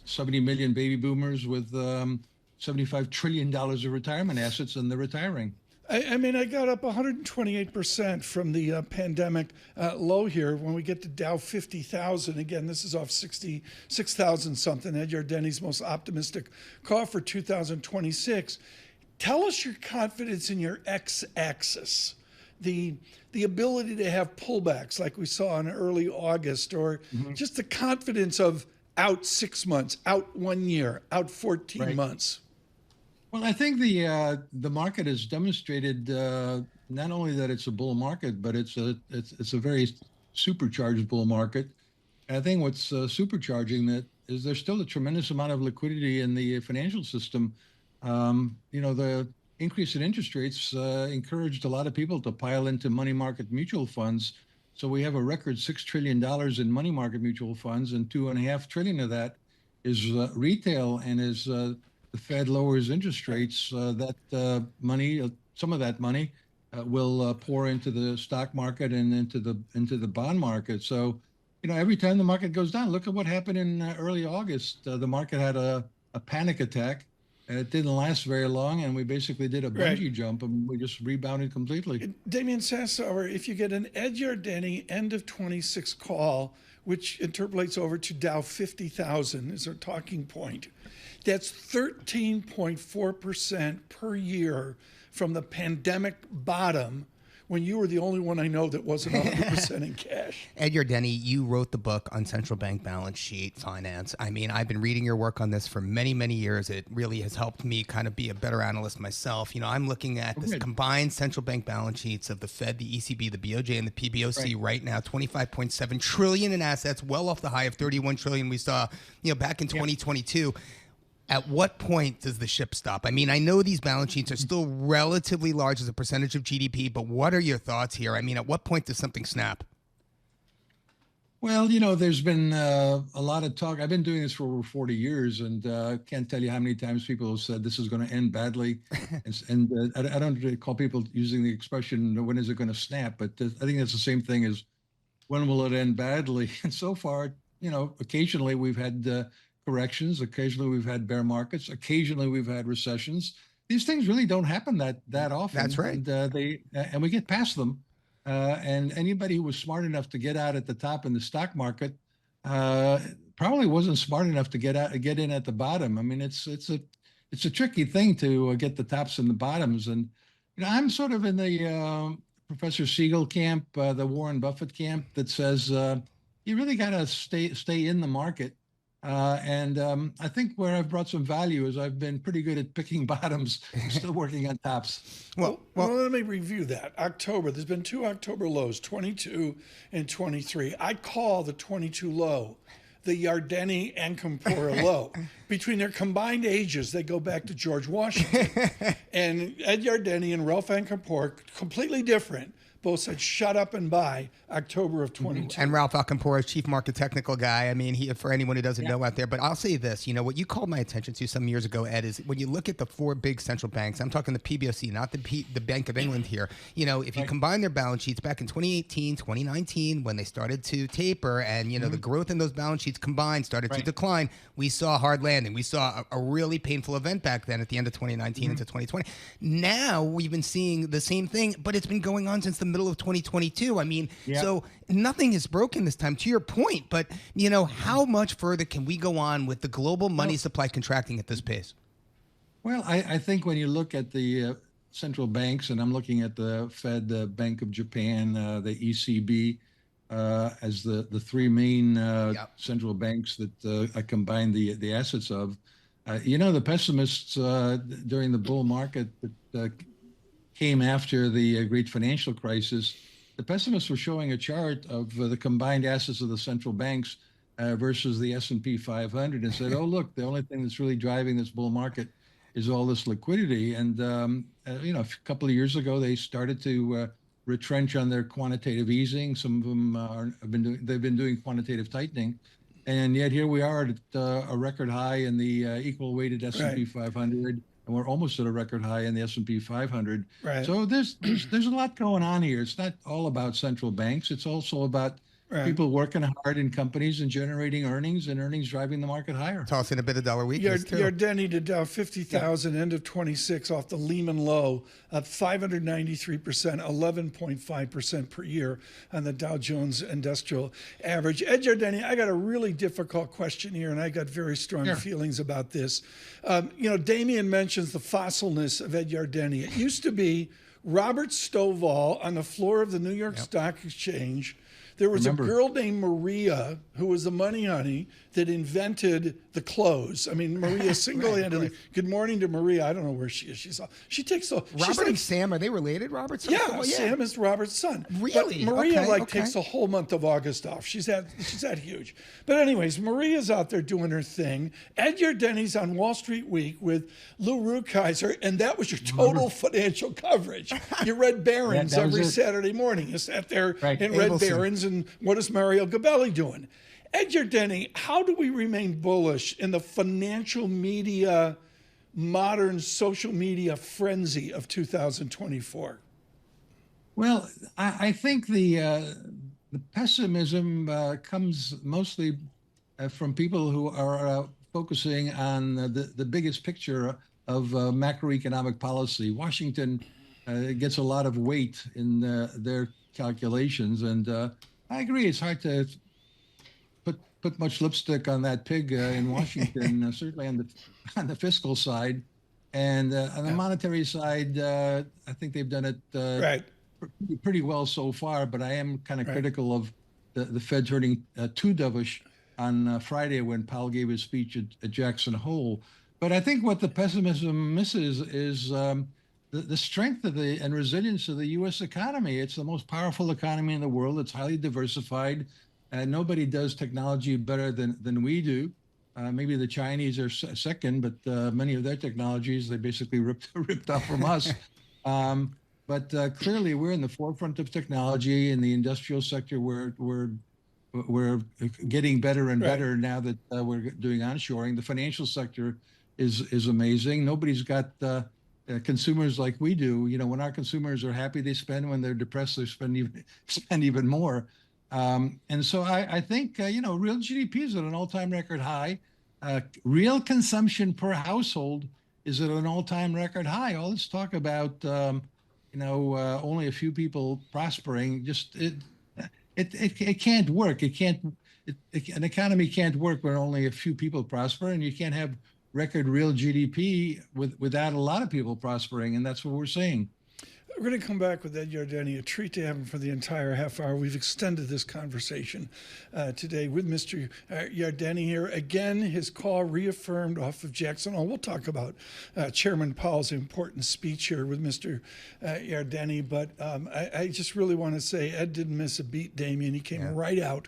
70 million baby boomers with $75 trillion of retirement assets, and they're retiring. I mean, I got up 128% from the pandemic low here. When we get to Dow 50,000, again, this is off 66,000 something. Ed Yardeni's most optimistic call for 2026. Tell us your confidence in your x-axis, the ability to have pullbacks like we saw in early August, or just the confidence of out 6 months, out 1 year, out 14 months. Well, I think the market has demonstrated not only that it's a bull market, but it's a very supercharged bull market. And I think what's supercharging is there's still a tremendous amount of liquidity in the financial system. The increase in interest rates encouraged a lot of people to pile into money market mutual funds. So we have a record $6 trillion in money market mutual funds, and $2.5 trillion of that is retail. And as the Fed lowers interest rates, that money, some of that money, will pour into the stock market and into the bond market. So, every time the market goes down, look at what happened in early August. The market had a panic attack. It didn't last very long, and we basically did a bungee jump, and we just rebounded completely. Damian Sassower, if you get an Ed Yardeni end of 26 call, which interpolates over to Dow 50,000 is our talking point, that's 13.4% per year from the pandemic bottom, when you were the only one I know that wasn't 100% in cash. Ed Yardeni, you wrote the book on central bank balance sheet finance. I mean, I've been reading your work on this for many, many years. It really has helped me kind of be a better analyst myself. I'm looking at this combined central bank balance sheets of the Fed, the ECB, the BOJ, and the PBOC right now, 25.7 trillion in assets, well off the high of 31 trillion we saw, back in 2022. At what point does the ship stop? I mean, I know these balance sheets are still relatively large as a percentage of GDP, but what are your thoughts here? I mean, at what point does something snap? Well, there's been a lot of talk. I've been doing this for over 40 years, and can't tell you how many times people have said this is going to end badly. and I don't recall people using the expression, when is it going to snap? But I think that's the same thing as when will it end badly? And so far, occasionally we've had corrections. Occasionally we've had bear markets. Occasionally we've had recessions. These things really don't happen that often. That's right. And we get past them. And anybody who was smart enough to get out at the top in the stock market probably wasn't smart enough to get in at the bottom. I mean, it's a tricky thing to get the tops and the bottoms. And I'm sort of in the Professor Siegel camp, the Warren Buffett camp, that says you really got to stay in the market. I think where I've brought some value is I've been pretty good at picking bottoms, still working on tops. Well, let me review that. October, there's been 2 October lows, 22 and 23. I call the 22 low the Yardeni and Kampora low. Between their combined ages, they go back to George Washington. And Ed Yardeni and Ralph Ankampor, completely different, both said shut up and buy October of 22. And Ralph Alcampora is chief market technical guy. I mean, for anyone who doesn't know out there. But I'll say this, what you called my attention to some years ago, Ed, is when you look at the 4 big central banks, I'm talking the PBOC, not the Bank of England here. If you combine their balance sheets back in 2018, 2019, when they started to taper and, the growth in those balance sheets combined started to decline, we saw a hard landing. We saw a really painful event back then at the end of 2019 into 2020. Now we've been seeing the same thing, but it's been going on since the middle of 2022. I mean, so nothing is broken this time, to your point. But, how much further can we go on with the global money supply contracting at this pace? Well, I think when you look at the central banks, and I'm looking at the Fed, the Bank of Japan, the ECB, as the 3 main central banks that I combine the assets of, the pessimists during the bull market that came after the great financial crisis, the pessimists were showing a chart of the combined assets of the central banks versus the S&P 500 and said, oh, look, the only thing that's really driving this bull market is all this liquidity. And, a couple of years ago, they started to retrench on their quantitative easing. Some of them they've been doing quantitative tightening. And yet here we are at a record high in the equal weighted S&P 500. And we're almost at a record high in the S&P 500. Right. So there's a lot going on here. It's not all about central banks. It's also about people working hard in companies and generating earnings, and earnings driving the market higher. Tossing a bit of dollar weakness, too. Yardeni to Dow 50,000, end of 26 off the Lehman low, up 593%, 11.5% per year on the Dow Jones Industrial Average. Ed Yardeni, I got a really difficult question here, and I got very strong feelings about this. Damian mentions the fossilness of Ed Yardeni. It used to be Robert Stovall on the floor of the New York Stock Exchange There was Remember. a girl named Maria who was the money honey that invented the clothes. I mean, Maria single-handedly. Good morning to Maria. I don't know where she is. She takes the Robert and Sam, are they related? Robert? Yeah, Sam is Robert's son. Really? But Maria Okay. takes the whole month of August off. She's that huge. But anyways, Maria's out there doing her thing. Ed Yardeni's on Wall Street Week with Lou Rukeyser, and that was your total financial coverage. You read Barron's that was every it. Saturday morning. You sat there Right. and read Abelson. Barron's, and what is Mario Gabelli doing? Ed Yardeni, how do we remain bullish in the financial media, modern social media frenzy of 2024? Well, I think the pessimism comes mostly from people who are focusing on the biggest picture of macroeconomic policy. Washington gets a lot of weight in their calculations, and I agree it's hard to put much lipstick on that pig in Washington, certainly on the fiscal side. And on the monetary side, I think they've done it pretty well so far, but I am kind of critical of the Fed turning too dovish on Friday when Powell gave his speech at Jackson Hole. But I think what the pessimism misses is the strength of and resilience of the U.S. economy. It's the most powerful economy in the world. It's highly diversified. Nobody does technology better than we do. Maybe the Chinese are second, but many of their technologies, they basically ripped off from us. But clearly, we're in the forefront of technology. In the industrial sector, we're getting better and better now that we're doing onshoring. The financial sector is amazing. Nobody's got consumers like we do. You know, when our consumers are happy, they spend. When they're depressed, they spend even more. And so I think real GDP is at an all-time record high. Real consumption per household is at an all-time record high. All this talk about only a few people prospering, it can't work. An economy can't work when only a few people prosper, and you can't have record real GDP without a lot of people prospering, and that's what we're seeing. We're going to come back with Ed Yardeni. A treat to have him for the entire half hour. We've extended this conversation today with Mr. Yardeni here. Again, his call reaffirmed off of Jackson Hole. We'll talk about Chairman Powell's important speech here with Mr. Yardeni. But I just really want to say Ed didn't miss a beat, Damian. He came right out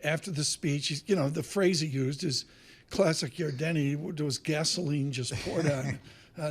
after the speech. The phrase he used is classic Yardeni. There was gasoline just poured on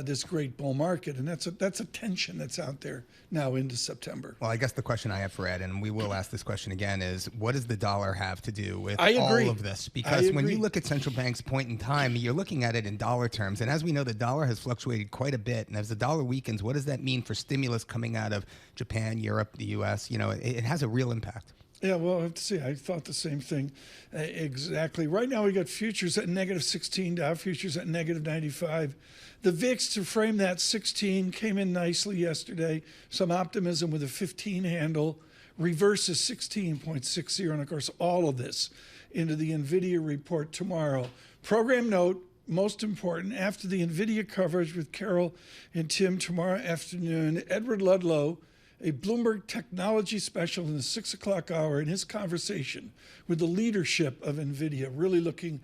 this great bull market, and that's a tension that's out there now into September. Well, I guess the question I have for Ed, and we will ask this question again, is what does the dollar have to do with all of this? Because when you look at central banks' point in time, you're looking at it in dollar terms, and as we know, the dollar has fluctuated quite a bit, and as the dollar weakens, what does that mean for stimulus coming out of Japan, Europe, the U.S.? It has a real impact. Yeah, well, I have to see. I thought the same thing exactly. Right now, we got futures at -16, Dow futures at -95. The VIX, to frame that 16, came in nicely yesterday. Some optimism with a 15 handle. Reverses 16.60, and of course, all of this into the Nvidia report tomorrow. Program note, most important, after the Nvidia coverage with Carol and Tim tomorrow afternoon, Edward Ludlow, a Bloomberg technology special in the 6 o'clock hour, in his conversation with the leadership of Nvidia. Really looking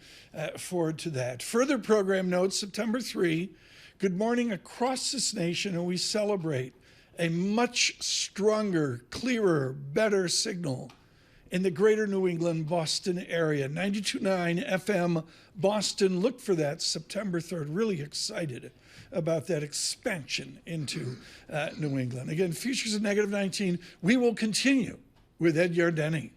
forward to that. Further program notes, September 3, good morning across this nation, and we celebrate a much stronger, clearer, better signal in the greater New England, Boston area. 92.9 FM Boston. Look for that September 3rd. Really excited about that expansion into New England. Again, futures at -19. We will continue with Ed Yardeni.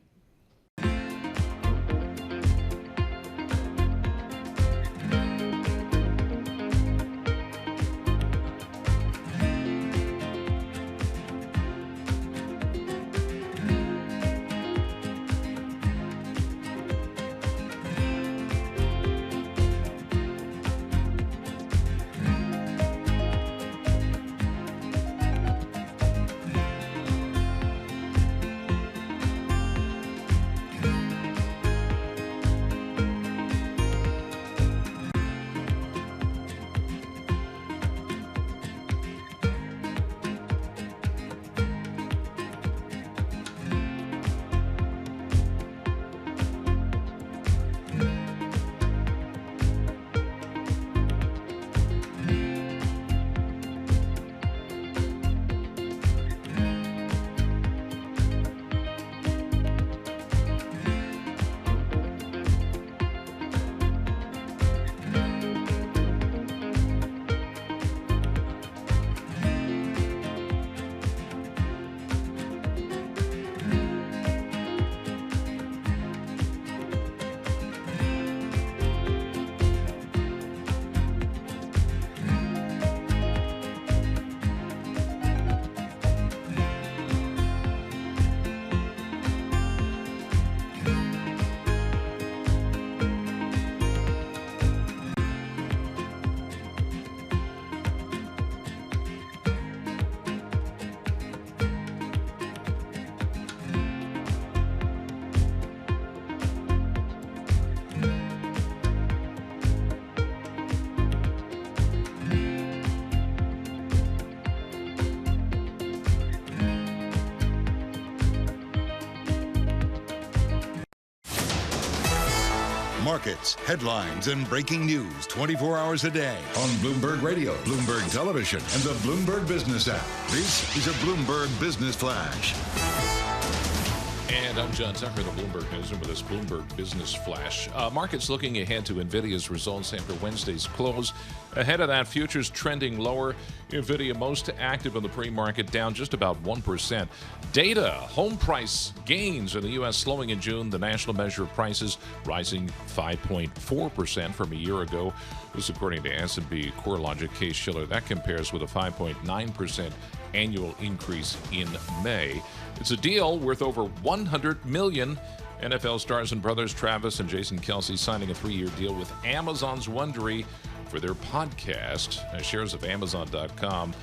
Markets, headlines, and breaking news 24 hours a day on Bloomberg Radio, Bloomberg Television, and the Bloomberg Business app. This is a Bloomberg Business Flash. And I'm John Tucker, the Bloomberg Newsroom, with this Bloomberg Business Flash. Markets looking ahead to Nvidia's results after Wednesday's close. Ahead of that, futures trending lower. Nvidia most active in the pre-market, down just about 1%. Data, home price gains in the U.S. slowing in June. The national measure of prices rising 5.4% from a year ago. This according to S&P CoreLogic Case-Shiller. That compares with a 5.9% annual increase in May. It's a deal worth over $100 million. NFL stars and brothers Travis and Jason Kelce signing a 3-year deal with Amazon's Wondery for their podcast. Shares of Amazon.com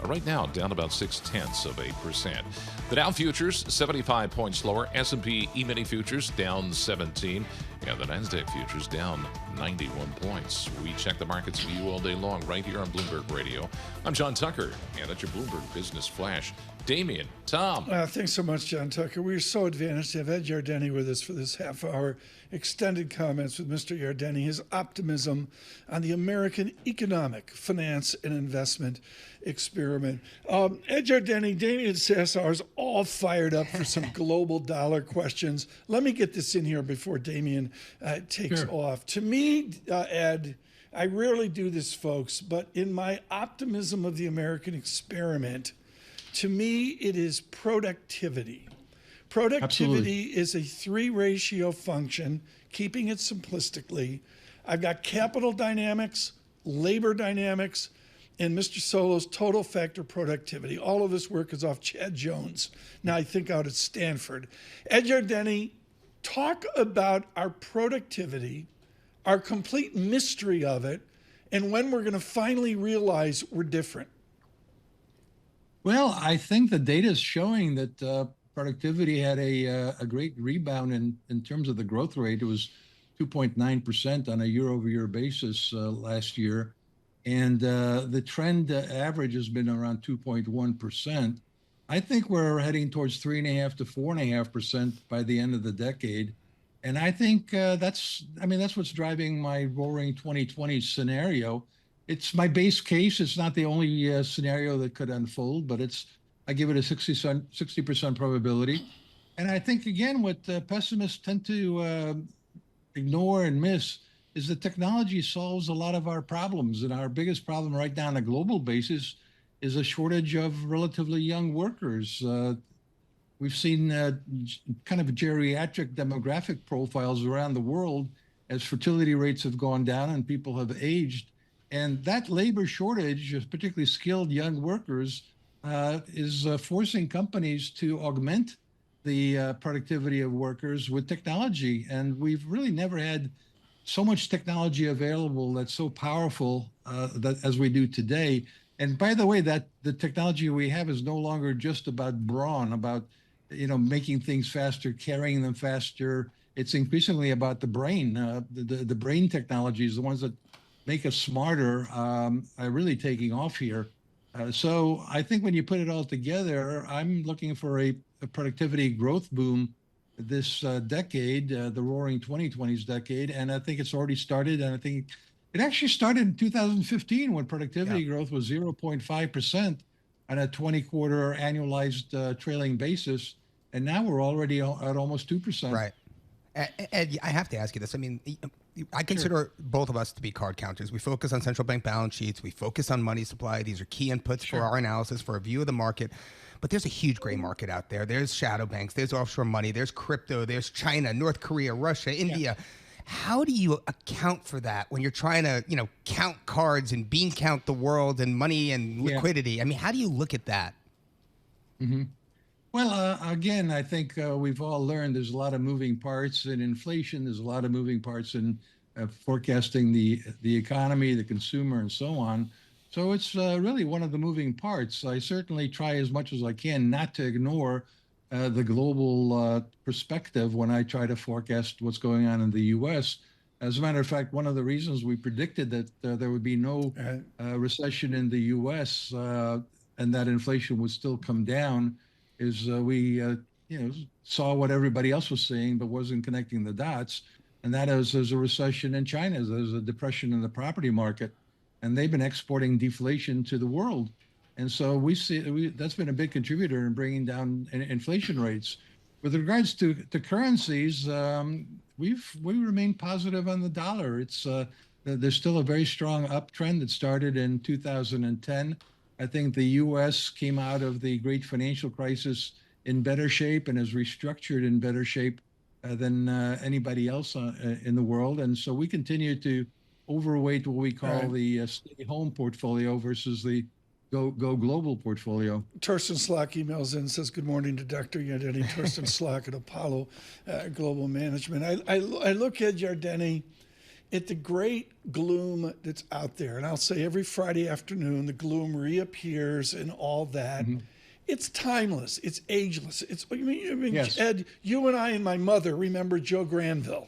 right now down about 0.6%. The Dow futures 75 points lower. S&P E-mini futures down 17. And the Nasdaq futures down 91 points. We check the markets for you all day long right here on Bloomberg Radio. I'm John Tucker, and that's your Bloomberg Business Flash. Damian, Tom. Thanks so much, John Tucker. We're so advantaged to have Ed Yardeni with us for this half-hour extended comments with Mr. Yardeni, his optimism on the American economic, finance, and investment experiment. Ed Yardeni, Damian Sassower is all fired up for some global dollar questions. Let me get this in here before Damian takes off. To me, Ed, I rarely do this, folks, but in my optimism of the American experiment, to me, it is productivity. Productivity is a 3-ratio function, keeping it simplistically. I've got capital dynamics, labor dynamics, and Mr. Solo's total factor productivity. All of this work is off Chad Jones. Now I think out at Stanford. Ed Yardeni, talk about our productivity, our complete mystery of it, and when we're going to finally realize we're different. Well, I think the data is showing that productivity had a great rebound in terms of the growth rate. It was 2.9% on a year-over-year basis last year. And the trend average has been around 2.1%. I think we're heading towards 3.5% to 4.5% by the end of the decade. And I think that's what's driving my roaring 2020 scenario. It's my base case. It's not the only scenario that could unfold, but I give it a 60% probability. And I think, again, what pessimists tend to ignore and miss is that technology solves a lot of our problems. And our biggest problem right now on a global basis is a shortage of relatively young workers. We've seen kind of geriatric demographic profiles around the world as fertility rates have gone down and people have aged. And that labor shortage, particularly skilled young workers, is forcing companies to augment the productivity of workers with technology. And we've really never had so much technology available that's so powerful that as we do today. And by the way, that the technology we have is no longer just about brawn, about making things faster, carrying them faster. It's increasingly about the brain. The brain technologies, the ones that make us smarter, are really taking off here. So I think when you put it all together, I'm looking for a productivity growth boom this decade, the roaring 2020s decade. And I think it's already started. And I think it actually started in 2015 when productivity growth was 0.5% on a 20-quarter annualized trailing basis. And now we're already at almost 2%. Right. Ed, I have to ask you this. I mean, I consider both of us to be card counters. We focus on central bank balance sheets. We focus on money supply. These are key inputs for our analysis, for a view of the market. But there's a huge gray market out there. There's shadow banks. There's offshore money. There's crypto. There's China, North Korea, Russia, India. How do you account for that when you're trying to, count cards and bean count the world and money and liquidity? I mean, how do you look at that? Mm-hmm. Well, again, I think we've all learned there's a lot of moving parts in inflation. There's a lot of moving parts in forecasting the economy, the consumer, and so on. So it's really one of the moving parts. I certainly try as much as I can not to ignore the global perspective when I try to forecast what's going on in the U.S. As a matter of fact, one of the reasons we predicted that there would be no recession in the U.S. And that inflation would still come down is we saw what everybody else was saying, but wasn't connecting the dots. and that is there's a recession in China. There's a depression in the property market, and they've been exporting deflation to the world. And so we see that's been a big contributor in bringing down inflation rates. With regards to currencies, we remain positive on the dollar. It's there's still a very strong uptrend that started in 2010. I think the U.S. came out of the great financial crisis in better shape and is restructured in better shape than anybody else in the world. And so we continue to overweight what we call the stay home portfolio versus the go global portfolio. Torsten Slack emails in and says, good morning to Dr. Yardeni. Torsten Slack at Apollo Global Management. I look at Yardeni, at the great gloom that's out there. And I'll say every Friday afternoon, the gloom reappears and all that. Mm-hmm. It's timeless. It's ageless. I mean, yes. Ed, you and I and my mother remember Joe Granville.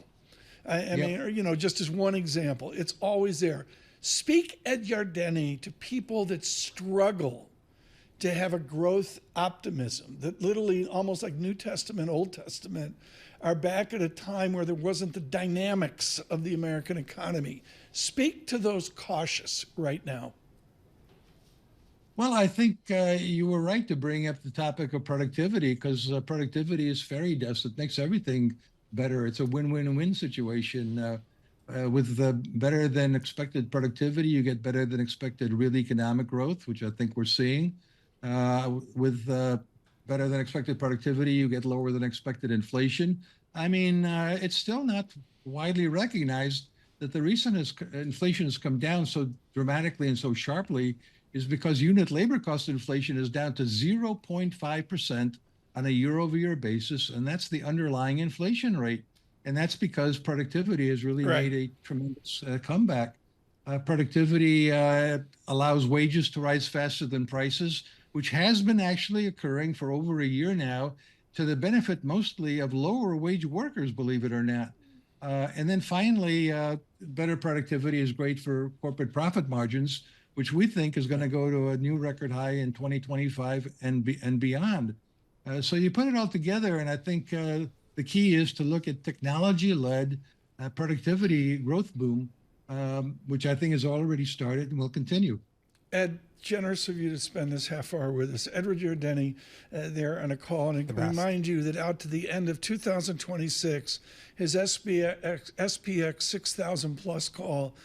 I mean, just as one example, it's always there. Speak, Ed Yardeni, to people that struggle to have a growth optimism, that literally almost like New Testament, Old Testament, are back at a time where there wasn't the dynamics of the American economy. Speak to those cautious right now. Well, I think you were right to bring up the topic of productivity, because productivity is fairy dust. It makes everything better. It's a win-win-win situation. With better than expected productivity, you get better than expected real economic growth, which I think we're seeing. With better than expected productivity, you get lower than expected inflation. I mean, it's still not widely recognized that the reason inflation has come down so dramatically and so sharply is because unit labor cost inflation is down to 0.5% on a year-over-year basis, and that's the underlying inflation rate. And that's because productivity has really made a tremendous comeback. Productivity allows wages to rise faster than prices, which has been actually occurring for over a year now, to the benefit mostly of lower wage workers, believe it or not. And then finally, better productivity is great for corporate profit margins, which we think is going to go to a new record high in 2025 and beyond. So you put it all together, and I think the key is to look at technology-led productivity growth boom, which I think has already started and will continue. Ed, generous of you to spend this half hour with us. Edward Yardeni there on a call, and I remind you that out to the end of 2026, his SPX 6,000 plus call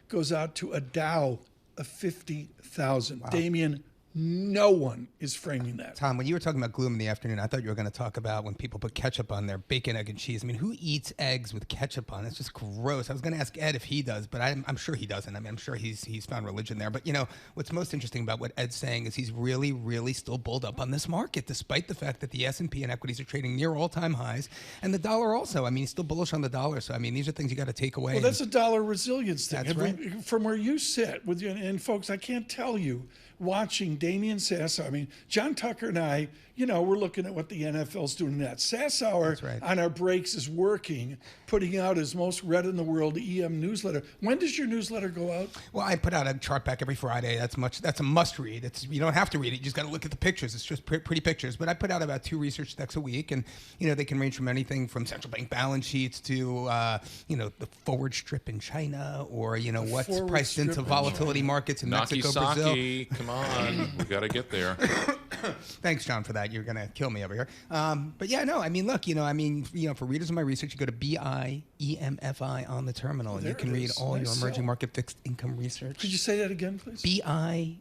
goes out to a Dow of 50,000. Wow. Damian, no one is framing that. Tom, when you were talking about gloom in the afternoon, I thought you were going to talk about when people put ketchup on their bacon, egg, and cheese. I mean, who eats eggs with ketchup on? It's just gross. I was going to ask Ed if he does, but I'm sure he doesn't. I mean, I'm sure he's found religion there. But, what's most interesting about what Ed's saying is he's really, really still bulled up on this market, despite the fact that the S&P and equities are trading near all-time highs, and the dollar also. I mean, he's still bullish on the dollar. So, I mean, these are things you got to take away. Well, that's a dollar resilience thing. That's right. From where you sit with you, and folks, I can't tell you, watching Damian Sassower. I mean, John Tucker and I, we're looking at what the NFL's doing now. Sassower on our breaks is working, putting out his most read in the world EM newsletter. When does your newsletter go out? Well, I put out a chart back every Friday. That's a must read. You don't have to read it. You just got to look at the pictures. It's just pretty pictures. But I put out about 2 research decks a week, and they can range from anything from central bank balance sheets to the forward strip in China, or what's priced into volatility markets in Mexico, Brazil. Come on, we got to get there. Thanks, John, for that. You're going to kill me over here. But yeah, no, I mean, look, for readers of my research, you go to BIEMFI on the terminal, and you can read all your emerging market fixed income research. Could you say that again, please? BIEMFI.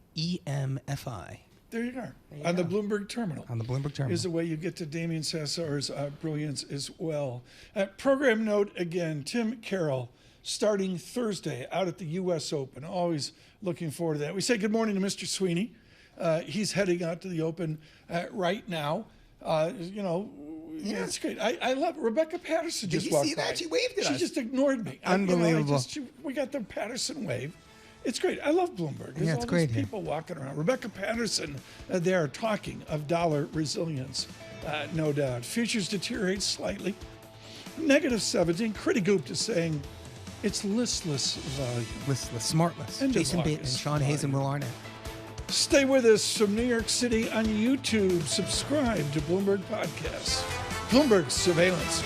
There you are. On the Bloomberg terminal. On the Bloomberg terminal. Is the way you get to Damian Sassower's brilliance as well. Program note again, Tim Carroll, starting Thursday out at the U.S. Open. Always looking forward to that. We say good morning to Mr. Sweeney. He's heading out to the Open right now. It's great. I love Rebecca Patterson. Did just you walked see that? by. She waved at us. She just ignored me. Unbelievable. We got the Patterson wave. It's great. I love Bloomberg. There's it's all great these people walking around. Rebecca Patterson there talking of dollar resilience, no doubt. Futures deteriorate slightly. -17. Critty Gupta is saying it's listless volume. Listless, smartless. Jason Bateman, Sean Hayes, and Will Arnett. Stay with us from New York City on YouTube. Subscribe to Bloomberg Podcasts. Bloomberg Surveillance.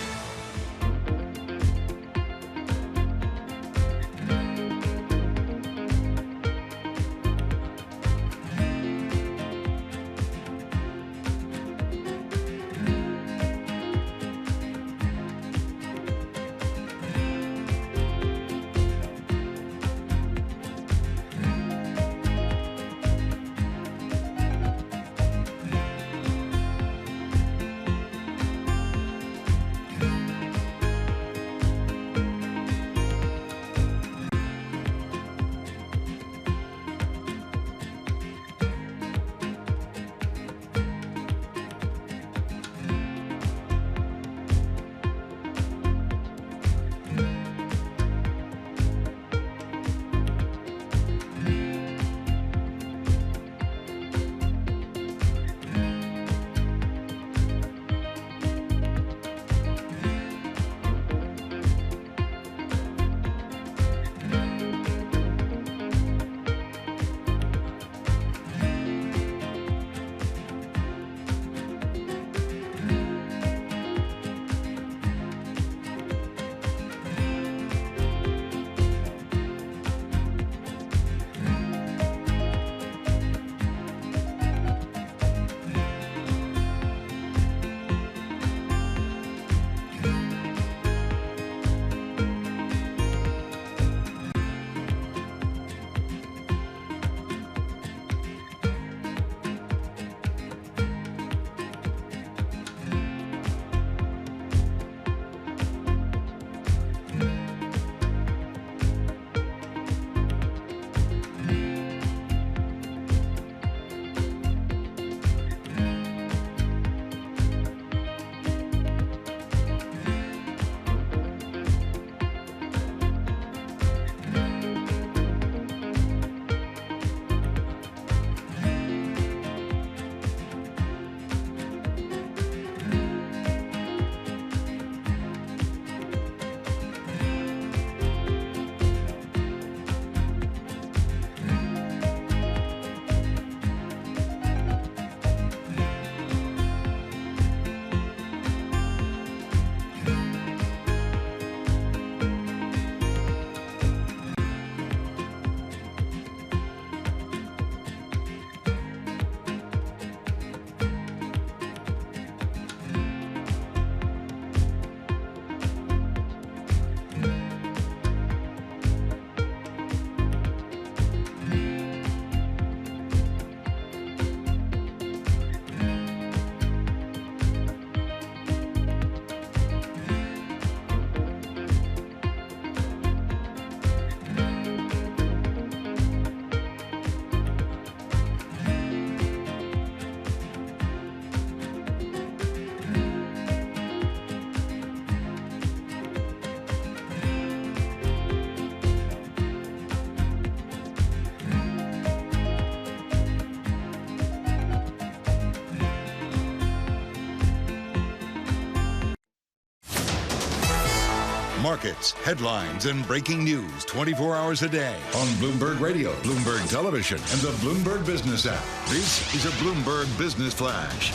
Markets, headlines, and breaking news 24 hours a day on Bloomberg Radio, Bloomberg Television, and the Bloomberg Business app. This is a Bloomberg Business Flash.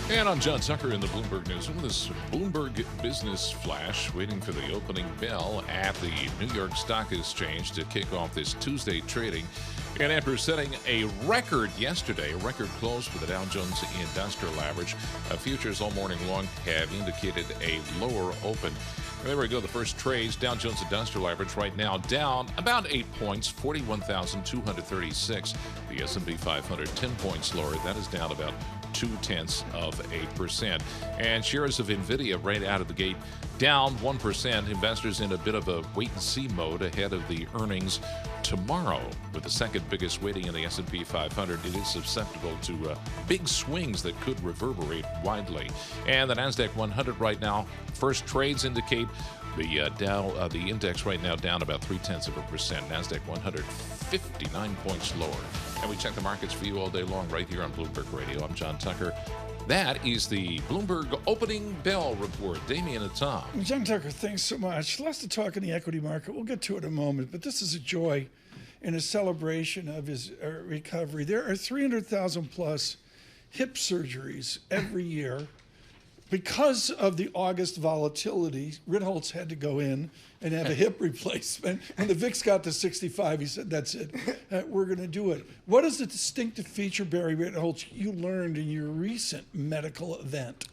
And I'm John Tucker in the Bloomberg Newsroom. This Bloomberg Business Flash, waiting for the opening bell at the New York Stock Exchange to kick off this Tuesday trading. And after setting a record yesterday, a record close for the Dow Jones Industrial Average, futures all morning long have indicated a lower open. There we go, the first trades. Dow Jones Industrial Average right now down about 8 points, 41,236. The S&P 500 10 points lower. That is down about 0.2%. And shares of Nvidia right out of the gate down 1%. Investors in a bit of a wait-and-see mode ahead of the earnings tomorrow. With the second biggest weighting in the S&P 500, it is susceptible to big swings that could reverberate widely. And the NASDAQ 100 right now, first trades indicate the the index right now down about 0.3%. NASDAQ 100 59 points lower. And we check the markets for you all day long right here on Bloomberg Radio. I'm John Tucker. That is the Bloomberg opening bell report. Damian and Tom. John Tucker, thanks so much. Lots to talk in the equity market. We'll get to it in a moment, but this is a joy and a celebration of his recovery. There are 300,000 plus hip surgeries every year. Because of the August volatility, Ritholtz had to go in and have a hip replacement. When the VIX got to 65, he said, that's it. We're going to do it. What is the distinctive feature, Barry Ritholtz, you learned in your recent medical event?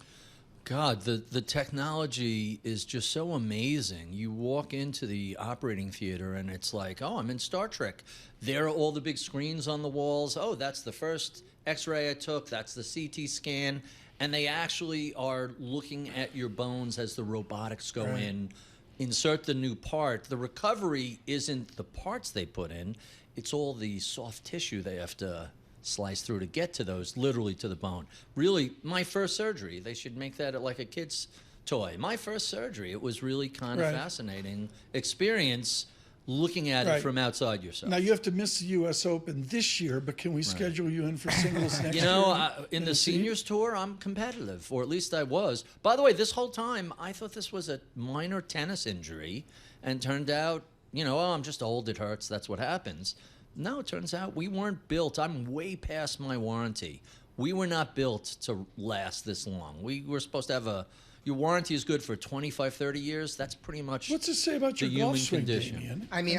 God, the technology is just so amazing. You walk into the operating theater and it's like, oh, I'm in Star Trek. There are all the big screens on the walls. Oh, that's the first X-ray I took. That's the CT scan. And they actually are looking at your bones as the robotics go in, insert the new part. The recovery isn't the parts they put in. It's all the soft tissue they have to slice through to get to those, literally to the bone. Really, my first surgery, they should make that like a kid's toy. My first surgery, it was really kind of fascinating experience looking at it from outside yourself. Now, you have to miss the U.S. Open this year, but can we schedule you in for singles next year? You know, in the seniors tour, I'm competitive, or at least I was. By the way, this whole time, I thought this was a minor tennis injury, and turned out, you know, oh, I'm just old, it hurts, that's what happens. No, it turns out we weren't built. I'm way past my warranty. We were not built to last this long. We were supposed to have your warranty is good for 25, 30 years. That's pretty much what's it say about your golf swing, condition. Damian? I mean,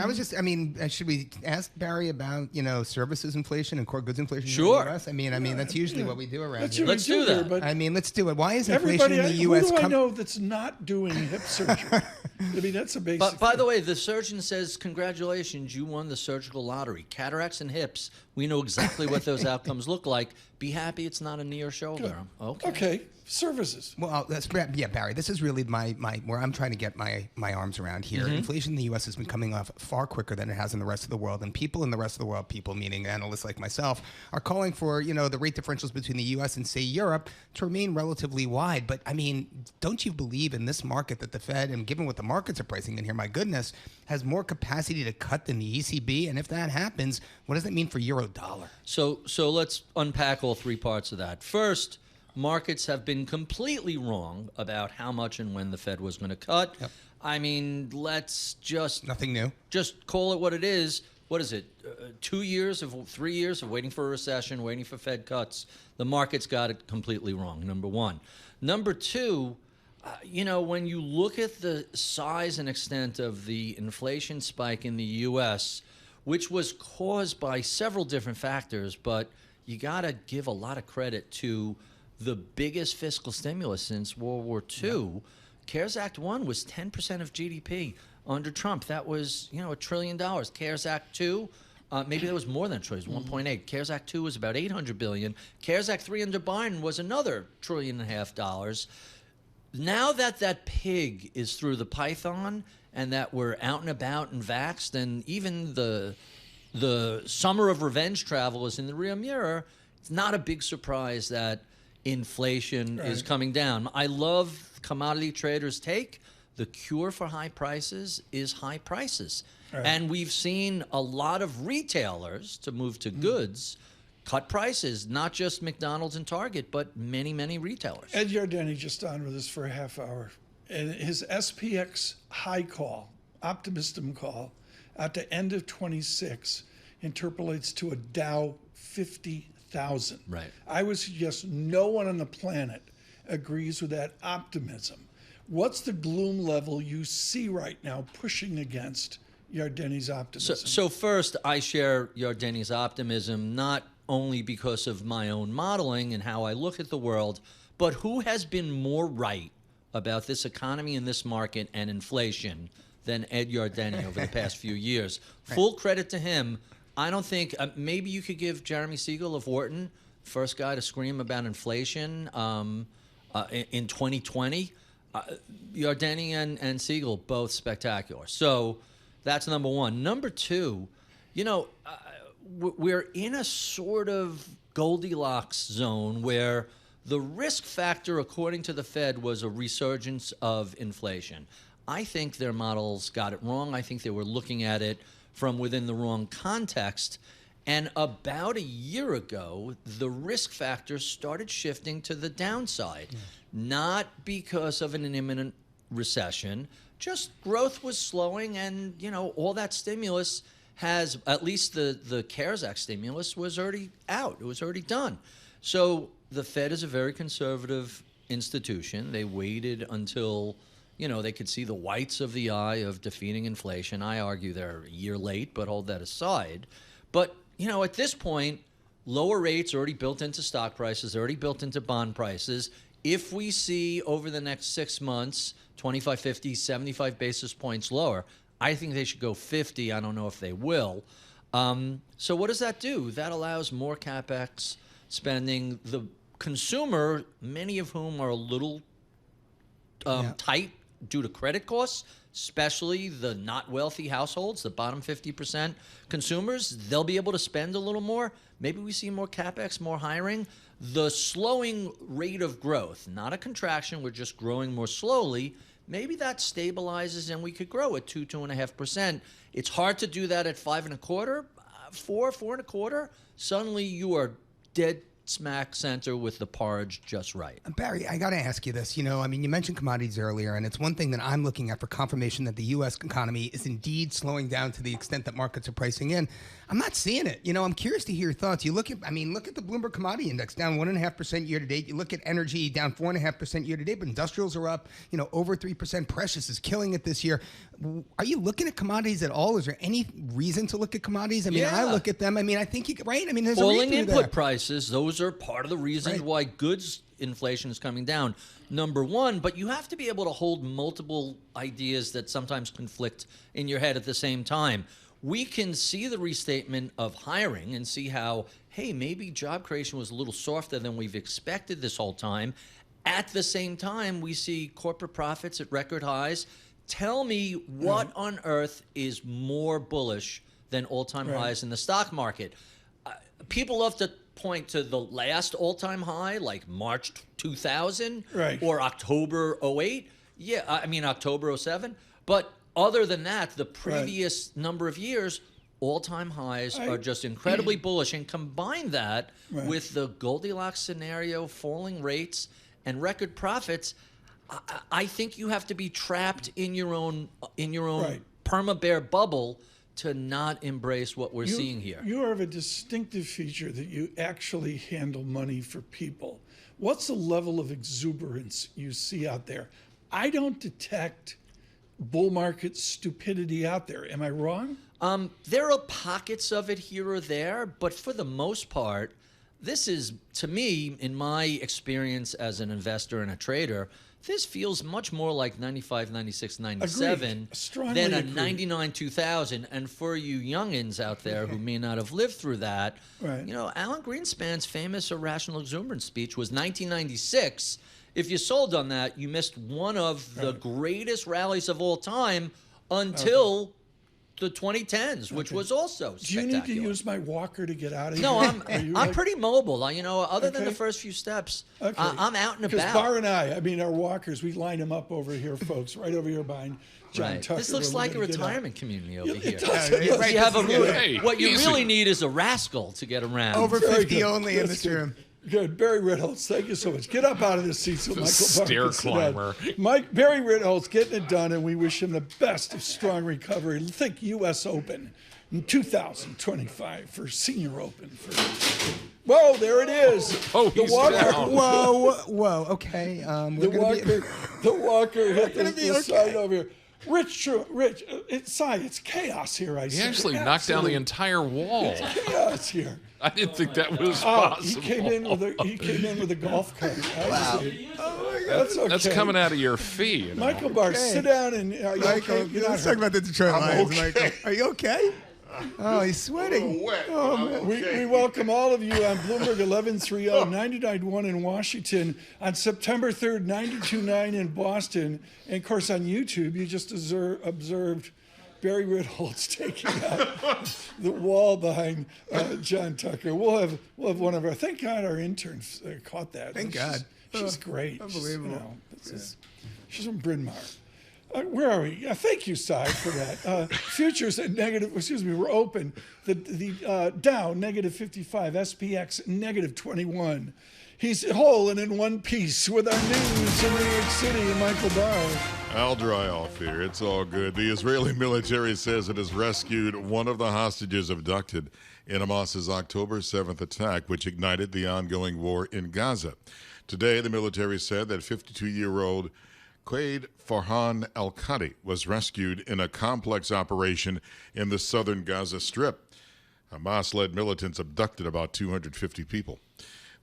should we ask Barry about, services inflation and core goods inflation Sure. in the U.S.? I mean, that's usually what we do around here. Let's do that. But I mean, let's do it. Why is inflation in the U.S. Who do I know that's not doing hip surgery? I mean, that's a basic But by the way, the surgeon says, congratulations, you won the surgical lottery. Cataracts and hips, we know exactly what those outcomes look like. Be happy it's not a knee or shoulder. Okay. Services. Well, Barry, this is really my where I'm trying to get my arms around here. Mm-hmm. Inflation in the U.S. has been coming off far quicker than it has in the rest of the world, and people in the rest of the world, people meaning analysts like myself, are calling for the rate differentials between the U.S. and say Europe to remain relatively wide. But I mean, don't you believe in this market that the Fed, and given what the markets are pricing in here, my goodness, has more capacity to cut than the ECB? And if that happens, what does that mean for euro dollar? So let's unpack all three parts of that. First, markets have been completely wrong about how much and when the Fed was going to cut. Yep. I mean, let's just... Nothing new. Just call it what it is. What is it? 3 years of waiting for a recession, waiting for Fed cuts. The markets got it completely wrong, number one. Number two, when you look at the size and extent of the inflation spike in the U.S., which was caused by several different factors, but you got to give a lot of credit to the biggest fiscal stimulus since World War II. Yeah. CARES Act 1 was 10% of GDP. Under Trump, that was, $1 trillion. CARES Act 2, maybe that was more than a trillion, 1.8. CARES Act 2 was about $800 billion. CARES Act 3 under Biden was another $1.5 trillion. Now that pig is through the python and that we're out and about and vaxxed, and even the summer of revenge travel is in the rear mirror, it's not a big surprise that inflation is coming down. I love commodity traders' take. The cure for high prices is high prices. Right. And we've seen a lot of retailers, to move to goods, cut prices, not just McDonald's and Target, but many, many retailers. Ed Yardeni just on with us for a half hour. And his SPX high call, optimism call, at the end of 26 interpolates to a Dow 50,000. Right. I would suggest no one on the planet agrees with that optimism. What's the gloom level you see right now pushing against Yardeni's optimism? So first, I share Yardeni's optimism, not only because of my own modeling and how I look at the world, but who has been more right about this economy and this market and inflation than Ed Yardeni over the past few years. Full credit to him. I don't think, maybe you could give Jeremy Siegel of Wharton, first guy to scream about inflation in 2020. Yardeni and Siegel, both spectacular. So that's number one. Number two, we're in a sort of Goldilocks zone where the risk factor, according to the Fed, was a resurgence of inflation. I think their models got it wrong. I think they were looking at it from within the wrong context. And about a year ago, the risk factor started shifting to the downside, not because of an imminent recession, just growth was slowing, and all that stimulus has, at least the CARES Act stimulus was already out. It was already done. So the Fed is a very conservative institution. They waited until, they could see the whites of the eye of defeating inflation. I argue they're a year late, but hold that aside. But, at this point, lower rates already built into stock prices, already built into bond prices. If we see over the next 6 months, 25, 50, 75 basis points lower, I think they should go 50. I don't know if they will. So what does that do? That allows more CapEx spending. The consumer, many of whom are a little tight due to credit costs, especially the not wealthy households, the bottom 50% consumers, they'll be able to spend a little more. Maybe we see more CapEx, more hiring. The slowing rate of growth, not a contraction, we're just growing more slowly. Maybe that stabilizes and we could grow at 2.5%. It's hard to do that at 5.25%, 4.25%. Suddenly you are dead smack center with the porridge just right. Barry, I got to ask you this. You mentioned commodities earlier, and it's one thing that I'm looking at for confirmation that the U.S. economy is indeed slowing down to the extent that markets are pricing in. I'm not seeing it. I'm curious to hear your thoughts. You look at the Bloomberg Commodity Index down 1.5% year to date. You look at energy down 4.5% year to date, but industrials are up, over 3%. Precious is killing it this year. Are you looking at commodities at all? Is there any reason to look at commodities? I look at them. I think you right. There's falling a input there. Prices. Those are part of the reasons why goods inflation is coming down. Number one, but you have to be able to hold multiple ideas that sometimes conflict in your head at the same time. We can see the restatement of hiring and see how, hey, maybe job creation was a little softer than we've expected this whole time. At the same time, we see corporate profits at record highs. Tell me what on earth is more bullish than all-time highs in the stock market? People love to point to the last all-time high, like March 2000 or October 08. October 07. But other than that, the previous number of years, all-time highs are just incredibly bullish. And combine that with the Goldilocks scenario, falling rates, and record profits, I think you have to be trapped in your own perma-bear bubble to not embrace what we're seeing here. You have a distinctive feature that you actually handle money for people. What's the level of exuberance you see out there? I don't detect bull market stupidity out there. Am I wrong? There are pockets of it here or there, but for the most part, this is, to me, in my experience as an investor and a trader, this feels much more like 95, 96, 97 than a 99, 2000. And for you youngins out there who may not have lived through that, Alan Greenspan's famous irrational exuberance speech was 1996. If you sold on that, you missed one of the greatest rallies of all time until the 2010s, which was also spectacular. Do you need to use my walker to get out of here? No, I'm pretty mobile. Other than the first few steps, I'm out and about. Because Bar and I, our walkers, we line them up over here, folks, right over here behind John Tucker. This looks like a retirement community over here. You have a what you really need is a rascal to get around. Over 50 only in this room. Good. Barry Ritholtz, thank you so much. Get up out of this seat so Michael Barr Stair can sit down. climber. Barry Ritholtz getting it done, and we wish him the best of strong recovery. Think U.S. Open in 2025 for Senior Open. Whoa, there it is. Oh, he's down. Whoa. Okay. The walker hit the side over here. Rich, it's chaos here. He actually knocked down the entire wall. It's chaos here. I didn't think that was possible. He came in with a golf cart. Wow. That's okay. That's coming out of your fee. You know? Michael Barr, sit down and are you Michael, okay? let's talk about the Detroit Lions, okay. Michael. Are you okay? Oh, he's sweating. Oh, man. We welcome all of you on Bloomberg 1130, 99.1 in Washington, on September 3rd, 92.9 in Boston, and of course on YouTube. You just observed Barry Ritholtz taking out the wall behind John Tucker. We'll have one of our. Thank God our interns caught that. Thank God. She's great. Unbelievable. She's from Bryn Mawr. Where are we? Thank you, Cy, for that. Futures at we're open. The Dow, -55, SPX, -21. He's whole and in one piece with our news in New York City and Michael Barr. I'll dry off here. It's all good. The Israeli military says it has rescued one of the hostages abducted in Hamas's October 7th attack, which ignited the ongoing war in Gaza. Today, the military said that 52-year-old Quaid Farhan al-Qadi was rescued in a complex operation in the southern Gaza Strip. Hamas-led militants abducted about 250 people.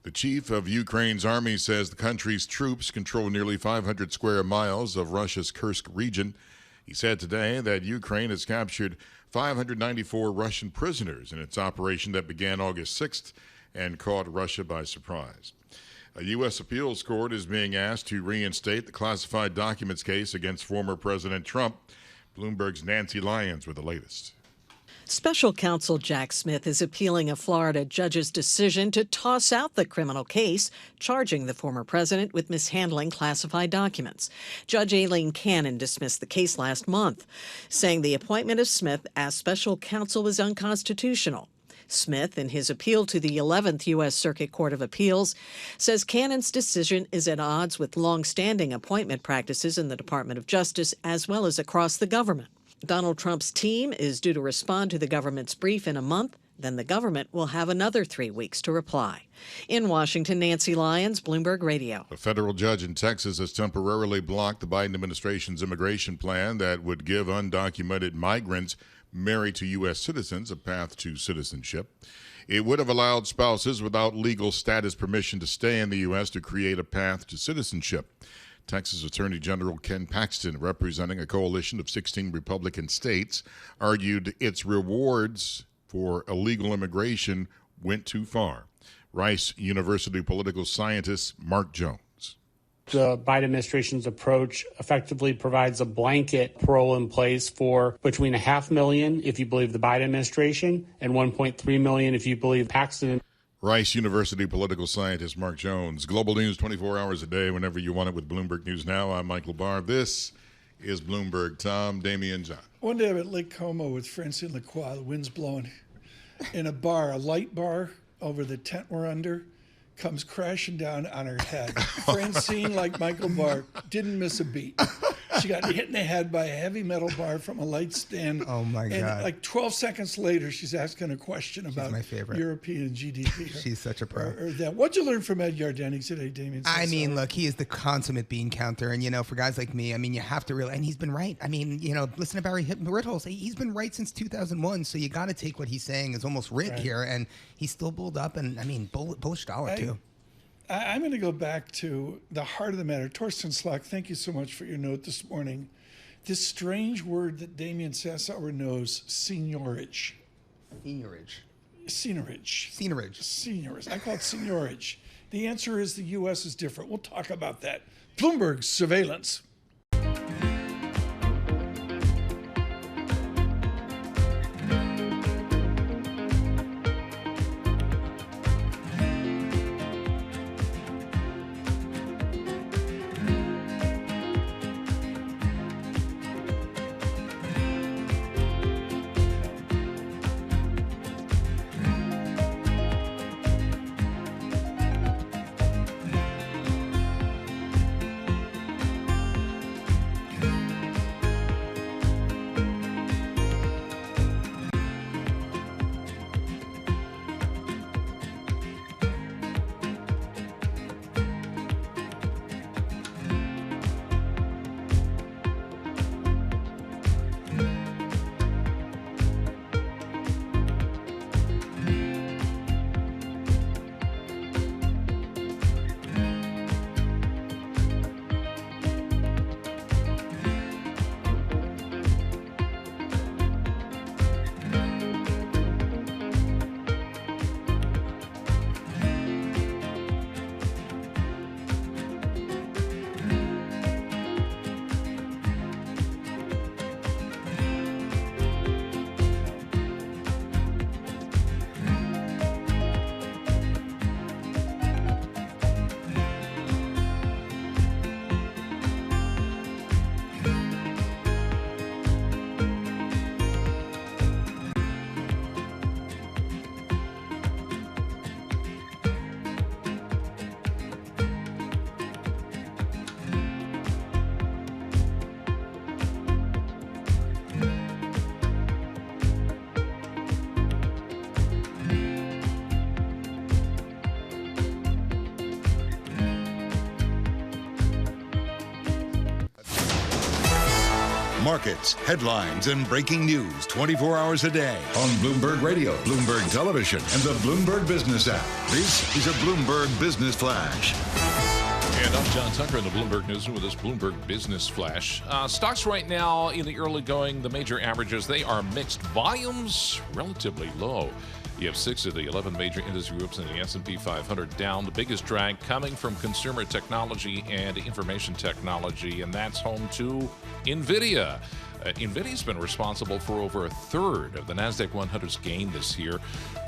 The chief of Ukraine's army says the country's troops control nearly 500 square miles of Russia's Kursk region. He said today that Ukraine has captured 594 Russian prisoners in its operation that began August 6th and caught Russia by surprise. A U.S. appeals court is being asked to reinstate the classified documents case against former President Trump. Bloomberg's Nancy Lyons with the latest. Special counsel Jack Smith is appealing a Florida judge's decision to toss out the criminal case, charging the former president with mishandling classified documents. Judge Aileen Cannon dismissed the case last month, saying the appointment of Smith as special counsel was unconstitutional. Smith, in his appeal to the 11th U.S. Circuit Court of Appeals, says Cannon's decision is at odds with long-standing appointment practices in the Department of Justice as well as across the government. Donald Trump's team is due to respond to the government's brief in a month. Then the government will have another 3 weeks to reply. In Washington, Nancy Lyons, Bloomberg Radio. A federal judge in Texas has temporarily blocked the Biden administration's immigration plan that would give undocumented migrants married to U.S. citizens a path to citizenship. It would have allowed spouses without legal status permission to stay in the U.S. to create a path to citizenship. Texas Attorney General Ken Paxton, representing a coalition of 16 Republican states, argued its rewards for illegal immigration went too far. Rice University political scientist Mark Jones. The Biden administration's approach effectively provides a blanket parole in place for between 500,000 if you believe the Biden administration and 1.3 million if you believe Paxton. Rice University political scientist Mark Jones. Global news 24 hours a day whenever you want it with Bloomberg News Now. I'm Michael Barr. This is Bloomberg. Tom, Damian, John. One day I'm at Lake Como with Francine Lacroix. The wind's blowing. In a bar, a light bar over the tent we're under, comes crashing down on her head. Francine, like Michael Barr, didn't miss a beat. She got hit in the head by a heavy metal bar from a light stand. Oh, my God. And like 12 seconds later, she's asking a question about my favorite. European GDP. She's such a pro. Or that. What'd you learn from Ed Yardeni today, Damian? I mean, look, he is the consummate bean counter. And, you know, for guys like me, I mean, you have to really, and he's been right. I mean, you know, listen to Barry Ritholtz. He's been right since 2001. So you got to take what he's saying as almost writ here. And he's still bulled up. And, I mean, bullish dollar, too. I'm going to go back to the heart of the matter. Torsten Slok, thank you so much for your note this morning. This strange word that Damian Sassower knows, seigniorage. Seigniorage. I call it seigniorage. The answer is the U.S. is different. We'll talk about that. Bloomberg Surveillance. Markets, headlines, and breaking news 24 hours a day on Bloomberg Radio, Bloomberg Television, and the Bloomberg Business app. This is a Bloomberg Business Flash. And I'm John Tucker in the Bloomberg Newsroom with this Bloomberg Business Flash. Stocks right now in the early going, the major averages, they are mixed. Volumes relatively low. You have 6 of the 11 major industry groups in the S&P 500 down. The biggest drag coming from consumer technology and information technology, and that's home to Nvidia. Nvidia's been responsible for over a third of the NASDAQ 100's gain this year.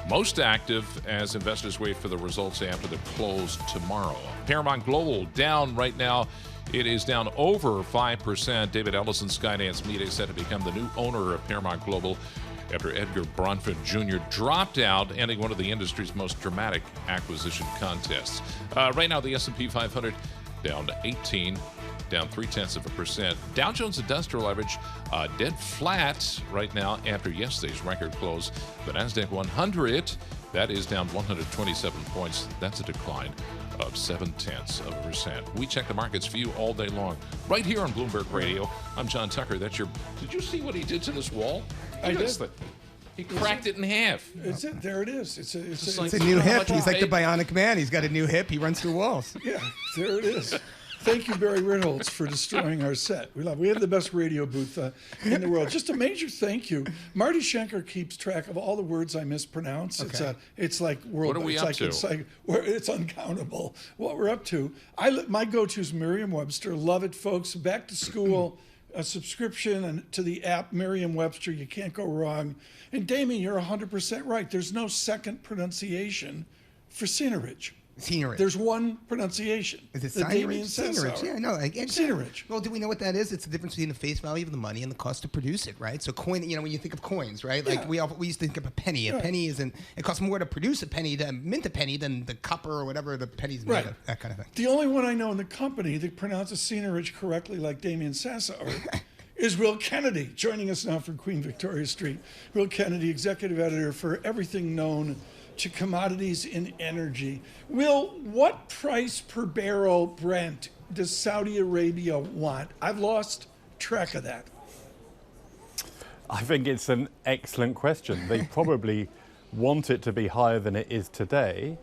Most active as investors wait for the results after the close tomorrow. Paramount Global down right now. It is down over 5%. David Ellison, Skydance Media, set to become the new owner of Paramount Global after Edgar Bronfman Jr. dropped out, ending one of the industry's most dramatic acquisition contests. Right now, the S&P 500 down to 18, down 0.3%. Dow Jones Industrial Average dead flat right now after yesterday's record close. The NASDAQ 100, that is down 127 points. That's a decline of 0.7%. We check the markets for you all day long, right here on Bloomberg Radio. I'm John Tucker. That's your. Did you see what he did to this wall? I did. He cracked it in half. There it is. It's a new hip. He's like the Bionic Man. He's got a new hip. He runs through walls. Yeah, there it is. Thank you, Barry Ritholtz, for destroying our set. We have the best radio booth in the world. Just a major thank you. Marty Schenker keeps track of all the words I mispronounce. Okay. It's like world. What are we up to? It's uncountable what we're up to. My go-to is Merriam-Webster. Love it, folks. Back to school. A subscription to the app Merriam-Webster. You can't go wrong. And Damian, you're 100% right. There's no second pronunciation for Sceneridge. Sceneridge. There's one pronunciation. Is it the Damian Sceneridge? Yeah, no. Sceneridge. Well, do we know what that is? It's the difference between the face value of the money and the cost to produce it, right? So when you think of coins, right? Like we used to think of a penny. A penny it costs more to produce a penny, to mint a penny, than the copper or whatever the penny's made of. That kind of thing. The only one I know in the company that pronounces Sceneridge correctly, like Damian Sassower, is Will Kennedy, joining us now from Queen Victoria Street. Will Kennedy, executive editor for everything known to commodities in energy. Will, what price per barrel Brent does Saudi Arabia want? I've lost track of that. I think it's an excellent question. They probably want it to be higher than it is today,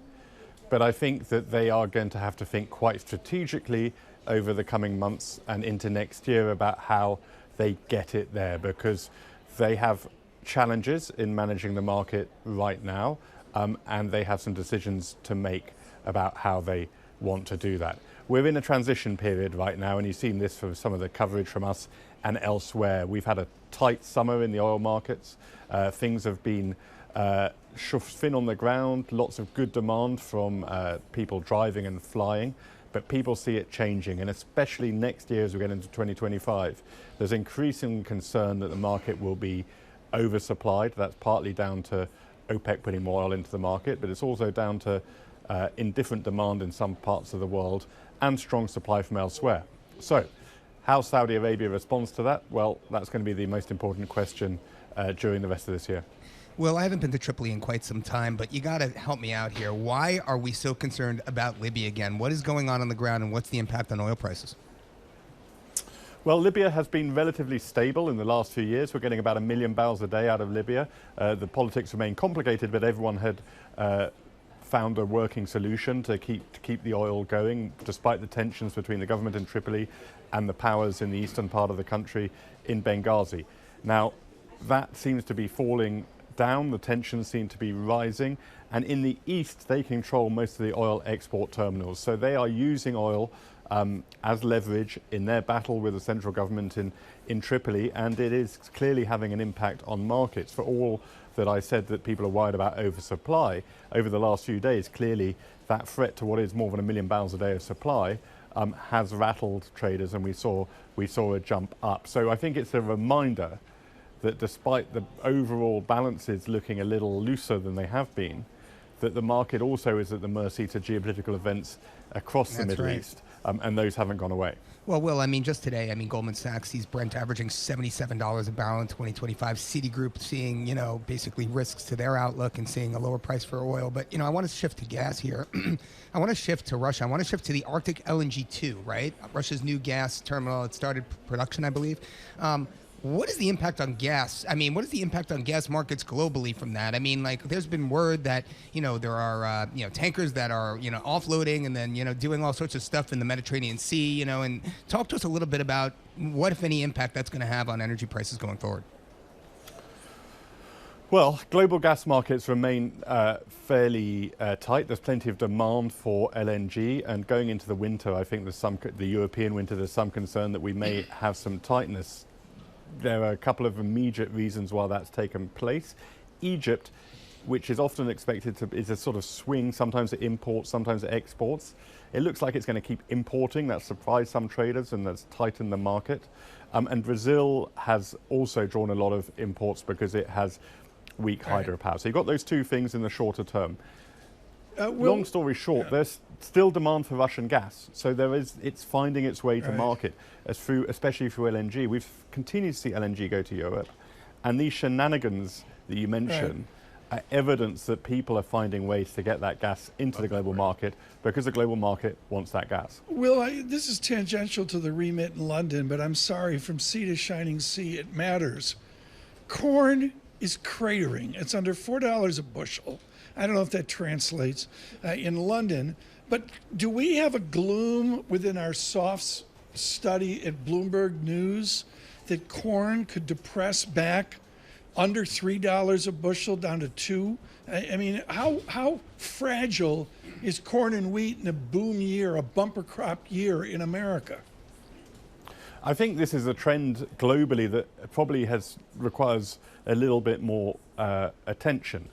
but I think that they are going to have to think quite strategically over the coming months and into next year about how they get it there, because they have challenges in managing the market right now. And they have some decisions to make about how they want to do that. We're in a transition period right now, and you've seen this from some of the coverage from us and elsewhere. We've had a tight summer in the oil markets. Things have been thin on the ground, lots of good demand from people driving and flying, but people see it changing, and especially next year as we get into 2025, there's increasing concern that the market will be oversupplied. That's partly down to OPEC putting more oil into the market, but it's also down to indifferent demand in some parts of the world and strong supply from elsewhere. So how Saudi Arabia responds to that, well, that's going to be the most important question during the rest of this year. Well, I haven't been to Tripoli in quite some time, but you got to help me out here. Why are we so concerned about Libya again? What is going on the ground, and what's the impact on oil prices? Well, Libya has been relatively stable in the last few years. We're getting about 1 million barrels a day out of Libya. The politics remain complicated, but everyone had found a working solution to keep the oil going, despite the tensions between the government in Tripoli and the powers in the eastern part of the country in Benghazi. Now, that seems to be falling down. The tensions seem to be rising. And in the east, they control most of the oil export terminals. So they are using oil as leverage in their battle with the central government in Tripoli, and it is clearly having an impact on markets. For all that I said that people are worried about oversupply over the last few days, clearly that threat to what is more than 1 million barrels a day of supply has rattled traders, and we saw a jump up. So I think it's a reminder that despite the overall balances looking a little looser than they have been, that the market also is at the mercy to geopolitical events across the Middle East. and those haven't gone away. Well, Will, I mean, just today, Goldman Sachs sees Brent averaging $77 a barrel in 2025. Citigroup seeing, basically risks to their outlook and seeing a lower price for oil. But, I want to shift to gas here. I want to shift to Russia. I want to shift to the Arctic LNG 2, right? Russia's new gas terminal. It started production, I believe. What is the impact on gas? What is the impact on gas markets globally from that? There's been word that, there are, tankers that are, offloading and then, doing all sorts of stuff in the Mediterranean Sea, and talk to us a little bit about what, if any, impact that's going to have on energy prices going forward. Well, global gas markets remain fairly tight. There's plenty of demand for LNG, and going into the winter, I think the European winter, there's some concern that we may have some tightness. There are a couple of immediate reasons why that's taken place. Egypt, which is often expected to is a sort of swing, sometimes it imports, sometimes it exports. It looks like it's going to keep importing. That's surprised some traders and that's tightened the market. And Brazil has also drawn a lot of imports because it has weak hydropower. So you've got those two things in the shorter term. Long story short, there's still demand for Russian gas. So it's finding its way to market, especially through LNG. We've continued to see LNG go to Europe. And these shenanigans that you mentioned are evidence that people are finding ways to get that gas into the global market because the global market wants that gas. Will, this is tangential to the remit in London, but I'm sorry, from sea to shining sea, it matters. Corn is cratering. It's under $4 a bushel. I don't know if that translates in London, but do we have a gloom within our soft study at Bloomberg News that corn could depress back under $3 a bushel down to $2? How fragile is corn and wheat in a boom year, a bumper crop year in America? I think this is a trend globally that probably requires a little bit more attention.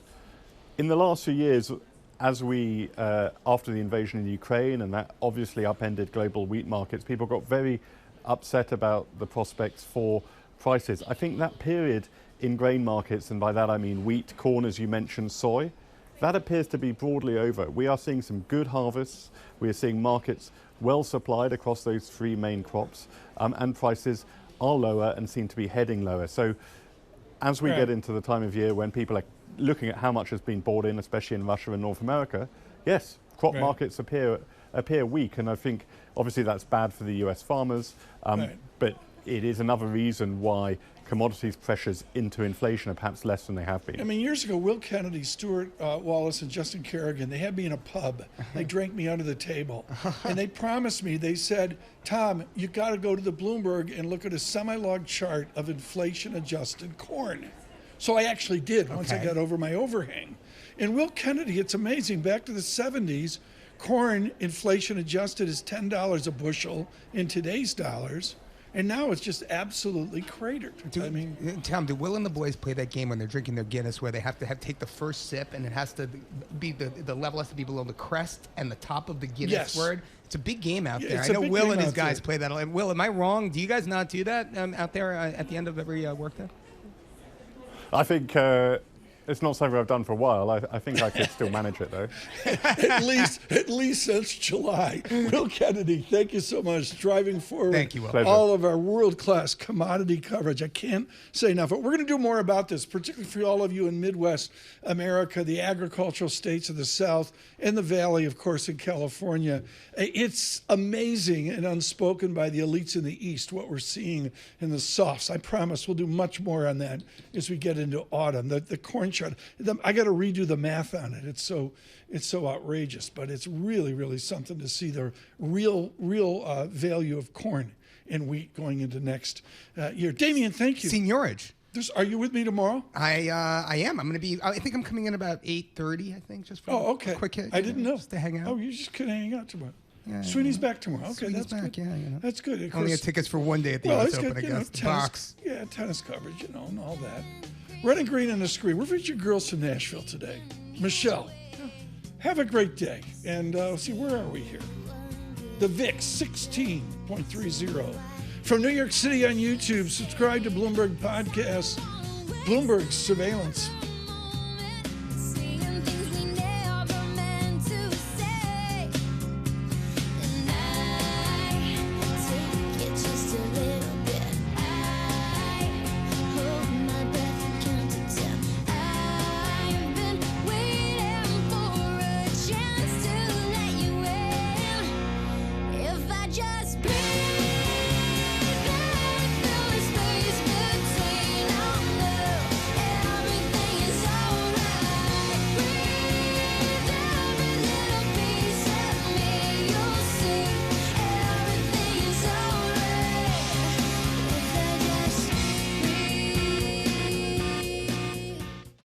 In the last few years, as after the invasion in Ukraine, and that obviously upended global wheat markets, people got very upset about the prospects for prices. I think that period in grain markets, and by that I mean wheat, corn, as you mentioned, soy, that appears to be broadly over. We are seeing some good harvests. We are seeing markets well supplied across those three main crops, and prices are lower and seem to be heading lower. So as we get into the time of year when people are looking at how much has been bought in, especially in Russia and North America, yes, crop markets appear weak, and I think obviously that's bad for the US farmers, but it is another reason why commodities pressures into inflation are perhaps less than they have been. Years ago, Will Kennedy, Stuart Wallace, and Justin Kerrigan, they had me in a pub. They drank me under the table. And they promised me, they said, Tom, you got to go to the Bloomberg and look at a semi-log chart of inflation-adjusted corn. So I actually did once I got over my overhang. And Will Kennedy, it's amazing, back to the 70s, corn inflation-adjusted is $10 a bushel in today's dollars. And now it's just absolutely cratered. Tom, do Will and the boys play that game when they're drinking their Guinness where they have to take the first sip and it has to be the level has to be below the crest and the top of the Guinness word? It's a big game out there. I know Will and his guys play that. Will, am I wrong? Do you guys not do that out there at the end of every workday? I think it's not something I've done for a while. I think I could still manage it, though. at least since July. Will Kennedy, thank you so much. Driving forward thank you, Will. All of our world-class commodity coverage. I can't say enough. But we're going to do more about this, particularly for all of you in Midwest America, the agricultural states of the South, and the Valley, of course, in California. It's amazing and unspoken by the elites in the East, what we're seeing in the softs. I promise we'll do much more on that as we get into autumn. The corn chart, I got to redo the math on it. It's so outrageous, but it's really, really something to see the real value of corn and wheat going into next year. Damian, thank you. Seigniorage. Are you with me tomorrow? I am. I'm going to be. I think I'm coming in about 8:30. I think just for okay. A quick hit. I didn't know. Just to hang out. Oh, you just couldn't hang out tomorrow. Yeah, Sweeney's back tomorrow. Okay, Sweeney's that's back. good. Yeah, That's good. Of only course, had tickets for one day at the US Open, I guess. Tennis, box. Yeah, tennis coverage, and all that. Red and green on the screen. We're featuring girls from Nashville today. Michelle, have a great day. And see, where are we here? The VIX 16.30. From New York City on YouTube, subscribe to Bloomberg Podcasts, Bloomberg Surveillance.